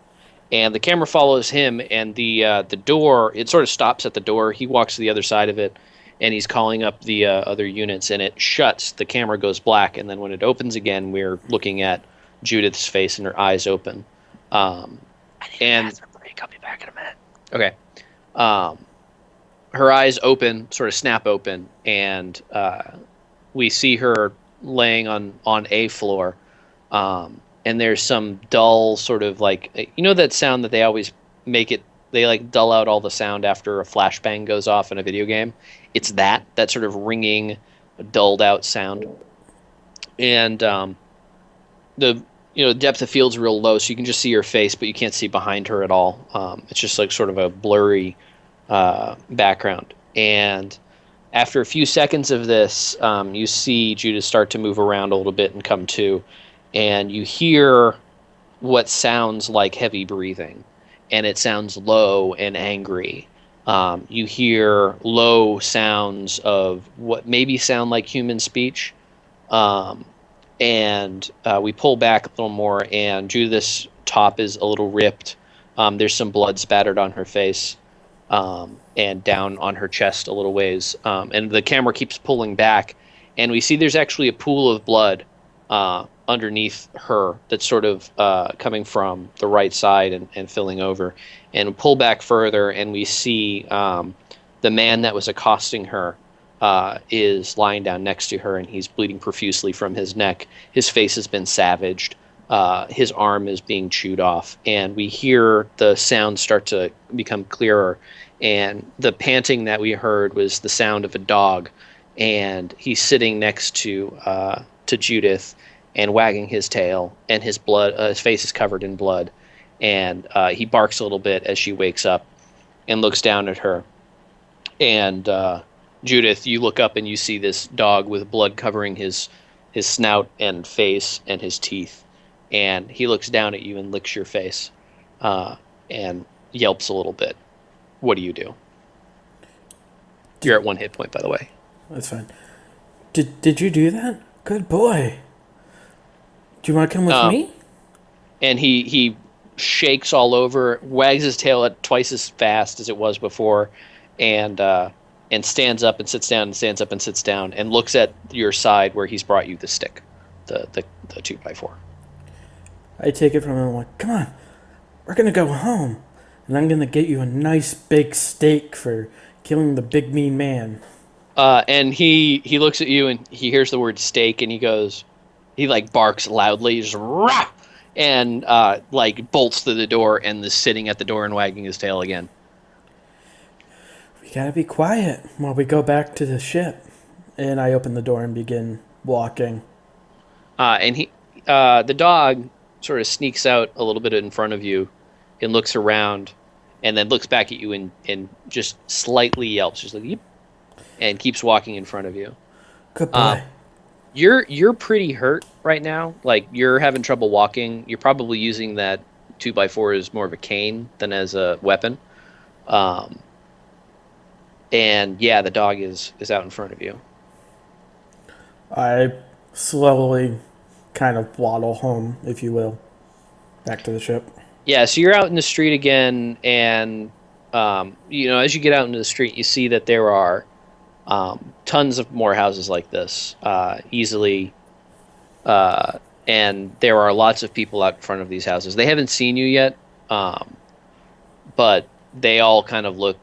And the camera follows him, and the door, it sort of stops at the door. He walks to the other side of it, and he's calling up the other units, and it shuts. The camera goes black, and then when it opens again, we're looking at Judith's face and her eyes open. I need a bathroom break. I'll be back in a minute. Okay. Her eyes open, sort of snap open, and we see her laying on a floor. And there's some dull sort of like, you know that sound that they always make it, they like dull out all the sound after a flashbang goes off in a video game? It's that sort of ringing, dulled out sound. And the depth of field's real low, so you can just see her face, but you can't see behind her at all. It's just like sort of a blurry background. And after a few seconds of this, you see Judith start to move around a little bit and come to. And you hear what sounds like heavy breathing, and it sounds low and angry. You hear low sounds of what maybe sound like human speech. And we pull back a little more, and Judith's top is a little ripped. There's some blood spattered on her face and down on her chest a little ways. And the camera keeps pulling back, and we see there's actually a pool of blood underneath her that's sort of coming from the right side and filling over. And we pull back further, and we see the man that was accosting her is lying down next to her, and he's bleeding profusely from his neck. His face has been savaged. His arm is being chewed off, and we hear the sound start to become clearer. And the panting that we heard was the sound of a dog, and he's sitting next to Judith and wagging his tail, and his face is covered in blood, and he barks a little bit as she wakes up and looks down at her. And Judith, you look up and you see this dog with blood covering his snout and face and his teeth, and he looks down at you and licks your face and yelps a little bit. What do you do? You're at 1 hit point, by the way. That's fine. Did you do that? Good boy. Do you want to come with me? And he shakes all over, wags his tail at twice as fast as it was before, and stands up and sits down, and stands up and sits down, and looks at your side where he's brought you the stick, the 2x4. I take it from him. I'm like, come on, we're gonna go home, and I'm gonna get you a nice big steak for killing the big mean man. And he looks at you and he hears the word steak, and he like barks loudly, just rah! And like bolts through the door and is sitting at the door and wagging his tail again. We gotta be quiet while we go back to the ship. And I open the door and begin walking. And the dog sort of sneaks out a little bit in front of you and looks around and then looks back at you and just slightly yelps, just like, yep, and keeps walking in front of you. Good boy. You're pretty hurt right now. Like, you're having trouble walking. You're probably using that 2x4 as more of a cane than as a weapon. And yeah, the dog is out in front of you. I slowly kind of waddle home, if you will, back to the ship. Yeah, so you're out in the street again, and as you get out into the street, you see that there are tons of more houses like this, easily, and there are lots of people out in front of these houses. They haven't seen you yet, but they all kind of look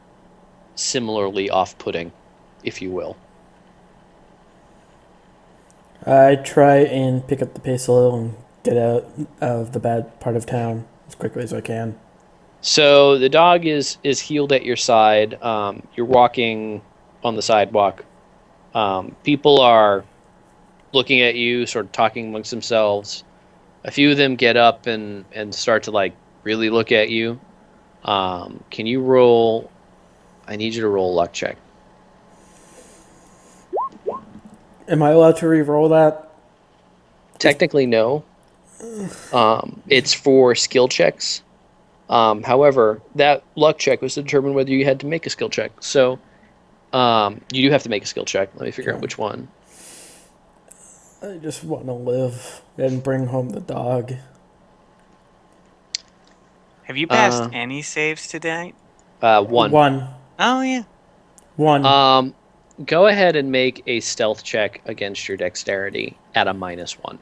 similarly off-putting, if you will. I try and pick up the pace a little and get out of the bad part of town as quickly as I can. So the dog is healed at your side. You're walking on the sidewalk. People are looking at you, sort of talking amongst themselves. A few of them get up and start to like really look at you. Can you roll? I need you to roll a luck check. Am I allowed to re-roll that? Technically, no. It's for skill checks. However, that luck check was to determine whether you had to make a skill check. So you do have to make a skill check. Let me figure out which one. I just want to live and bring home the dog. Have you passed any saves today? One. One. Oh, yeah. One. Go ahead and make a stealth check against your dexterity at a -1.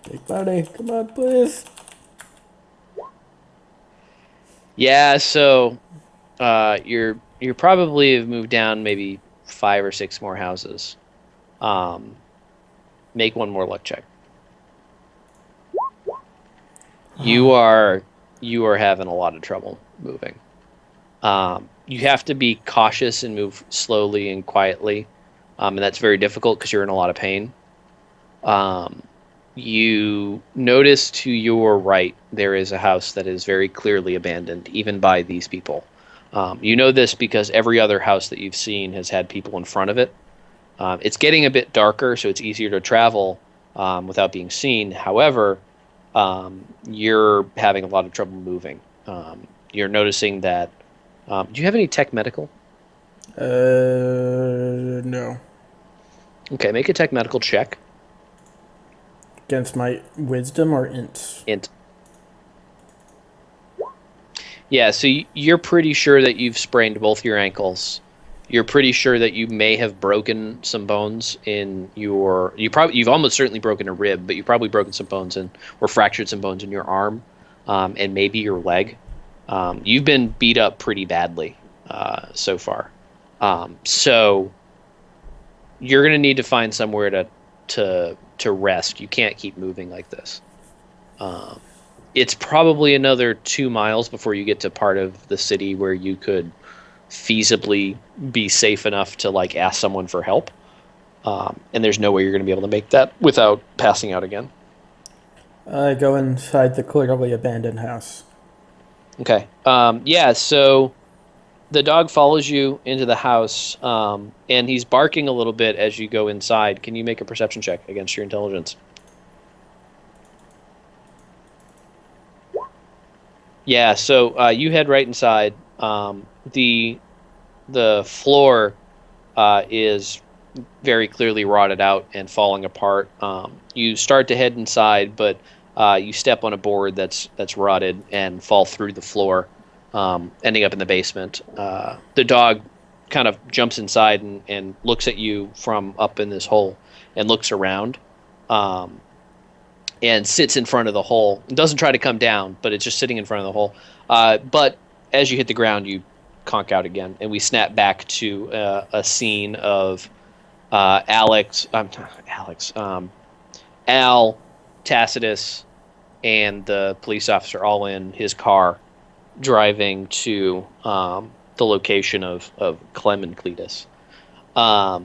Big buddy, come on, please. Yeah, so you're probably have moved down maybe 5 or 6 more houses. Make one more luck check. You are having a lot of trouble moving. You have to be cautious and move slowly and quietly, and that's very difficult because you're in a lot of pain. You notice to your right there is a house that is very clearly abandoned, even by these people. You know this because every other house that you've seen has had people in front of it. It's getting a bit darker, so it's easier to travel without being seen. However, you're having a lot of trouble moving. You're noticing that. Do you have any tech medical? No. Okay, make a tech medical check. Against my wisdom or int? Int. Yeah, so you're pretty sure that you've sprained both your ankles. You're pretty sure that you may have broken some bones in your. You've almost certainly broken a rib, but you've probably broken some bones or fractured some bones in your arm, and maybe your leg. You've been beat up pretty badly so far. So you're going to need to find somewhere to rest. You can't keep moving like this. It's probably another 2 miles before you get to part of the city where you could feasibly be safe enough to like ask someone for help. And there's no way you're going to be able to make that without passing out again. I go inside the clearly abandoned house. Okay. Yeah, so the dog follows you into the house, and he's barking a little bit as you go inside. Can you make a perception check against your intelligence? Yeah, so you head right inside. The floor is very clearly rotted out and falling apart. You start to head inside, but you step on a board that's rotted and fall through the floor, ending up in the basement. The dog kind of jumps inside and looks at you from up in this hole and looks around, and sits in front of the hole. It doesn't try to come down, but it's just sitting in front of the hole. But as you hit the ground, you conk out again, and we snap back to a scene of Al, Tacitus, and the police officer all in his car driving to the location of Clem and Cletus. I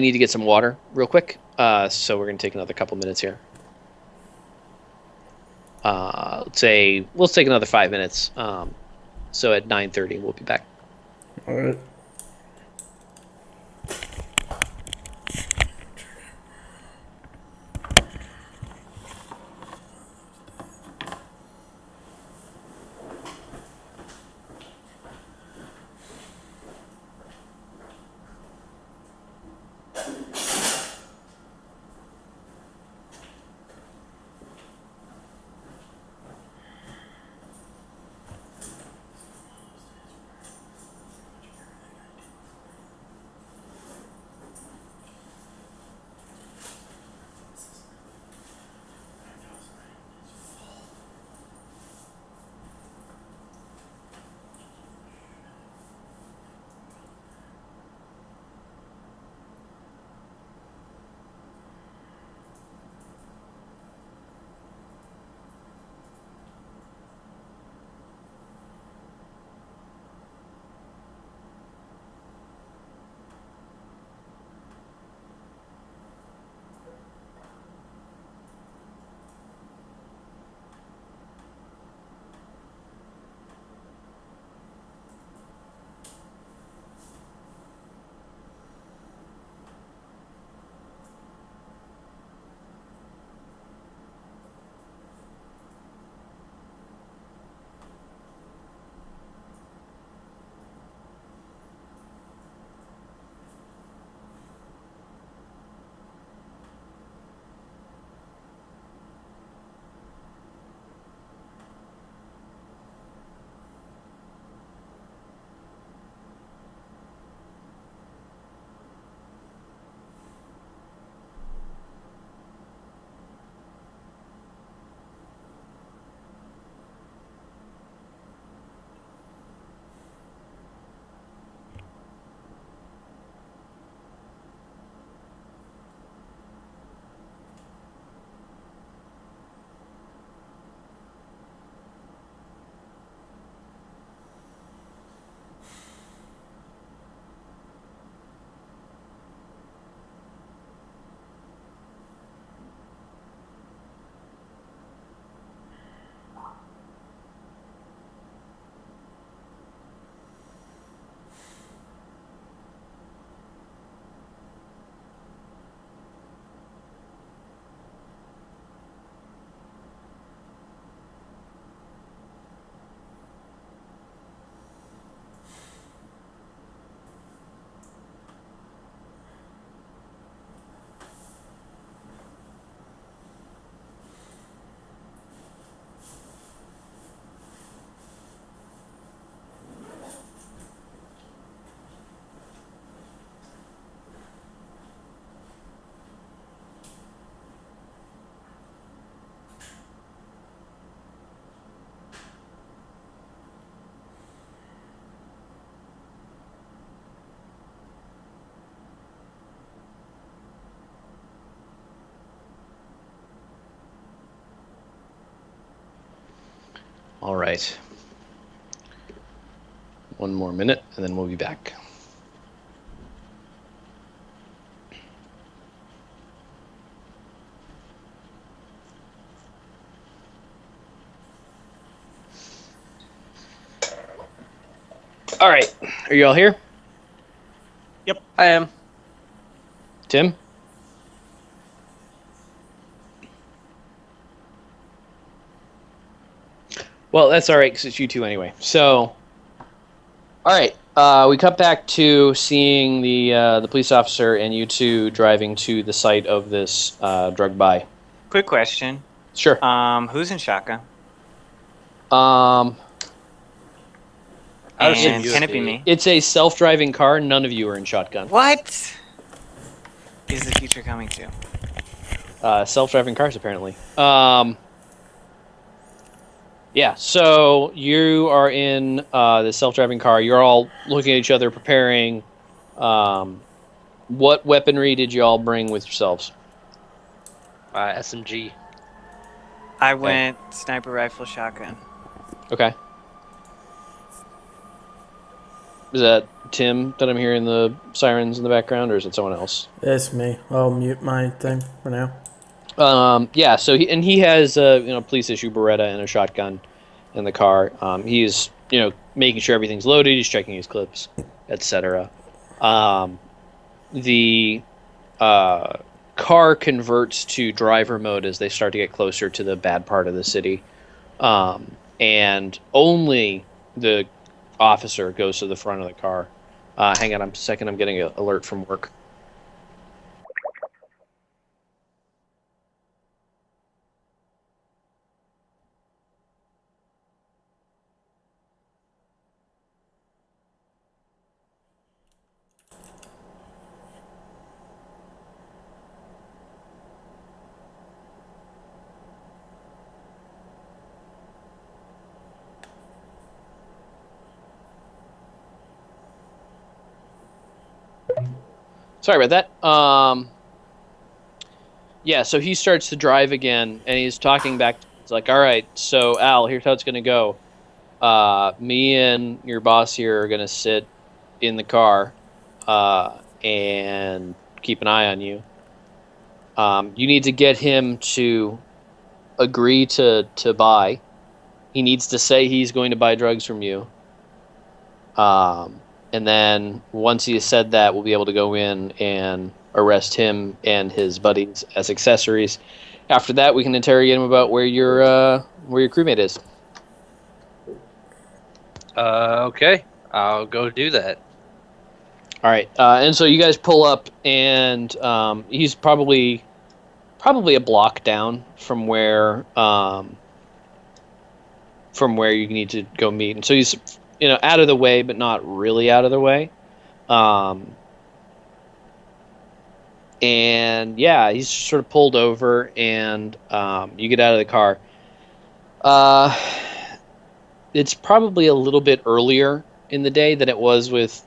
need to get some water real quick. So we're going to take another couple minutes here. Let's take another 5 minutes. So at 9:30 we'll be back. All right. All right. One more minute, and then we'll be back. All right. Are you all here? Yep, I am. Tim? Well, that's all right, because it's you two anyway. So, all right. We cut back to seeing the police officer and you two driving to the site of this drug buy. Quick question. Sure. Who's in shotgun? Um, I would assume And you can would it be be. me? it's a self-driving car. None of you are in shotgun. What is the future coming to? Self-driving cars, apparently. Yeah, so you are in the self-driving car. You're all looking at each other, preparing. What weaponry did you all bring with yourselves? SMG. I went sniper rifle shotgun. Okay. Is that Tim that I'm hearing the sirens in the background, or is it someone else? It's me. I'll mute my thing for now. Yeah. So he has a police issue Beretta and a shotgun in the car. He's making sure everything's loaded. He's checking his clips, etc. The car converts to driver mode as they start to get closer to the bad part of the city, and only the officer goes to the front of the car. Hang on a second. I'm getting an alert from work. Sorry about that. Yeah, so he starts to drive again, and he's talking back. It's like, all right, so Al, here's how it's going to go. Me and your boss here are going to sit in the car and keep an eye on you. You need to get him to agree to buy. He needs to say he's going to buy drugs from you. And then once he has said that, we'll be able to go in and arrest him and his buddies as accessories. After that, we can interrogate him about where your crewmate is. Okay. I'll go do that. All right. And so you guys pull up, and he's probably a block down from where you need to go meet. And so he's out of the way, but not really out of the way. And yeah, he's sort of pulled over, and you get out of the car. It's probably a little bit earlier in the day than it was with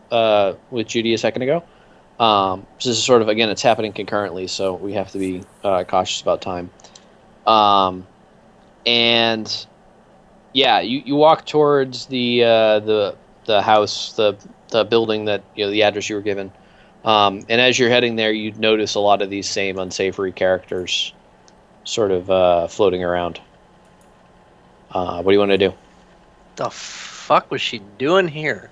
Judy a second ago. This is sort of, again, it's happening concurrently, so we have to be cautious about time. And yeah, you walk towards the house, the building that the address you were given. And as you're heading there, you notice a lot of these same unsavory characters sort of floating around. What do you want to do? The fuck was she doing here?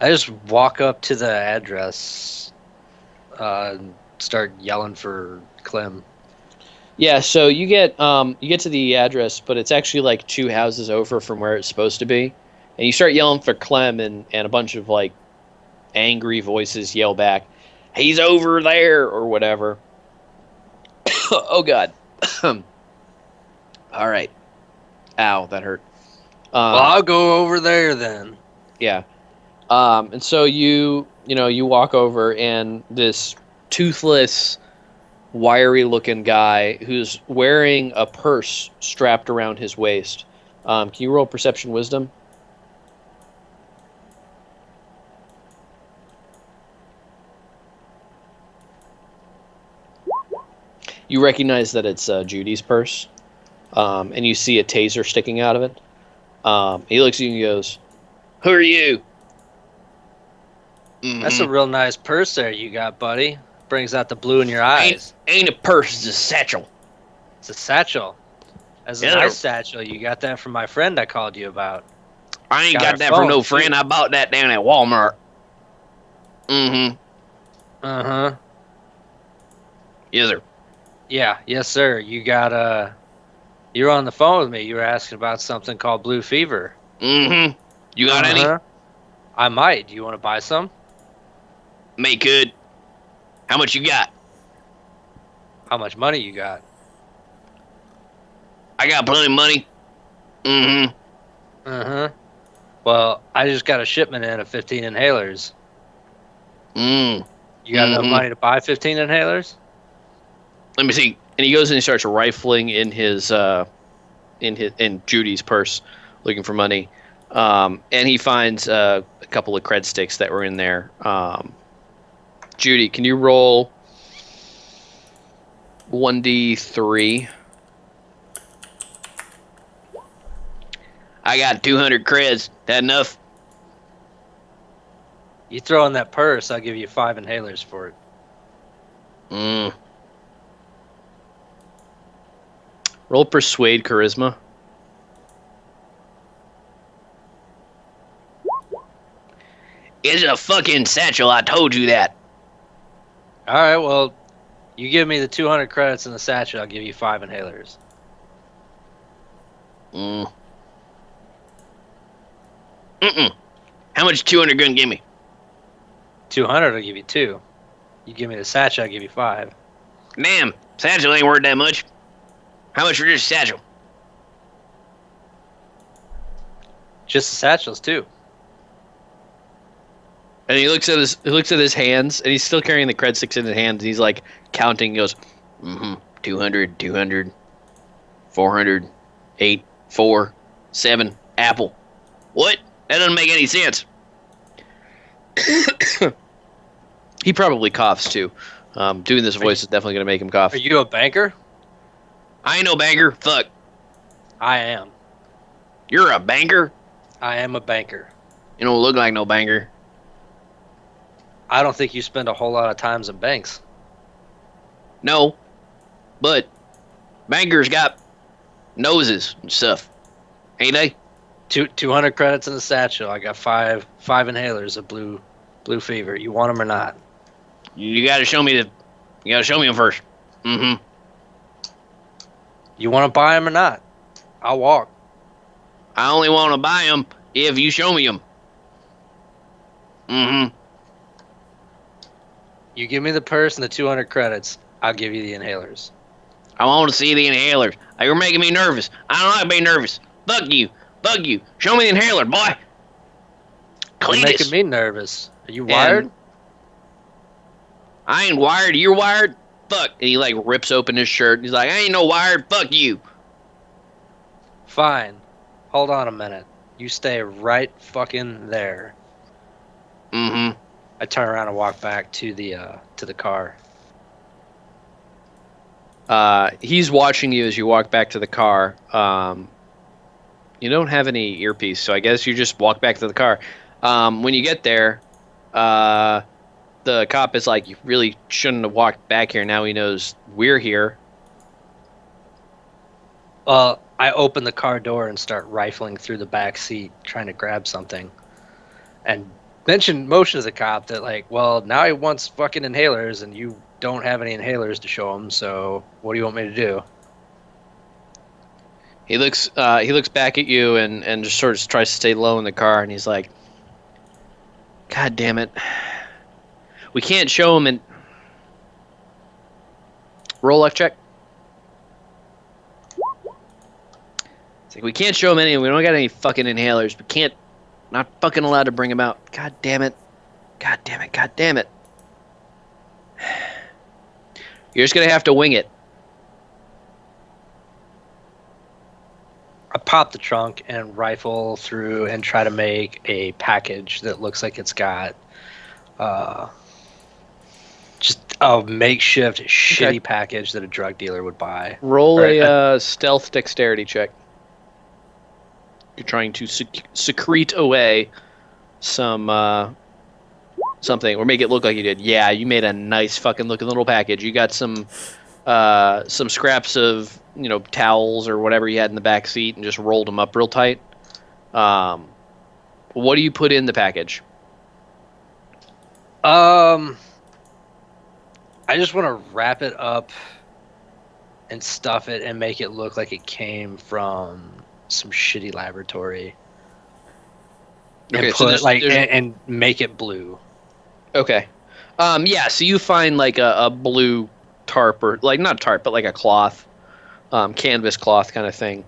I just walk up to the address, start yelling for Clem. Yeah, so you get to the address, but it's actually like 2 houses over from where it's supposed to be, and you start yelling for Clem, and a bunch of like angry voices yell back, "He's over there," or whatever. Oh God. All right. Ow, that hurt. Well, I'll go over there then. Yeah. And so you walk over, and this toothless, wiry-looking guy who's wearing a purse strapped around his waist. Can you roll Perception Wisdom? You recognize that it's Judy's purse, and you see a taser sticking out of it. He looks at you and goes, "Who are you?" Mm-hmm. That's a real nice purse there you got, buddy. Brings out the blue in your eyes. Ain't a purse, it's a satchel. It's a satchel. That's a nice satchel. You got that from my friend I called you about. I ain't got that from no friend. I bought that down at Walmart. Mm-hmm. Uh-huh. Yes, sir. Yeah, yes, sir. You got, you were on the phone with me. You were asking about something called Blue Fever. Mm-hmm. You got any? I might. Do you want to buy some? May could. How much you got? How much money you got? I got plenty of money. Mm-hmm. Uh-huh. Well, I just got a shipment in of 15 inhalers. You got enough money to buy 15 inhalers? Let me see. And he goes and he starts rifling in his in Judy's purse, looking for money. And he finds a couple of cred sticks that were in there. Judy, can you roll 1d3? I got 200 creds. That enough? You throw in that purse, I'll give you 5 inhalers for it. Roll persuade charisma. It's a fucking satchel, I told you that. Alright, well, you give me the 200 credits in the satchel, I'll give you 5 inhalers. How much 200 gonna give me? 200, I'll give you 2. You give me the satchel, I'll give you 5. Damn, satchel ain't worth that much. How much for just satchel? Just the satchels, too. And he looks at his hands, and he's still carrying the cred sticks in his hands, and he's like counting. He goes, 200, 200, 400, 8, 4, 7, apple. What? That doesn't make any sense. He probably coughs too. Doing this voice is definitely going to make him cough. Are you a banker? I ain't no banker. Fuck. I am. You're a banker? I am a banker. You don't look like no banker. I don't think you spend a whole lot of times in banks. No, but bankers got noses and stuff, ain't they? 200 credits in the satchel. I got five inhalers of blue fever. You want them or not? You gotta show me them first. You want to buy them or not? I'll walk. I only want to buy them if you show me them. You give me the purse and the 200 credits, I'll give you the inhalers. I want to see the inhalers. You're making me nervous. I don't like being nervous. Fuck you. Fuck you. Show me the inhaler, boy. You're making me nervous. Are you wired? I ain't wired. You're wired? Fuck. And he like rips open his shirt. He's like, I ain't no wired. Fuck you. Fine. Hold on a minute. You stay right fucking there. I turn around and walk back to the car. He's watching you as you walk back to the car. You don't have any earpiece, so I guess you just walk back to the car. When you get there, the cop is like, you really shouldn't have walked back here. Now he knows we're here. I open the car door and start rifling through the back seat, trying to grab something. And motion to the cop that, like, well, now he wants fucking inhalers, and you don't have any inhalers to show him, so what do you want me to do? He looks back at you and just sort of tries to stay low in the car, and he's like, God damn it. We can't show him. And roll life check. It's like, we can't show him any. We don't got any fucking inhalers. We can't. Not fucking allowed to bring him out. God damn it. God damn it. God damn it. You're just gonna have to wing it. I pop the trunk and rifle through and try to make a package that looks like it's got just a makeshift shitty package that a drug dealer would buy. Roll a stealth dexterity check. You're trying to secrete away some something, or make it look like you did. Yeah, you made a nice fucking looking little package. You got some scraps of, towels or whatever you had in the back seat, and just rolled them up real tight. What do you put in the package? I just want to wrap it up and stuff it and make it look like it came from some shitty laboratory. Okay, and put and make it blue. Okay. Yeah, so you find like a blue tarp, or like not tarp, but like a cloth, canvas cloth kind of thing.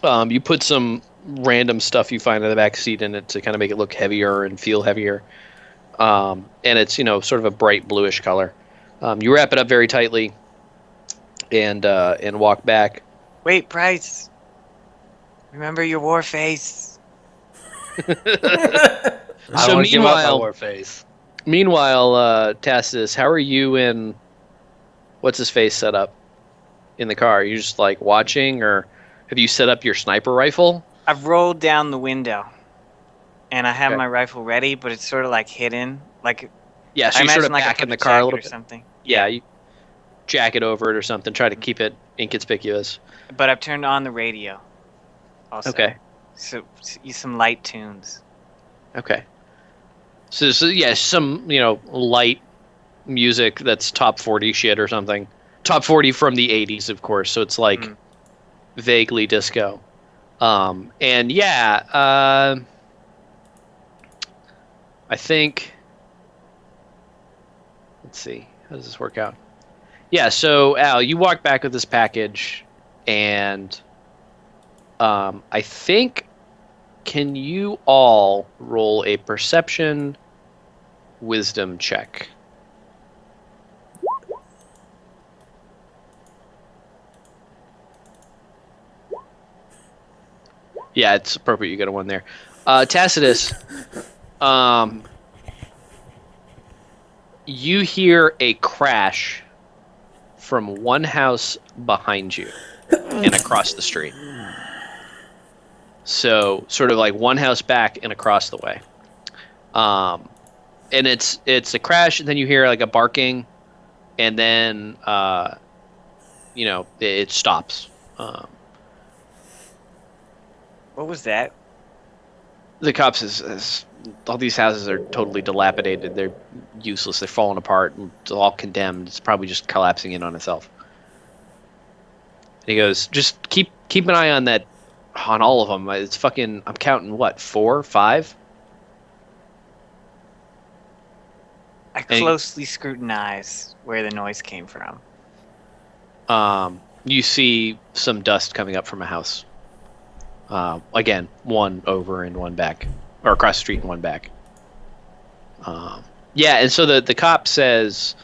You put some random stuff you find in the back seat in it to kind of make it look heavier and feel heavier. And it's, sort of a bright bluish color. You wrap it up very tightly and walk back. Wait, Bryce. Remember your war face. So meanwhile, war face. Meanwhile, Tacitus, how are you and what's his face set up in the car? Are you just like watching, or have you set up your sniper rifle? I've rolled down the window. and I have Okay. my rifle ready, but it's sort of like hidden. Like Yeah, so I you sort imagine of like back I in the put car a jacket little or bit. something. Yeah, you jacket over it or something. Try to keep it inconspicuous. But I've turned on the radio also. Okay. So use some light tunes. Okay. So yeah, some light music that's top 40 shit or something. Top 40 from the 80s, of course. So it's like vaguely disco. And yeah, I think. Let's see. How does this work out? Yeah. So Al, you walk back with this package, and I think. Can you all roll a perception wisdom check? Yeah, it's appropriate you get a 1 there. Tacitus, you hear a crash from one house behind you and across the street. So sort of like one house back and across the way. And it's a crash, and then you hear like a barking, and then it stops. What was that? The cops is all these houses are totally dilapidated. They're useless. They're falling apart. And it's all condemned. It's probably just collapsing in on itself. And he goes, just keep an eye on that, on all of them. It's fucking. I'm counting what, 4, 5. I closely scrutinize where the noise came from. You see some dust coming up from a house. Again, one over and one back, or across the street and one back. Yeah, and so the cop says,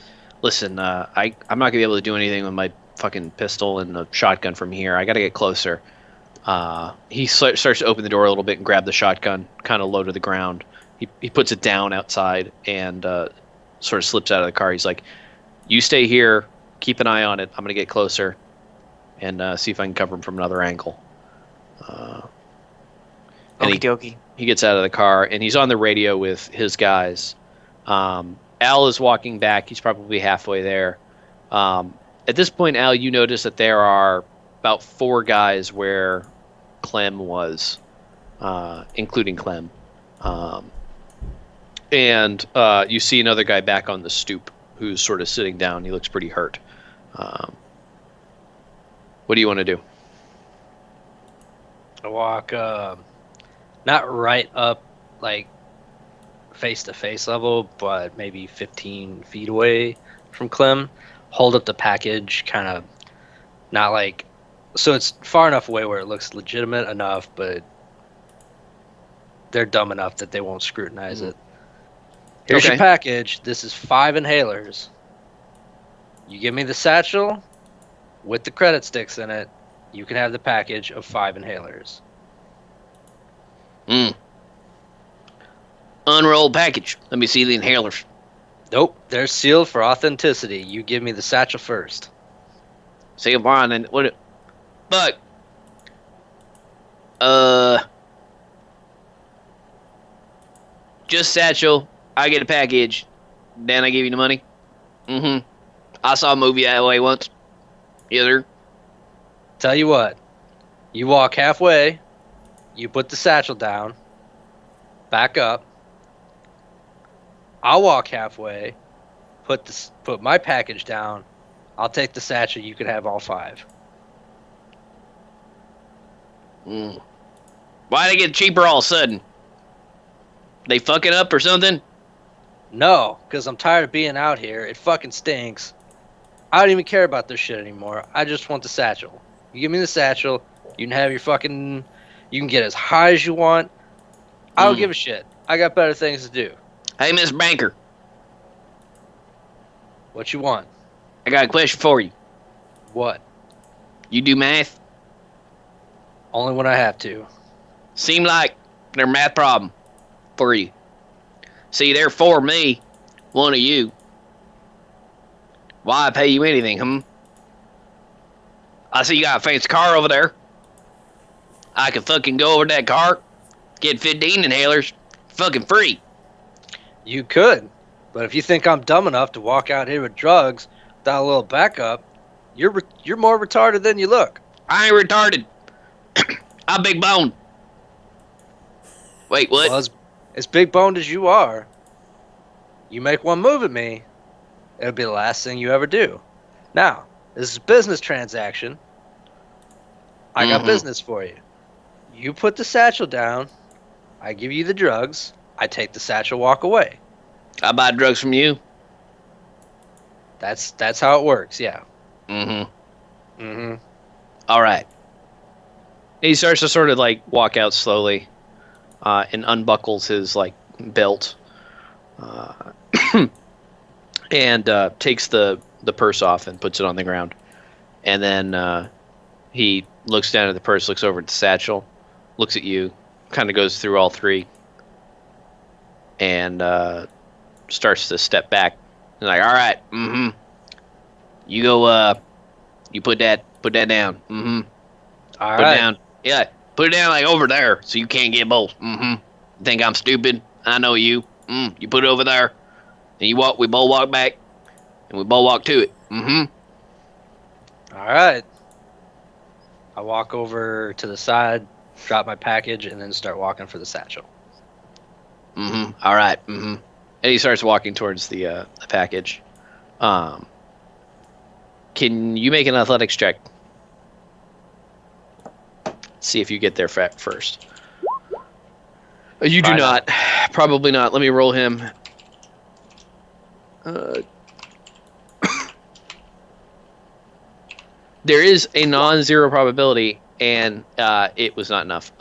"Listen, I'm not gonna be able to do anything with my fucking pistol and the shotgun from here. I gotta get closer." He starts to open the door a little bit and grab the shotgun, kind of low to the ground. He puts it down outside and sort of slips out of the car. He's like, "You stay here, keep an eye on it. I'm gonna get closer and see if I can cover him from another angle." And Okie dokie. he gets out of the car and he's on the radio with his guys. Al is walking back. He's probably halfway there. At this point, Al, you notice that there are about 4 guys where Clem was, including Clem. And you see another guy back on the stoop who's sort of sitting down. He looks pretty hurt. What do you want to do? I walk, not right up, like, face-to-face level, but maybe 15 feet away from Clem. Hold up the package, kind of, not like, so it's far enough away where it looks legitimate enough, but they're dumb enough that they won't scrutinize it. Here's your package. This is 5 inhalers. You give me the satchel with the credit sticks in it, you can have the package of 5 inhalers. Unrolled package. Let me see the inhalers. Nope, they're sealed for authenticity. You give me the satchel first. See if on and what? But just satchel. I get a package. Then I give you the money. I saw a movie that way once. Either. Tell you what, you walk halfway, you put the satchel down, back up. I'll walk halfway, put my package down. I'll take the satchel. You can have all 5. Why'd they get cheaper all of a sudden? They fucking up or something? No, because I'm tired of being out here. It fucking stinks. I don't even care about this shit anymore. I just want the satchel. You give me the satchel, you can have your fucking... You can get as high as you want. I don't give a shit. I got better things to do. Hey, Miss Banker. What you want? I got a question for you. What? You do math? Only when I have to. Seem like they're math problem for you. See, they're 4 me, 1 of you. Why pay you anything, I see you got a fancy car over there. I can fucking go over to that car, get 15 inhalers, fucking free. You could, but if you think I'm dumb enough to walk out here with drugs without a little backup, you're more retarded than you look. I ain't retarded. I'm big bone. Wait, what? Well, as big boned as you are, you make one move at me, it'll be the last thing you ever do. Now, this is a business transaction. I got business for you. You put the satchel down. I give you the drugs. I take the satchel, walk away. I buy drugs from you. That's how it works. Yeah. All right. He starts to sort of like walk out slowly, and unbuckles his like belt, and takes the purse off and puts it on the ground, and then he looks down at the purse, looks over at the satchel, looks at you, kind of goes through all three, and starts to step back. And like, all right, you go, you put that down, All put right. it down, yeah, put it down like over there, so you can't get both. Think I'm stupid? I know you. You put it over there, and you walk. We both walk back, and we both walk to it. All right. I walk over to the side, drop my package, and then start walking for the satchel. All right. And he starts walking towards the package. Can you make an athletics check? See if you get there first. You do not. Probably not. Let me roll him. There is a non-zero probability, and it was not enough.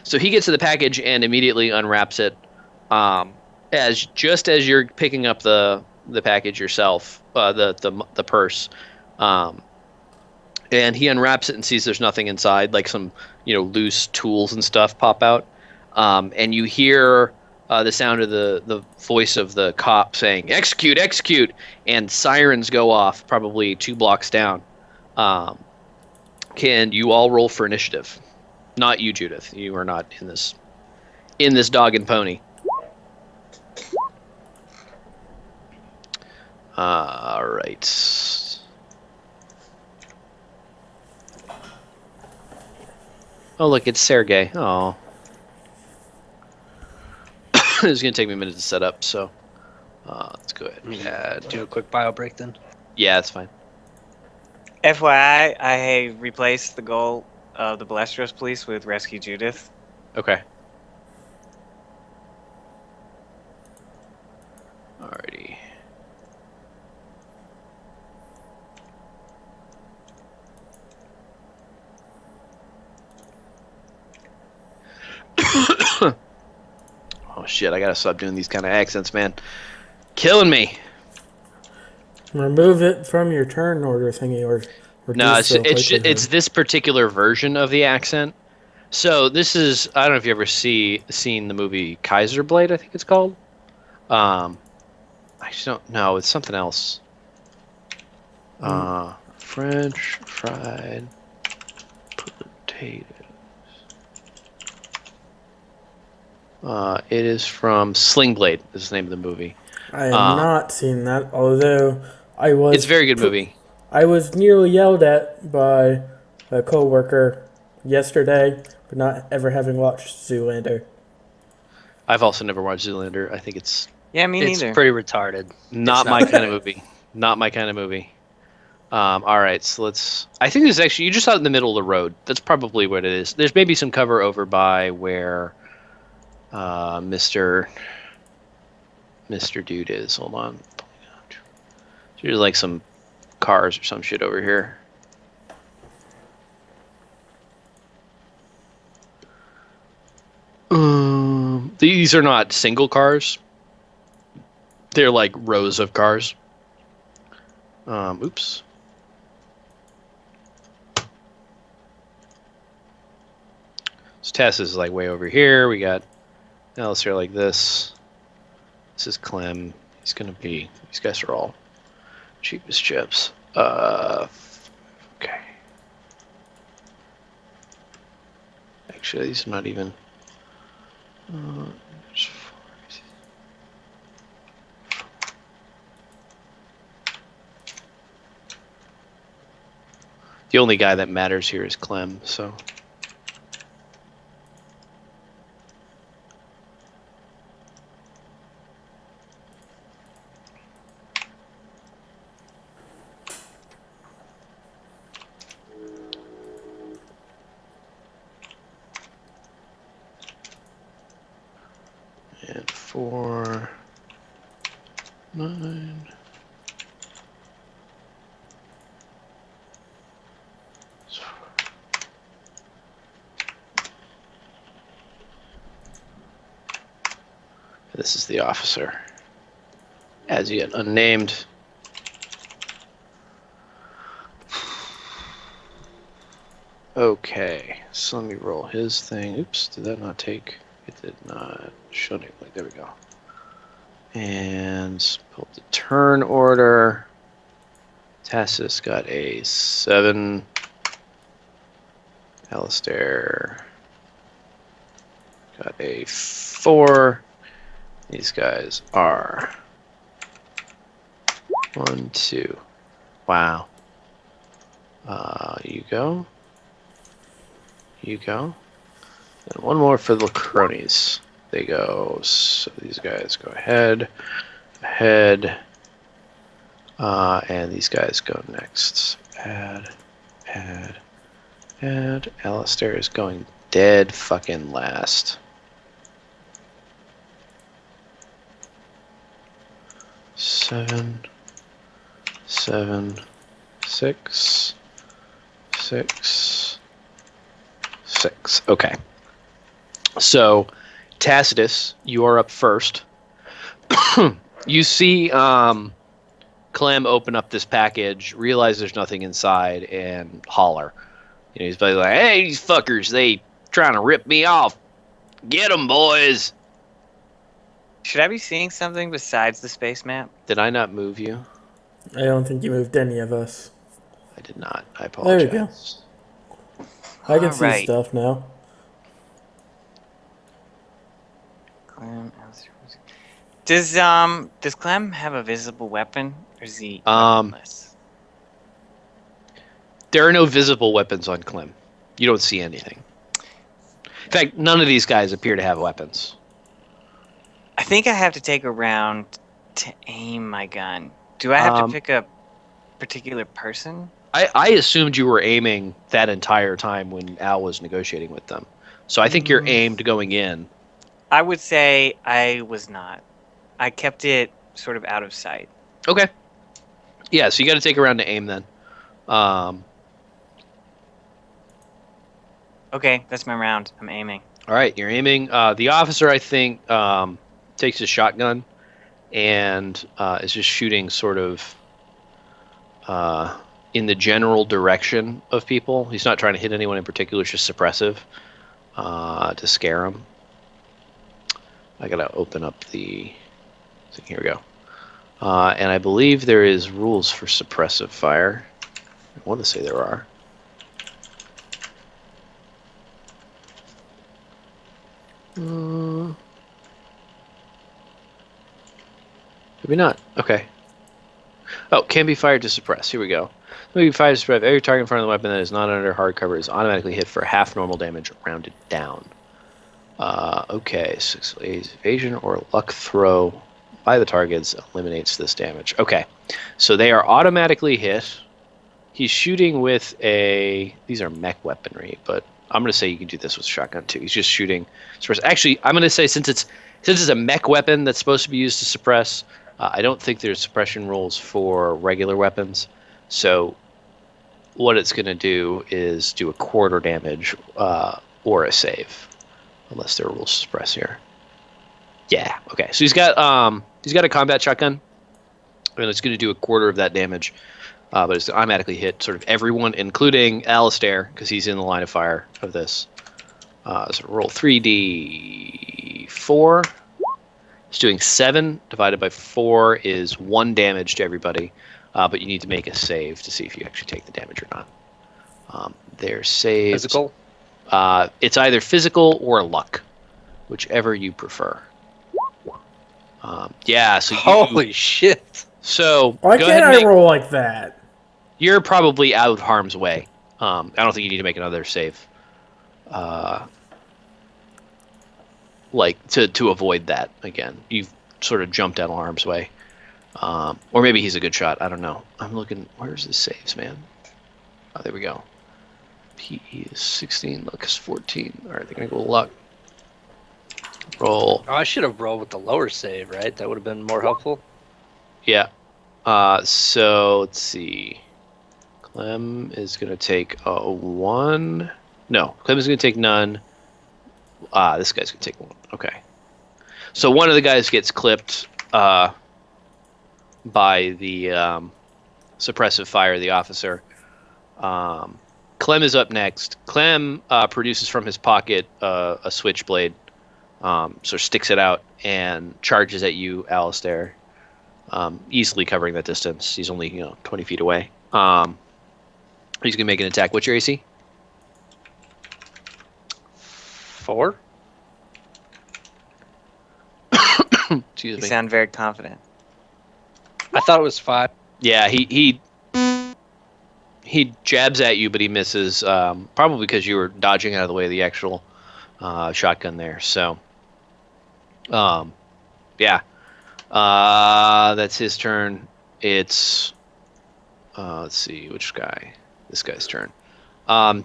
So he gets to the package and immediately unwraps it. As you're picking up the package yourself, the purse, and he unwraps it and sees there's nothing inside, like some loose tools and stuff pop out, and you hear the sound of the voice of the cop saying "Execute, execute," and sirens go off, probably 2 blocks down. Can you all roll for initiative? Not you, Judith. You are not in this dog and pony. All right. Oh, look, it's Sergey. Oh. It's going to take me a minute to set up, so let's go ahead. Yeah, do a quick bio break then. Yeah, that's fine. FYI, I replaced the goal of the Balestros police with Rescue Judith. Okay. Alrighty. Oh shit, I gotta stop doing these kind of accents, man. Killing me. Remove it from your turn order thingy, or No, it's this particular version of the accent. So this is, I don't know if you ever seen the movie Kaiser Blade, I think it's called. I just don't know. It's something else. French fried potatoes. It is from Sling Blade. Is the name of the movie. I have not seen that, although I was. It's a very good movie. I was nearly yelled at by a coworker yesterday for not ever having watched Zoolander. I've also never watched Zoolander. I think it's Me neither. It's pretty retarded. not my kind of movie. Not my kind of movie. All right, so let's. I think this is actually, you just out in the middle of the road. That's probably what it is. There's maybe some cover over by where Mr. Dude is. Hold on. There's like some cars or some shit over here. These are not single cars. They're like rows of cars. Oops. So Tess is like way over here. We got Alice here like this. This is Clem. He's gonna be. These guys are all cheap as chips. Okay. Actually, these are not even. There's The only guy that matters here is Clem, so. And 4, 9. This is the officer, as yet unnamed. Okay, so let me roll his thing. Oops, did that not take? It did not. Shouldn't. There we go. And pull up the turn order. Tacitus got a 7. Alistair got a 4. These guys are 1, 2. Wow. You go. You go. And one more for the cronies. They go. So these guys go ahead. Ahead. And these guys go next. Add. Alistair is going dead fucking last. 7, 7, 6, 6, 6. Okay. So, Tacitus, you are up first. You see Clem open up this package, realize there's nothing inside, and holler. You know, he's basically like, "Hey, these fuckers, they trying to rip me off. Get them, boys." Should I be seeing something besides the space map? Did I not move you? I don't think you moved any of us. I did not. I There you apologize. go. I can Alright. see stuff now. Does Clem have a visible weapon, or is he weaponless? There are no visible weapons on Clem. You don't see anything. In fact, none of these guys appear to have weapons. I think I have to take a round to aim my gun. Do I have to pick a particular person? I assumed you were aiming that entire time when Al was negotiating with them. So I think you're aimed going in. I would say I was not. I kept it sort of out of sight. Okay. Yeah, so you got to take a round to aim then. Okay, that's my round. I'm aiming. All right, you're aiming. The officer, I think, takes his shotgun and is just shooting sort of in the general direction of people. He's not trying to hit anyone in particular. It's just suppressive to scare them. I got to open up the... Here we go. And I believe there is rules for suppressive fire. I want to say there are. Maybe not. Okay. Oh, can be fired to suppress. Here we go. Can be fired to suppress. Every target in front of the weapon that is not under hard cover is automatically hit for half normal damage, rounded down. Okay, 6 evasion or luck throw by the targets eliminates this damage. Okay, so they are automatically hit. He's shooting with a... These are mech weaponry, but I'm going to say you can do this with shotgun too. He's just shooting... Actually, I'm going to say since it's a mech weapon that's supposed to be used to suppress, I don't think there's suppression rules for regular weapons. So what it's going to do is do a quarter damage or a save, unless there are rules to suppress here. Yeah. Okay. So he's got a combat shotgun, and it's going to do a quarter of that damage, but it's automatically hit sort of everyone, including Alistair, because he's in the line of fire of this. So roll 3d4. It's doing 7 divided by 4 is 1 damage to everybody, but you need to make a save to see if you actually take the damage or not. They're saved. Physical? It's either physical or luck, whichever you prefer. Yeah, so holy shit. So why can't I roll like that? You're probably out of harm's way. I don't think you need to make another save. Like to avoid that again. You've sort of jumped out of harm's way. Or maybe he's a good shot. I don't know. I'm looking. Where's his saves, man? Oh, there we go. PE is 16. Luck is 14. All right, they're gonna go luck. Roll. Oh, I should have rolled with the lower save, right? That would have been more helpful. Yeah. So let's see. Clem is gonna take a 1. No, Clem is gonna take none. This guy's gonna take 1. Okay. So one of the guys gets clipped by the suppressive fire of the officer. Clem is up next. Clem produces from his pocket a switchblade, so sticks it out and charges at you, Alistair, easily covering that distance. He's only 20 feet away. He's gonna make an attack. What's your AC? 4. Excuse You me. sound very confident. I thought it was 5. Yeah, he jabs at you, but he misses. Probably because you were dodging out of the way of the actual shotgun there. So, yeah, that's his turn. It's let's see, which guy? This guy's turn.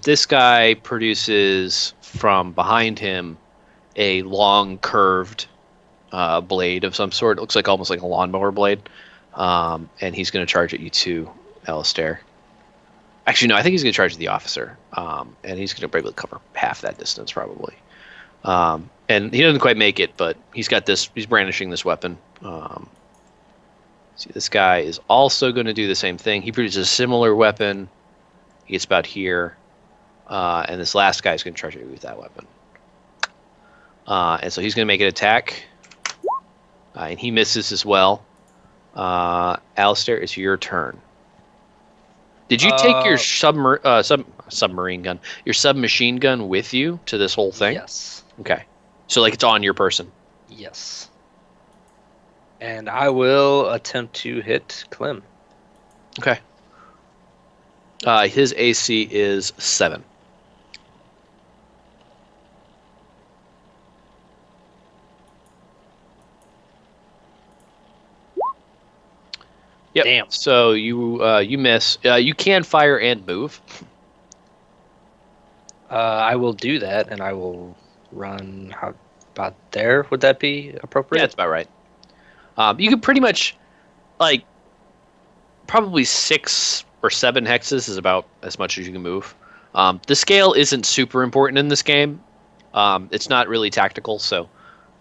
This guy produces from behind him a long curved blade of some sort. It looks like almost like a lawnmower blade. And he's going to charge at you too, Alistair. Actually, no, I think he's going to charge at the officer. And he's going to be able to cover half that distance probably. And he doesn't quite make it, but he's got this. He's brandishing this weapon. See, this guy is also going to do the same thing. He produces a similar weapon. He gets about here. And this last guy is going to charge at you with that weapon. And so he's going to make an attack. And he misses as well. Alistair, it's your turn. Did you take your submarine gun, your submachine gun with you to this whole thing? Yes. Okay. So like it's on your person. Yes. And I will attempt to hit Clem. Okay. His AC is 7. Yep. Damn. So you miss. You can fire and move. I will do that, and I will run. How about there? Would that be appropriate? Yeah, that's about right. You could pretty much, like, probably 6 or 7 hexes is about as much as you can move. The scale isn't super important in this game. It's not really tactical, so.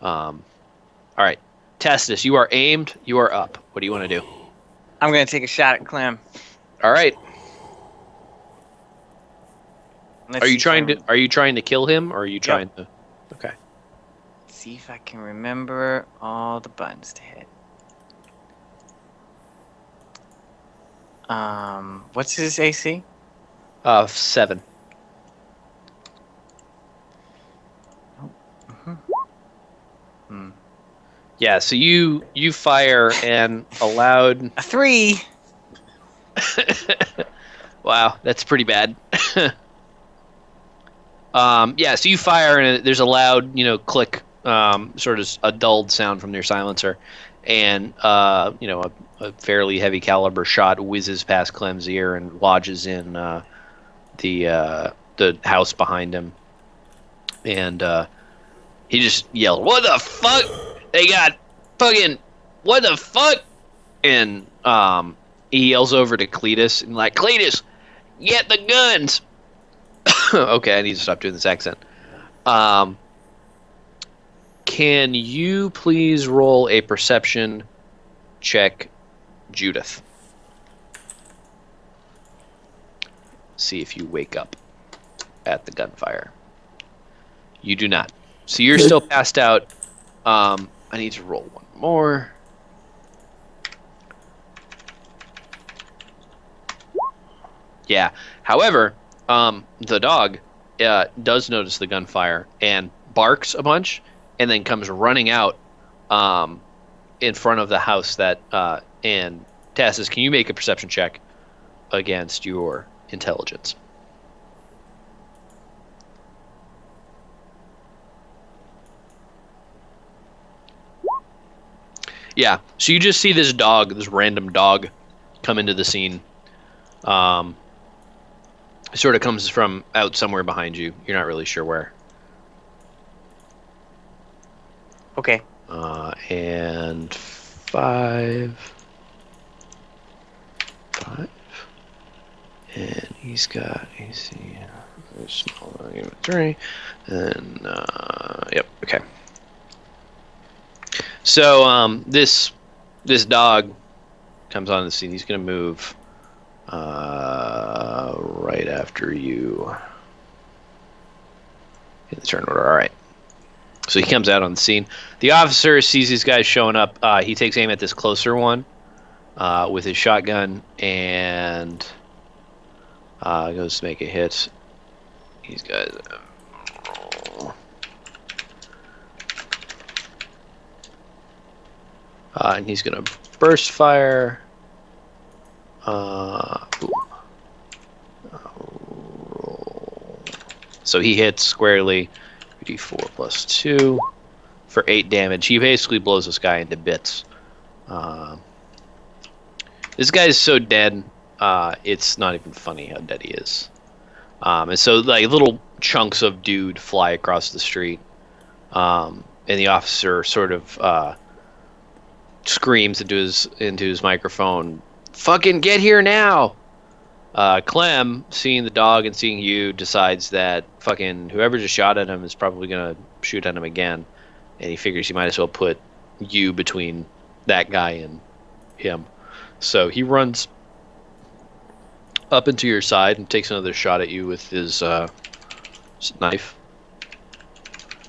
All right. Tacitus, you are aimed. You are up. What do you want to do? I'm going to take a shot at Clem. All right. Let's Are you see if I trying to kill him, or are you trying to? Okay. see if I can remember all the buttons to hit. What's his AC? 7. Yeah. So you fire and a loud. A 3. Wow, that's pretty bad. Yeah, so you fire and there's a loud, click, sort of a dulled sound from your silencer, and a fairly heavy caliber shot whizzes past Clem's ear and lodges in the house behind him, and he just yelled, "What the fuck? They got fucking what the fuck?" And he yells over to Cletus and like, "Cletus, get the guns." Okay, I need to stop doing this accent. Can you please roll a perception check, Judith? See if you wake up at the gunfire. You do not. So you're still passed out. I need to roll one more. Yeah. However, the dog does notice the gunfire and barks a bunch, and then comes running out in front of the house. And Tassus, can you make a perception check against your intelligence? Yeah. So you just see this dog, this random dog, come into the scene. Sort of comes from out somewhere behind you. You're not really sure where. Okay. And 5. And he's got AC, small inventory, and yep, okay. So this dog comes on the scene. He's gonna move right after you in the turn order. All right. So he comes out on the scene. The officer sees these guys showing up. He takes aim at this closer one with his shotgun and goes to make a hit. These guys. And he's going to burst fire. So he hits squarely. D4 plus 2 for 8 damage. He basically blows this guy into bits. This guy is so dead, it's not even funny how dead he is. And so like little chunks of dude fly across the street. And the officer sort of screams into his microphone, "Fucking get here now!" Clem, seeing the dog and seeing you, decides that fucking whoever just shot at him is probably gonna shoot at him again, and he figures he might as well put you between that guy and him. So he runs up into your side and takes another shot at you with his knife.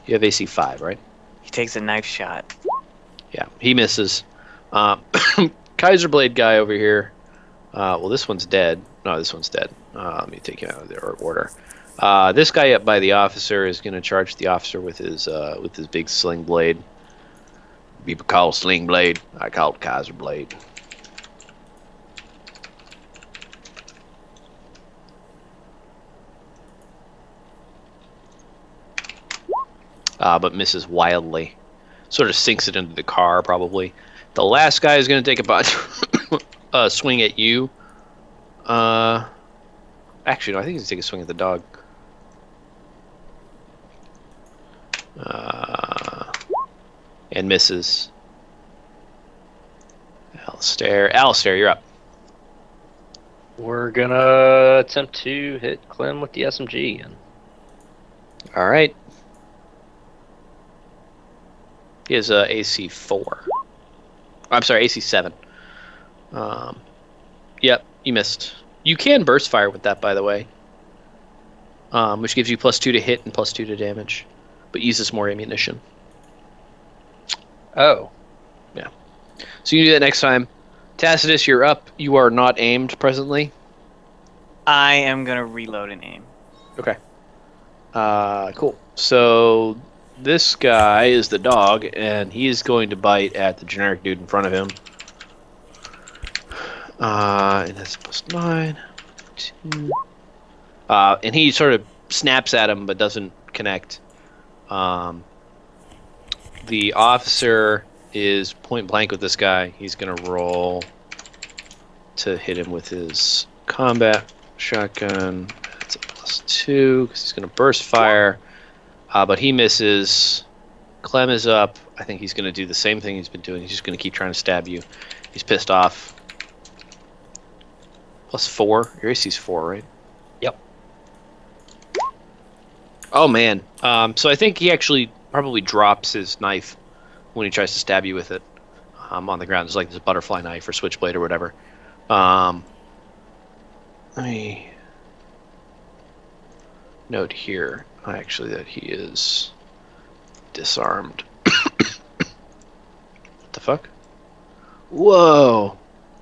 You have AC 5, right? He takes a knife shot. Yeah, he misses. Kaiser Blade guy over here. Well, this one's dead. No, this one's dead. Let me take him out of the order. This guy up by the officer is going to charge the officer with his big sling blade. People call it sling blade. I call it Kaiser Blade. But misses wildly. Sort of sinks it into the car, probably. The last guy is going to take a swing at you. Actually, no, I think he's going to take a swing at the dog. And misses. Alistair, you're up. We're gonna attempt to hit Clem with the SMG again. All right. He has AC 4. I'm sorry, AC 7. Yep, you missed. You can burst fire with that, by the way, which gives you +2 to hit and +2 to damage, but uses more ammunition. Oh. Yeah. So you can do that next time. Tacitus, you're up. You are not aimed presently. I am gonna reload and aim. Okay. Cool. So this guy is the dog, and he is going to bite at the generic dude in front of him. And that's +9. 2. And he sort of snaps at him, but doesn't connect. The officer is point blank with this guy. He's going to roll to hit him with his combat shotgun. That's a +2 because he's going to burst fire. But he misses. Clem is up. I think he's going to do the same thing he's been doing. He's just going to keep trying to stab you. He's pissed off. +4. Your AC's 4, right? Yep. Oh, man. So I think he actually probably drops his knife when he tries to stab you with it on the ground. It's like this butterfly knife or switchblade or whatever. Let me note here, actually, that he is disarmed. What the fuck? Whoa!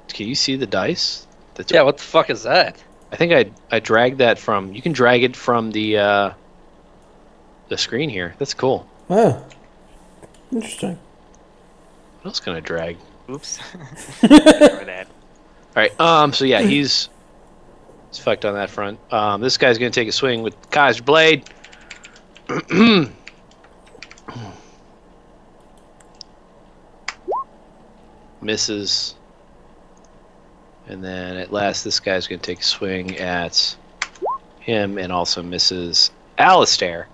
Can you see the dice? Yeah, what the fuck is that? I think I dragged that from. You can drag it from the screen here. That's cool. Oh, interesting. What else can I drag? Oops. Ignore that. All right. So yeah, he's fucked on that front. This guy's gonna take a swing with Kaiser Blade. misses. And then at last, this guy's going to take a swing at him and also misses. Alistair,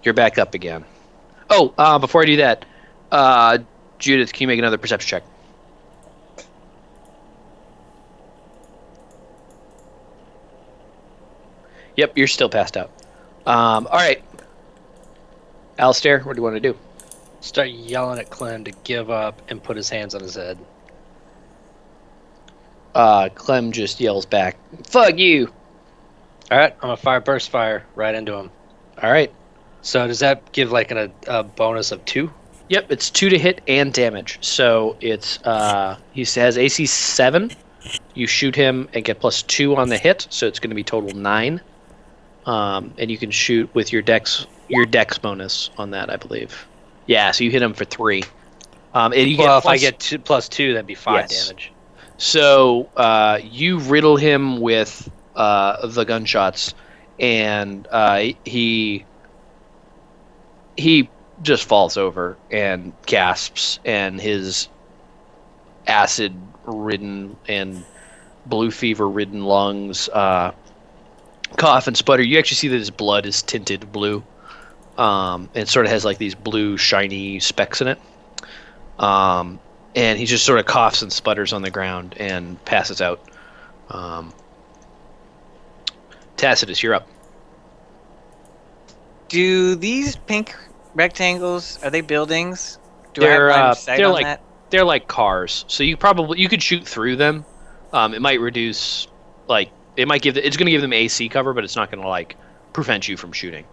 you're back up again. Oh, before I do that, Judith, can you make another perception check? Yep, you're still passed out. All right. Alistair, what do you want to do? Start yelling at Clem to give up and put his hands on his head. Clem just yells back, "Fuck you!" All right, I'm gonna fire burst fire right into him. All right. So does that give like a bonus of 2? Yep, it's 2 to hit and damage. So it's he has AC 7. You shoot him and get +2 on the hit, so it's going to be total 9. And you can shoot with your dex bonus on that, I believe. Yeah, so you hit him for 3. And you if I get +2, that'd be 5 damage. So you riddle him with the gunshots, and he just falls over and gasps, and his acid-ridden and blue fever-ridden lungs cough and sputter. You actually see that his blood is tinted blue. It sort of has like these blue shiny specks in it. And he just sort of coughs and sputters on the ground and passes out. Tacitus, you're up. Do these pink rectangles, are they buildings? Do I have line of sight on that? They're like cars, so you could shoot through them. It might reduce, like, it's going to give them AC cover, but it's not going to like prevent you from shooting.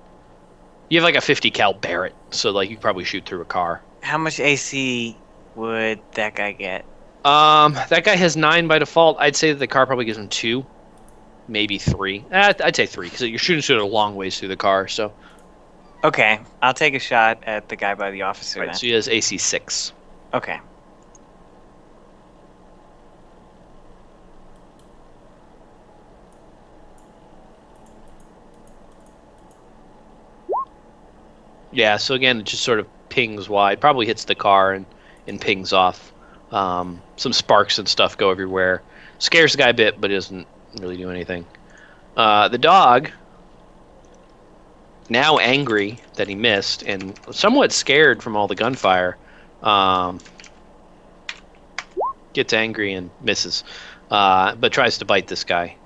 You have like a 50 cal Barrett, so like you could probably shoot through a car. How much AC would that guy get? That guy has 9 by default. I'd say that the car probably gives him 2, maybe 3. I'd say 3 because you're shooting a long ways through the car. So. Okay, I'll take a shot at the guy by the officer. Right, then. so he has AC 6. Okay. Yeah, so again, it just sort of pings wide. Probably hits the car and pings off. Some sparks and stuff go everywhere. Scares the guy a bit, but it doesn't really do anything. The dog, now angry that he missed and somewhat scared from all the gunfire, gets angry and misses, but tries to bite this guy.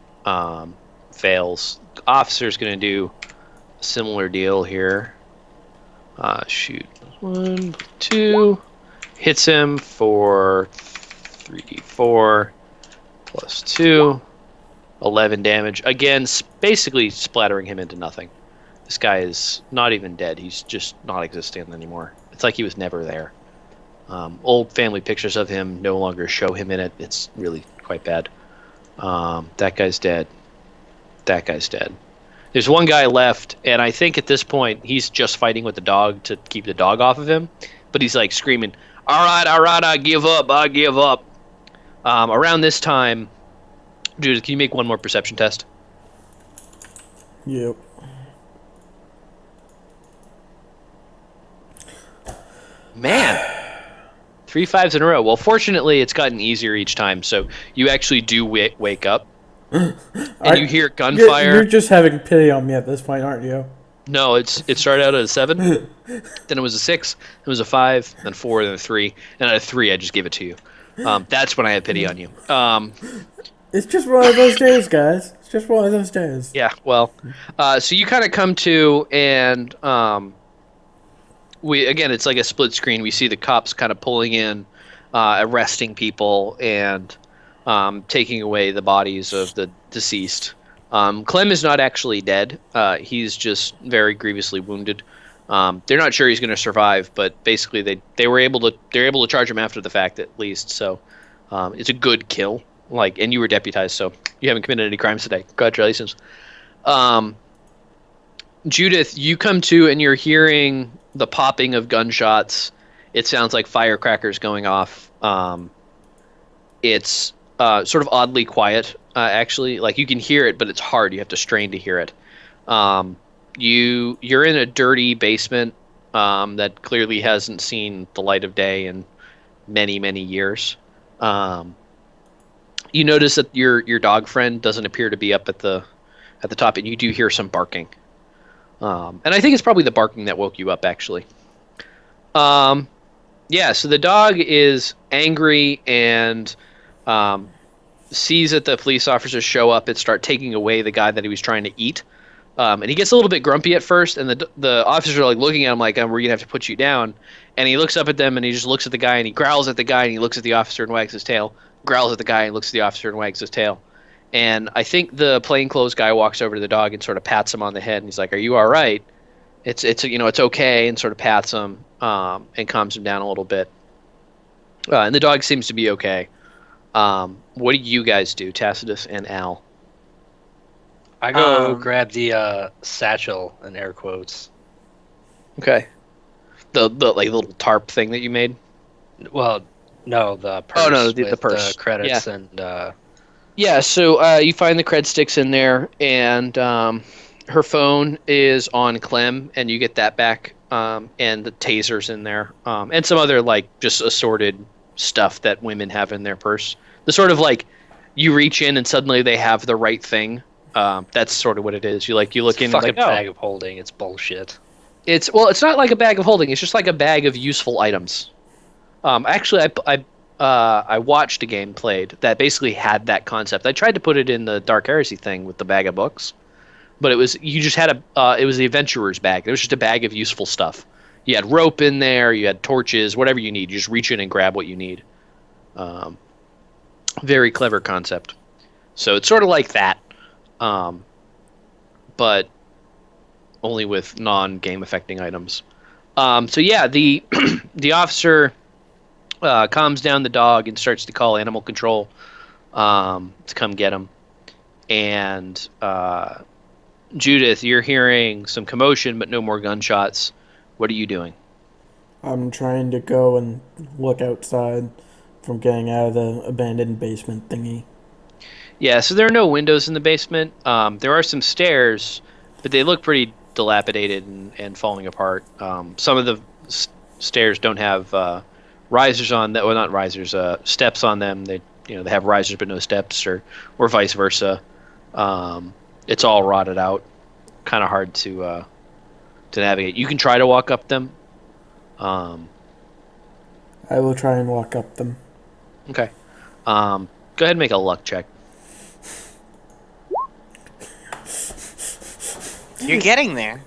Fails. Officer's going to do a similar deal here. Shoot. 1, 2. Hits him for 3d4 plus 2. 11 damage. Again, basically splattering him into nothing. This guy is not even dead. He's just not existent anymore. It's like he was never there. Old family pictures of him no longer show him in it. It's really quite bad. That guy's dead. That guy's dead. There's one guy left, and I think at this point he's just fighting with the dog to keep the dog off of him. But he's like screaming, all right, I give up, I give up. Around this time, Judith, can you make one more perception test? Yep. Man, 3 5s in a row. Well, fortunately, it's gotten easier each time, so you actually do wake up. And you hear gunfire. You're just having pity on me at this point, aren't you? No, it started out at a 7, then it was a 6, it was a 5, then 4, then a 3, and at a 3, I just gave it to you. That's when I had pity on you. It's just one of those days, guys. It's just one of those days. Yeah, well, so you kind of come to, and it's like a split screen. We see the cops kind of pulling in, arresting people, and taking away the bodies of the deceased. Clem is not actually dead. He's just very grievously wounded. They're not sure he's going to survive, but basically they're able to charge him after the fact at least. So it's a good kill. And you were deputized, so you haven't committed any crimes today. Congratulations. Judith, you come to and you're hearing the popping of gunshots. It sounds like firecrackers going off. It's sort of oddly quiet, actually. Like, you can hear it, but it's hard. You have to strain to hear it. You're in a dirty basement that clearly hasn't seen the light of day in many, many years. You notice that your dog friend doesn't appear to be up at the top, and you do hear some barking. And I think it's probably the barking that woke you up, actually. Yeah, so the dog is angry and sees that the police officers show up and start taking away the guy that he was trying to eat. And he gets a little bit grumpy at first, and the officers are like looking at him like, we're going to have to put you down. And he looks up at them, and he just looks at the guy, and he growls at the guy, and he looks at the officer and wags his tail. Growls at the guy, and looks at the officer and wags his tail. And I think the plainclothes guy walks over to the dog and sort of pats him on the head, and he's like, "Are you all right? It's okay," and sort of pats him and calms him down a little bit. And the dog seems to be okay. What do you guys do, Tacitus and Al? I go grab the satchel in air quotes. Okay. The like little tarp thing that you made? Well, no, the purse. Oh no, with the purse. The credits yeah. and. Yeah, so you find the cred sticks in there, and her phone is on Clem, and you get that back, and the taser's in there, and some other like just assorted stuff that women have in their purse. The sort of like you reach in and suddenly they have the right thing. That's sort of what it is. You look in and fucking like, bag of holding. It's bullshit. It's not like a bag of holding. It's just like a bag of useful items. Actually, I watched a game played that basically had that concept. I tried to put it in the Dark Heresy thing with the bag of books, but it was the adventurer's bag. It was just a bag of useful stuff. You had rope in there, you had torches, whatever you need. You just reach in and grab what you need. Very clever concept. So it's sort of like that, but only with non-game affecting items. So yeah, the the officer calms down the dog and starts to call animal control to come get him. And Judith, you're hearing some commotion, but no more gunshots. What are you doing? I'm trying to go and look outside from getting out of the abandoned basement thingy. Yeah, so there are no windows in the basement. There are some stairs, but they look pretty dilapidated and falling apart. Some of the stairs don't have risers on them, well, not risers, steps on them. They have risers but no steps, or vice versa. It's all rotted out. Kind of hard to navigate. You can try to walk up them. I will try and walk up them. Okay. Go ahead and make a luck check. You're getting there.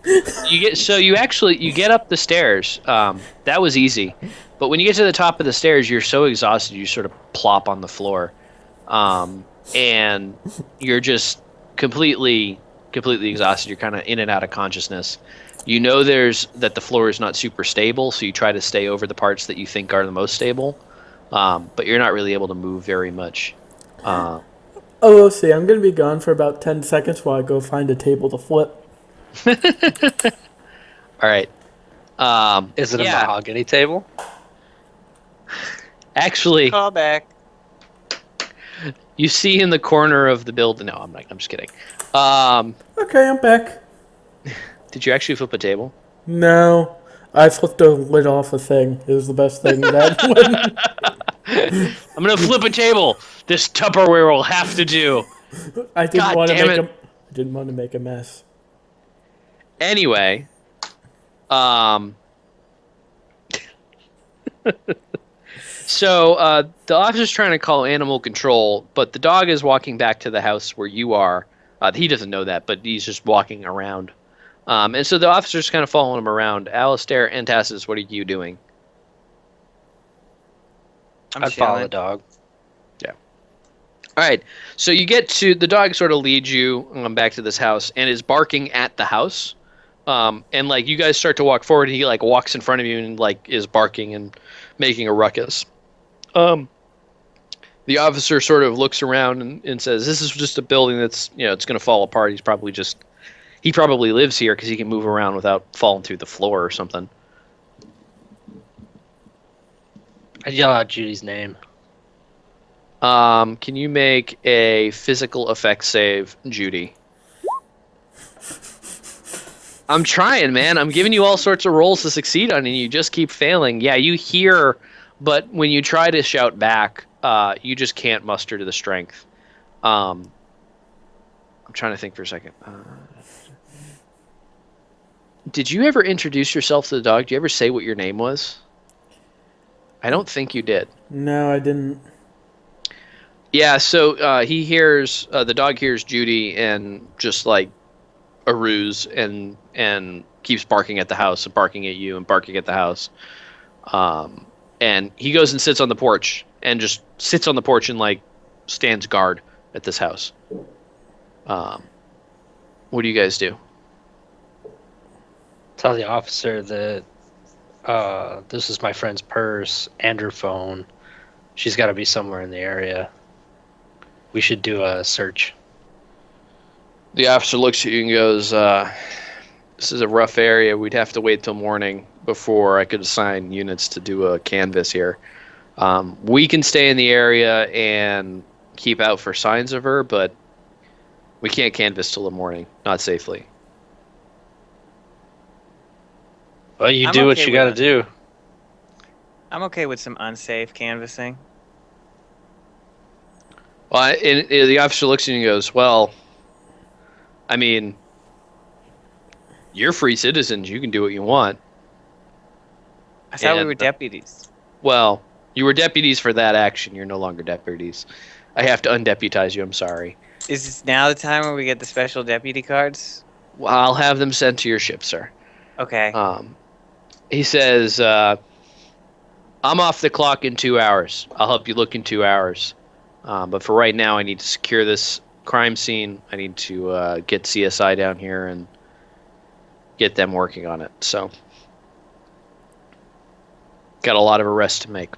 You get up the stairs. That was easy, but when you get to the top of the stairs, you're so exhausted you sort of plop on the floor, and you're just completely exhausted. You're kind of in and out of consciousness. You know that the floor is not super stable, so you try to stay over the parts that you think are the most stable, but you're not really able to move very much. Oh, we'll see. I'm going to be gone for about 10 seconds while I go find a table to flip. All right. Is it a mahogany table? Actually, Call back. you see in the corner of the building. No, I'm just kidding. Okay, I'm back. Did you actually flip a table? No, I flipped a lid off a thing. It was the best thing that I'm gonna flip a table. This Tupperware will have to do. I didn't want to make a mess. Anyway, so the officer's trying to call animal control, but the dog is walking back to the house where you are. He doesn't know that, but he's just walking around. And so the officer's kind of following him around. Alistair and Tacitus, what are you doing? I'd follow the dog. Yeah. All right. So you get to the dog. Sort of leads you back to this house and is barking at the house. And like you guys start to walk forward, he like walks in front of you and like is barking and making a ruckus. The officer sort of looks around and says, "This is just a building that's it's going to fall apart. He probably lives here because he can move around without falling through the floor or something." I yell out Judy's name. Can you make a physical effect save, Judy? I'm trying, man. I'm giving you all sorts of rolls to succeed on, and you just keep failing. Yeah, you hear, but when you try to shout back, you just can't muster to the strength. I'm trying to think for a second. Did you ever introduce yourself to the dog? Did you ever say what your name was? I don't think you did. No, I didn't. Yeah, so he hears the dog hears Judy and just like a ruse and keeps barking at the house and barking at you and barking at the house. And he goes and sits on the porch and just sits on the porch and like stands guard at this house. What do you guys do? Tell the officer that this is my friend's purse and her phone. She's got to be somewhere in the area. We should do a search. The officer looks at you and goes, this is a rough area. We'd have to wait till morning before I could assign units to do a canvass here. We can stay in the area and keep out for signs of her, but we can't canvass till the morning. Not safely. Well, you I'm do what okay you with got to it. do. I'm okay with some unsafe canvassing. Well, and the officer looks at you and goes, well, I mean, you're free citizens. You can do what you want. I thought we And- were deputies. Well, you were deputies for that action. You're no longer deputies. I have to undeputize you. I'm sorry. Is this now the time where we get the special deputy cards? Well, I'll have them sent to your ship, sir. Okay. He says, I'm off the clock in 2 hours. I'll help you look in 2 hours. But for right now, I need to secure this crime scene. I need to get CSI down here and get them working on it. So, got a lot of arrests to make.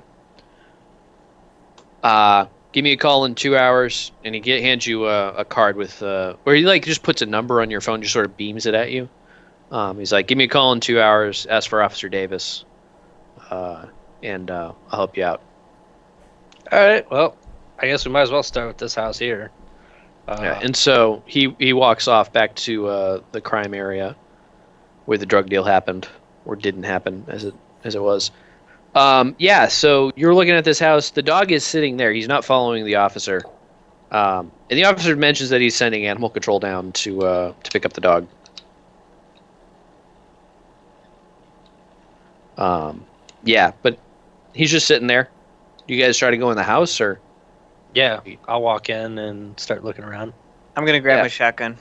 Give me a call in 2 hours, and he hands you a card with, where he like just puts a number on your phone, just sort of beams it at you. He's like, give me a call in 2 hours. Ask for Officer Davis, and I'll help you out. All right. Well, I guess we might as well start with this house here. Yeah, and so he walks off back to the crime area where the drug deal happened, or didn't happen as it was. Yeah, so you're looking at this house. The dog is sitting there. He's not following the officer. And the officer mentions that he's sending animal control down to pick up the dog. Yeah, but he's just sitting there. Do you guys try to go in the house, or? Yeah, I'll walk in and start looking around. I'm gonna grab Yeah. my shotgun.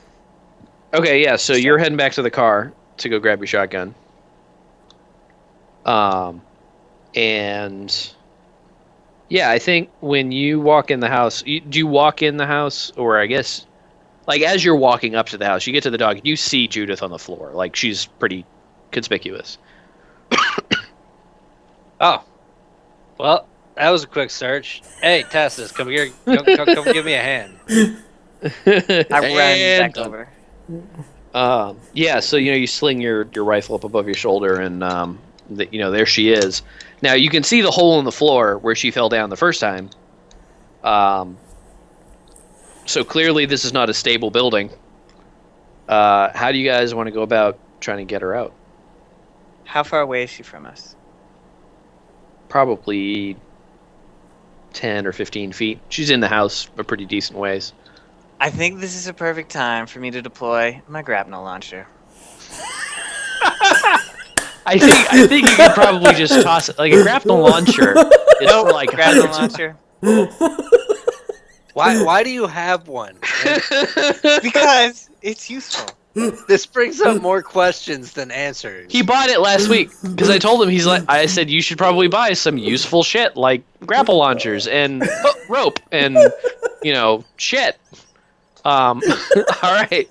Okay, yeah, so you're heading back to the car to go grab your shotgun. And yeah, I think when you walk in the house, do you walk in the house, or I guess, like as you're walking up to the house, you get to the dog, you see Judith on the floor, like she's pretty conspicuous. Oh, well, that was a quick search. Hey, Tassus, come here. Come give me a hand. I run back done. over. Yeah, so you sling your rifle up above your shoulder, and there she is. Now you can see the hole in the floor where she fell down the first time. So clearly this is not a stable building. How do you guys want to go about trying to get her out? How far away is she from us? Probably 10 or 15 feet. She's in the house a pretty decent ways. I think this is a perfect time for me to deploy my grapnel launcher. I think you could probably just toss it like a grapnel launcher. Is for like Grapnel launcher. Why do you have one? Because it's useful. This brings up more questions than answers. He bought it last week because I told him I said you should probably buy some useful shit like grapple launchers and rope and shit. All right.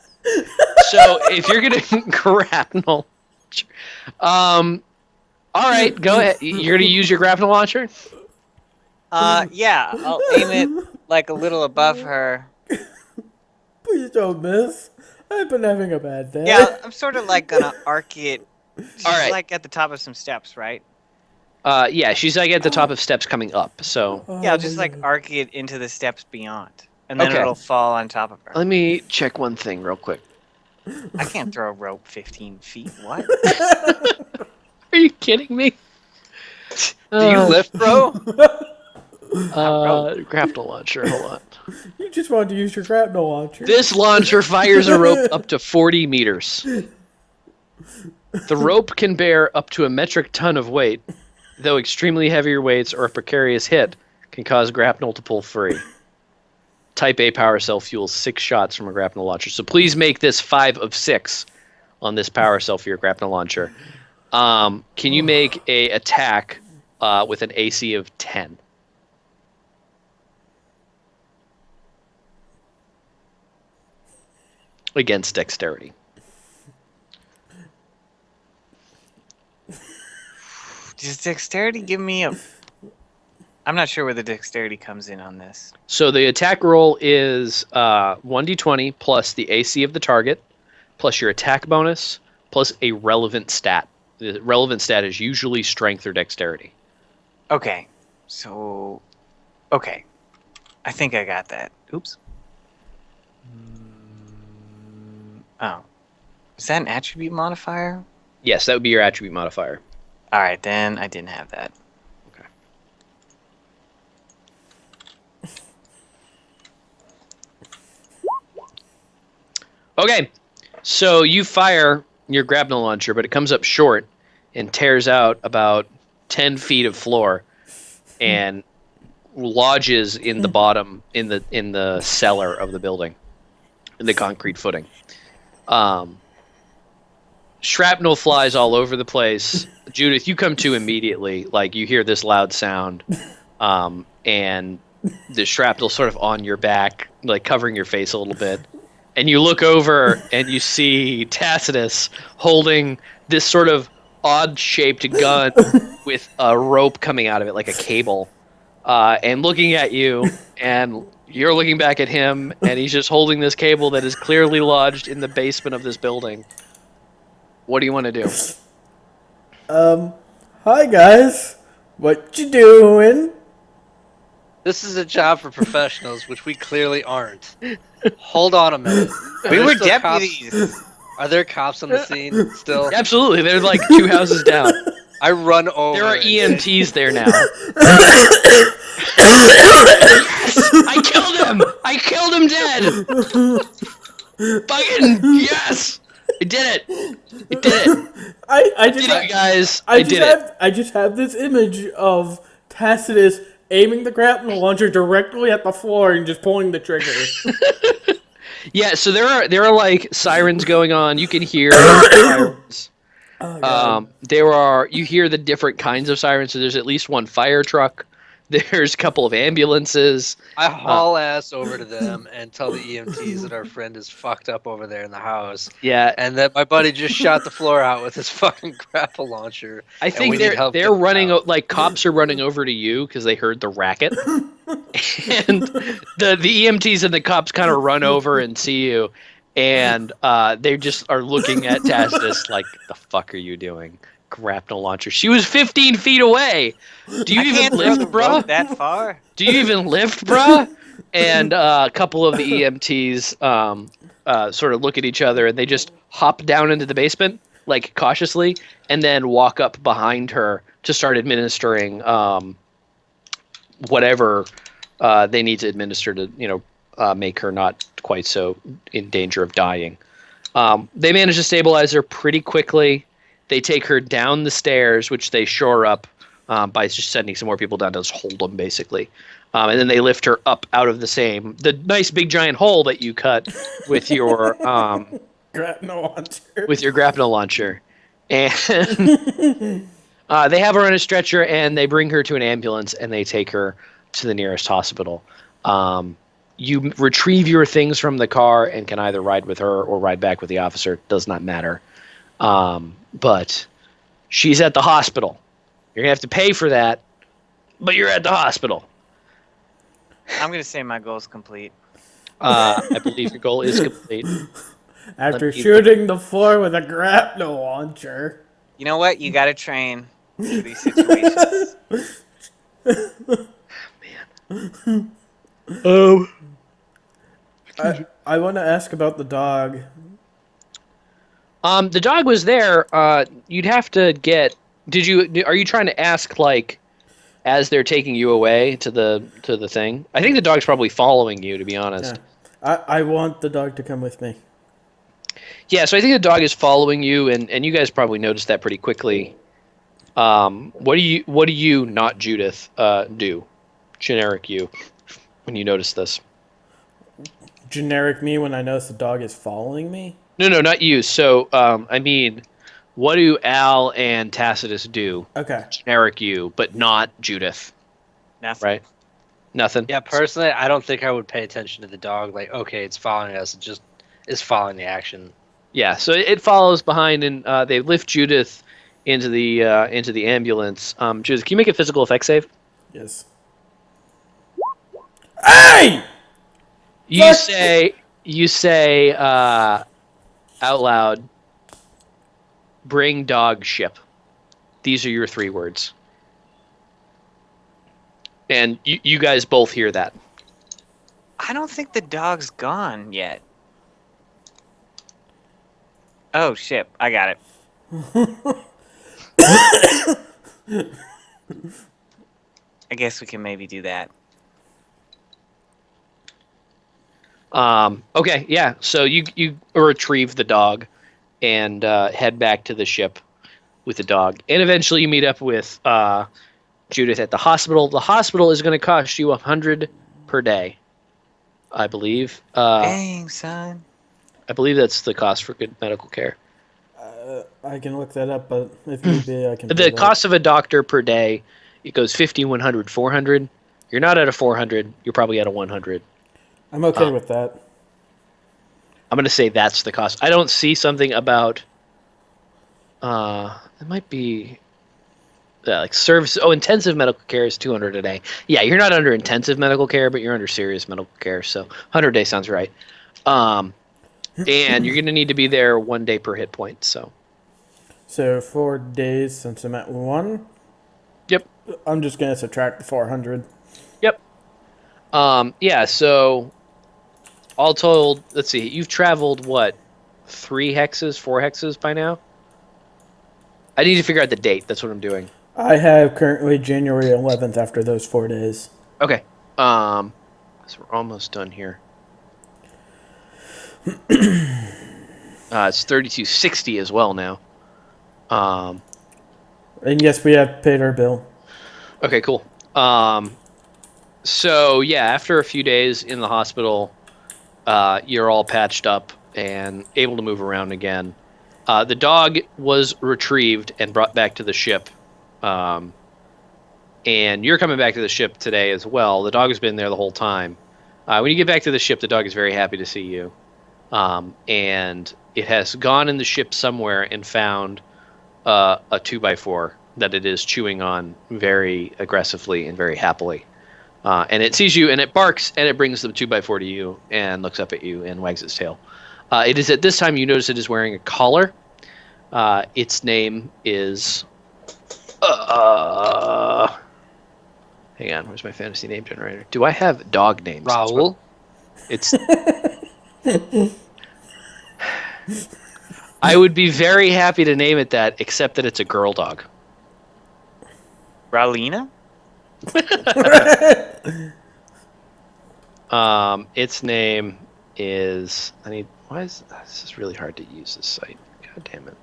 So if you're gonna grapnel, all right, go ahead. You're gonna use your grapnel launcher. Yeah, I'll aim it like a little above her. Please don't miss. I've been having a bad day. Yeah, I'm sort of like gonna arc it. She's All right. like at the top of some steps, right? Yeah, she's like at the top of steps coming up. So Yeah, I'll just like arc it into the steps beyond, and then Okay. it'll fall on top of her. let me check one thing real quick. I can't throw a rope 15 feet. What? Are you kidding me? Do you lift, bro? Grapnel launcher. Hold on. You just wanted to use your grapnel launcher. This launcher fires a rope up to 40 meters. The rope can bear up to a metric ton of weight, though extremely heavier weights or a precarious hit can cause grapnel to pull free. Type A power cell fuels 6 shots from a grapnel launcher. So please make this 5 of 6 on this power cell for your grapnel launcher. Can you make a attack with an AC of 10? Against dexterity. Does dexterity give me a... I'm not sure where the dexterity comes in on this. So the attack roll is 1d20 plus the AC of the target, plus your attack bonus, plus a relevant stat. The relevant stat is usually strength or dexterity. Okay. So... Okay. I think I got that. Oops. Oh. Is that an attribute modifier? Yes, that would be your attribute modifier. Alright, then I didn't have that. Okay, so you fire your grapnel launcher, but it comes up short and tears out about 10 feet of floor and lodges in the bottom, in the cellar of the building, in the concrete footing. Shrapnel flies all over the place. Judith, you come to immediately. Like, you hear this loud sound, and the shrapnel sort of on your back, like covering your face a little bit. And you look over and you see Tacitus holding this sort of odd-shaped gun with a rope coming out of it, like a cable, and looking at you, and you're looking back at him, and he's just holding this cable that is clearly lodged in the basement of this building. What do you want to do? Hi guys. What you doing? This is a job for professionals, which we clearly aren't. Hold on a minute. We were still deputies. Are there cops on the scene still? Absolutely, they're like 2 houses down. I run over. There are and- EMTs there now. I killed him! I killed him dead! Fucking yes! I did it! I did it! I Did it, guys! I did it! I just have this image of Tacitus aiming the grapnel launcher directly at the floor and just pulling the trigger. Yeah, so there are like sirens going on. You can hear sirens. You hear the different kinds of sirens. So there's at least one fire truck. There's a couple of ambulances. I haul ass over to them and tell the EMTs that our friend is fucked up over there in the house. Yeah, And that my buddy just shot the floor out with his fucking grapple launcher. I and think we need help they're getting running out. like cops are running over to you because they heard the racket, and the EMTs and the cops kind of run over and see you, and they just are looking at Tacitus like, "The fuck are you doing?" Grapnel launcher. She was 15 feet away. Do you I even can't throw lift, the bruh? rope that far. Do you even lift, bruh? And a couple of the EMTs sort of look at each other and they just hop down into the basement, like cautiously, and then walk up behind her to start administering whatever they need to administer to, make her not quite so in danger of dying. They manage to stabilize her pretty quickly. They take her down the stairs, which they shore up by just sending some more people down to just hold them, basically. And then they lift her up out of the nice big giant hole that you cut with your Grapnel launcher. with your grapnel launcher. And they have her on a stretcher, and they bring her to an ambulance, and they take her to the nearest hospital. You retrieve your things from the car and can either ride with her or ride back with the officer. Does not matter. But she's at the hospital. You're going to have to pay for that, but you're at the hospital. I'm going to say my goal's complete. I believe your goal is complete. After shooting the floor with a grapnel launcher. You know what? You got to train for these situations. I want to ask about the dog. The dog was there. You'd have to get. Are you trying to ask like as they're taking you away to the thing. I think the dog's probably following you, to be honest. Yeah. I want the dog to come with me. Yeah, so I think the dog is following you, and you guys probably noticed that pretty quickly. What do you, not Judith, do? Generic you, when you notice this. Generic me when I notice the dog is following me? No, not you. So, I mean, what do Al and Tacitus do? Okay. Generic you, but not Judith. Nothing. Right? Nothing? Yeah, personally, I don't think I would pay attention to the dog. Like, okay, it's following us. It just is following the action. Yeah, so it follows behind, and they lift Judith into the ambulance. Judith, can you make a physical effect save? Yes. Hey! You say out loud, bring dog ship. These are your 3 words. And you guys both hear that. I don't think the dog's gone yet. Oh, shit. I got it. I guess we can maybe do that. Okay, yeah. So you retrieve the dog and head back to the ship with the dog. And eventually you meet up with Judith at the hospital. The hospital is going to cost you $100 per day, I believe. Dang, son. I believe that's the cost for good medical care. I can look that up, but if need be, I can. The cost of a doctor per day, it goes 50, 100, 400. You're not at a 400. You're probably at a 100. I'm okay with that. I'm going to say that's the cost. I don't see something about. It might be. Like service. Oh, intensive medical care is $200 a day. Yeah, you're not under intensive medical care, but you're under serious medical care. So 100 a day sounds right. And you're going to need to be there 1 day per hit point. So 4 days since I'm at 1. Yep. I'm just going to subtract the 400. Yep. Yeah. So all told, let's see. You've traveled what? 4 hexes by now. I need to figure out the date. That's what I'm doing. I have currently January 11th after those 4 days. Okay. So we're almost done here. It's 3260 as well now. And yes, we have paid our bill. Okay, cool. So yeah, after a few days in the hospital, you're all patched up and able to move around again. The dog was retrieved and brought back to the ship. And you're coming back to the ship today as well. The dog has been there the whole time. When you get back to the ship, the dog is very happy to see you. And it has gone in the ship somewhere and found a 2x4 that it is chewing on very aggressively and very happily. And it sees you and it barks and it brings the 2x4 to you and looks up at you and wags its tail. It is at this time you notice it is wearing a collar. Its name is... hang on, where's my fantasy name generator? Do I have dog names? Raul? It's... I would be very happy to name it that, except that it's a girl dog. Ralina? Its name is... Why is this is really hard to use this site? God damn it.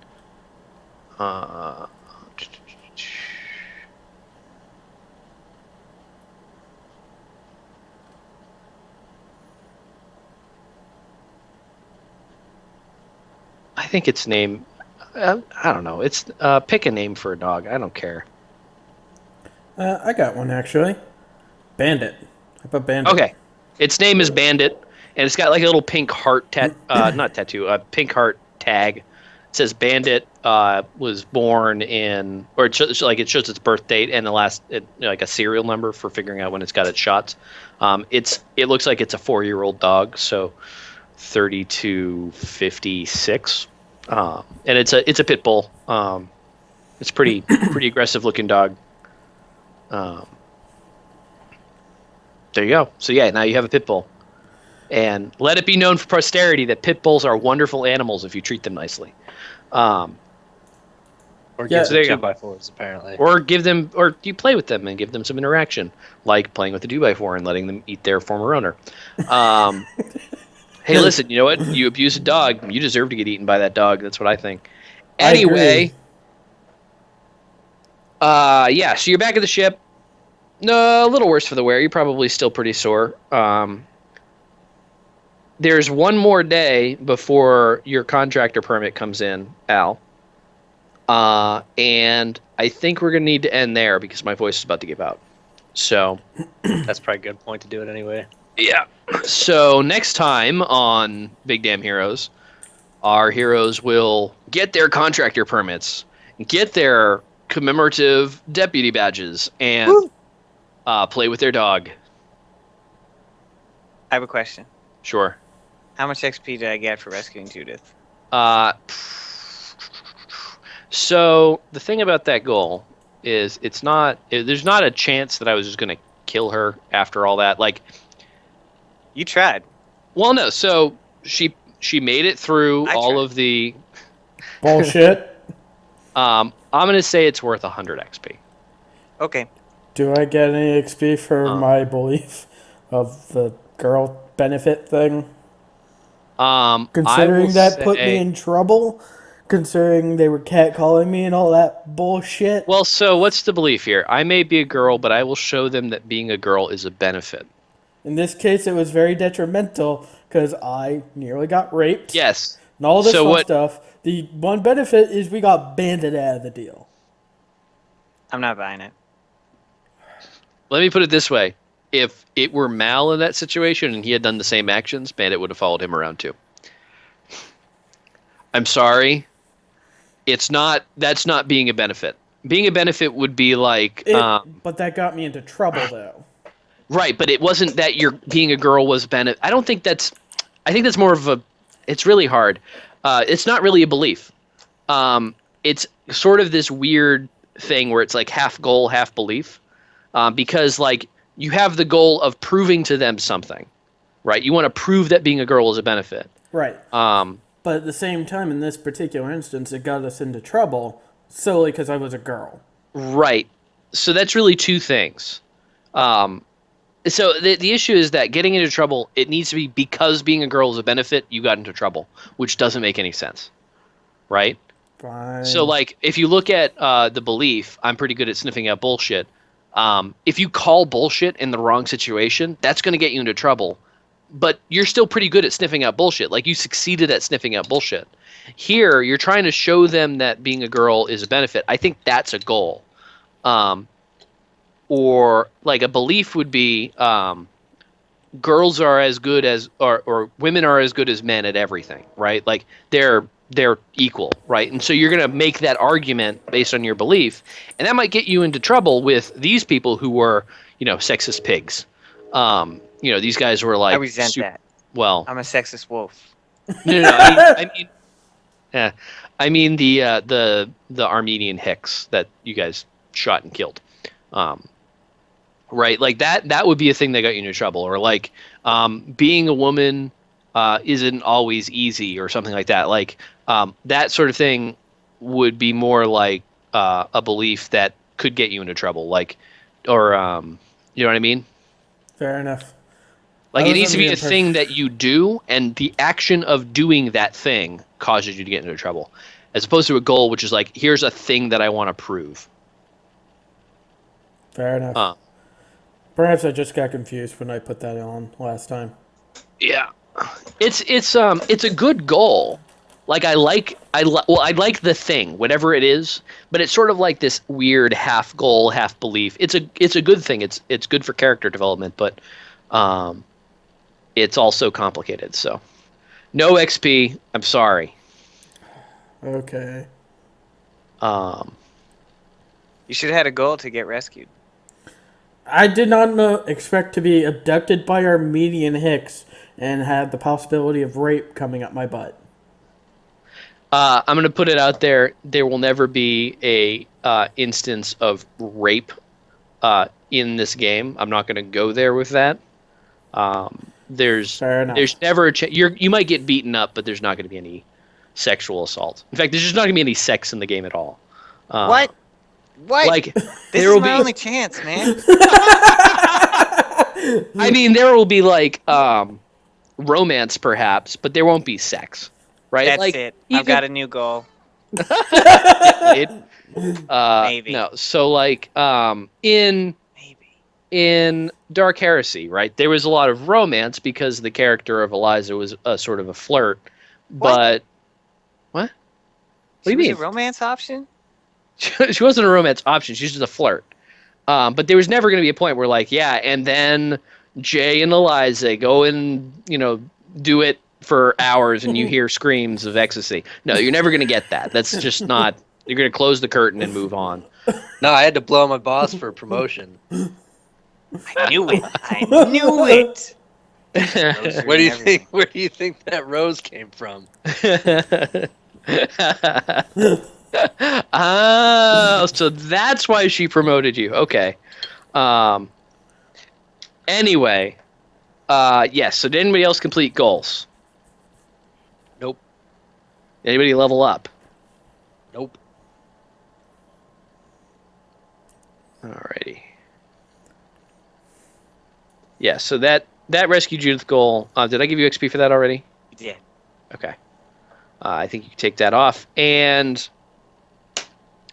I think its name... I don't know. It's pick a name for a dog. I don't care. I got one, actually. Bandit. How about Bandit? Okay. Its name is Bandit, and it's got like a little pink heart not tattoo, a pink heart tag. It says Bandit was born in, or it shows its birth date and like a serial number for figuring out when it's got its shots. It looks like it's a 4-year-old dog, so 3256. And it's a pit bull. It's pretty aggressive looking dog. There you go. So yeah, now you have a pit bull. And let it be known for posterity that pit bulls are wonderful animals if you treat them nicely. Or Yeah. give So there them you go. 2x4s, apparently. Or give them, or you play with them and give them some interaction, like playing with the 2x4 and letting them eat their former owner. Hey, listen, you know what? You abuse a dog, you deserve to get eaten by that dog. That's what I think. I Anyway, agree. yeah. So you're back at the ship. No, a little worse for the wear. You're probably still pretty sore. There's one more day before your contractor permit comes in, Al. And I think we're gonna need to end there because my voice is about to give out. So That's probably a good point to do it anyway. yeah. So next time on Big Damn Heroes, our heroes will get their contractor permits, get their commemorative deputy badges, and play with their dog. I have a question. Sure. How much XP did I get for rescuing Judith? So the thing about that goal is there's not a chance that I was just going to kill her after all that. Like, You tried. well, no. So she made it through I all tried. of the. Bullshit. I'm going to say it's worth 100 XP. Okay. Do I get any XP for my belief of the girl benefit thing? Considering that put me in trouble? Considering they were catcalling me and all that bullshit? Well, so what's the belief here? I may be a girl, but I will show them that being a girl is a benefit. In this case, it was very detrimental because I nearly got raped. Yes. And all this So fun what- stuff. The one benefit is we got banded out of the deal. I'm not buying it. Let me put it this way. If it were Mal in that situation and he had done the same actions, Bandit would have followed him around too. I'm sorry. That's not being a benefit. Being a benefit would be like... But that got me into trouble, though. Right, but it wasn't that being a girl was benefit. I think that's more of a... It's really hard. It's not really a belief. It's sort of this weird thing where it's like half goal, half belief. Because, like, you have the goal of proving to them something, right? You want to prove that being a girl is a benefit. Right. But at the same time, in this particular instance, it got us into trouble solely because I was a girl. Right. So that's really two things. So the issue is that getting into trouble, it needs to be because being a girl is a benefit, you got into trouble, which doesn't make any sense. Right? Fine. So, like, if you look at the belief, I'm pretty good at sniffing out bullshit. If you call bullshit in the wrong situation, that's going to get you into trouble. But you're still pretty good at sniffing out bullshit. Like, you succeeded at sniffing out bullshit. Here, you're trying to show them that being a girl is a benefit. I think that's a goal. Or, like, a belief would be girls are as good as, or women are as good as men at everything, right? Like, they're equal, right? And so you're going to make that argument based on your belief, and that might get you into trouble with these people who were, sexist pigs. These guys were like... I resent that. Well, I'm a sexist wolf. no. I mean the Armenian Hicks that you guys shot and killed. Right? Like that would be a thing that got you into trouble, or like being a woman isn't always easy, or something like that. Like that sort of thing would be more like a belief that could get you into trouble, like, or you know what I mean? Fair enough. Like, it needs to be a thing that you do, and the action of doing that thing causes you to get into trouble, as opposed to a goal, which is like, here's a thing that I want to prove. Fair enough. Perhaps I just got confused when I put that on last time. Yeah, it's a good goal. Like, I like the thing, whatever it is, but it's sort of like this weird half goal, half belief. It's a good thing. It's good for character development, but it's also complicated. So, no XP. I'm sorry. Okay. You should have had a goal to get rescued. I did not expect to be abducted by Armenian Hicks and have the possibility of rape coming up my butt. I'm going to put it out there. There will never be a instance of rape in this game. I'm not going to go there with that. There's never a chance. You might get beaten up, but there's not going to be any sexual assault. In fact, there's just not going to be any sex in the game at all. What? Like This there is will my be. only chance, man. I mean, there will be like romance, perhaps, but there won't be sex, right? That's like it. you I've got a new goal. it, Maybe. no. So like Maybe. in Dark Heresy, right? There was a lot of romance because the character of Eliza was a sort of a flirt, but what? What do She you was mean? a romance option? She wasn't a romance option. She's just a flirt. But there was never going to be a point where, like, yeah, and then Jay and Eliza go and, do it for hours and you hear screams of ecstasy. No, you're never going to get that. That's just not. You're going to close the curtain and move on. No, I had to blow my boss for a promotion. I knew it. I knew it. Where do you think? Where do you think that rose came from? Oh, so that's why she promoted you. Okay. Anyway, yes. So did anybody else complete goals? Nope. Anybody level up? Nope. Alrighty. Yeah. So that Rescue Judith goal. Did I give you XP for that already? You did. Okay. I think you can take that off, and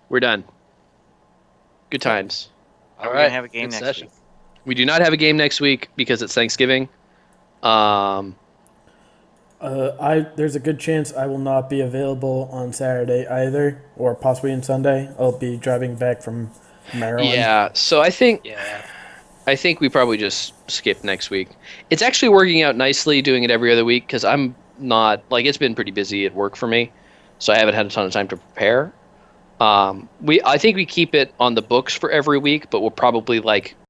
we're done. Good times. All We're right. gonna have a game Good next session. week. We do not have a game next week because it's Thanksgiving. There's a good chance I will not be available on Saturday either, or possibly on Sunday. I'll be driving back from Maryland. Yeah, so I think Yeah. we probably just skip next week. It's actually working out nicely doing it every other week because I'm not it's been pretty busy at work for me, so I haven't had a ton of time to prepare. I think we keep it on the books for every week, but we'll probably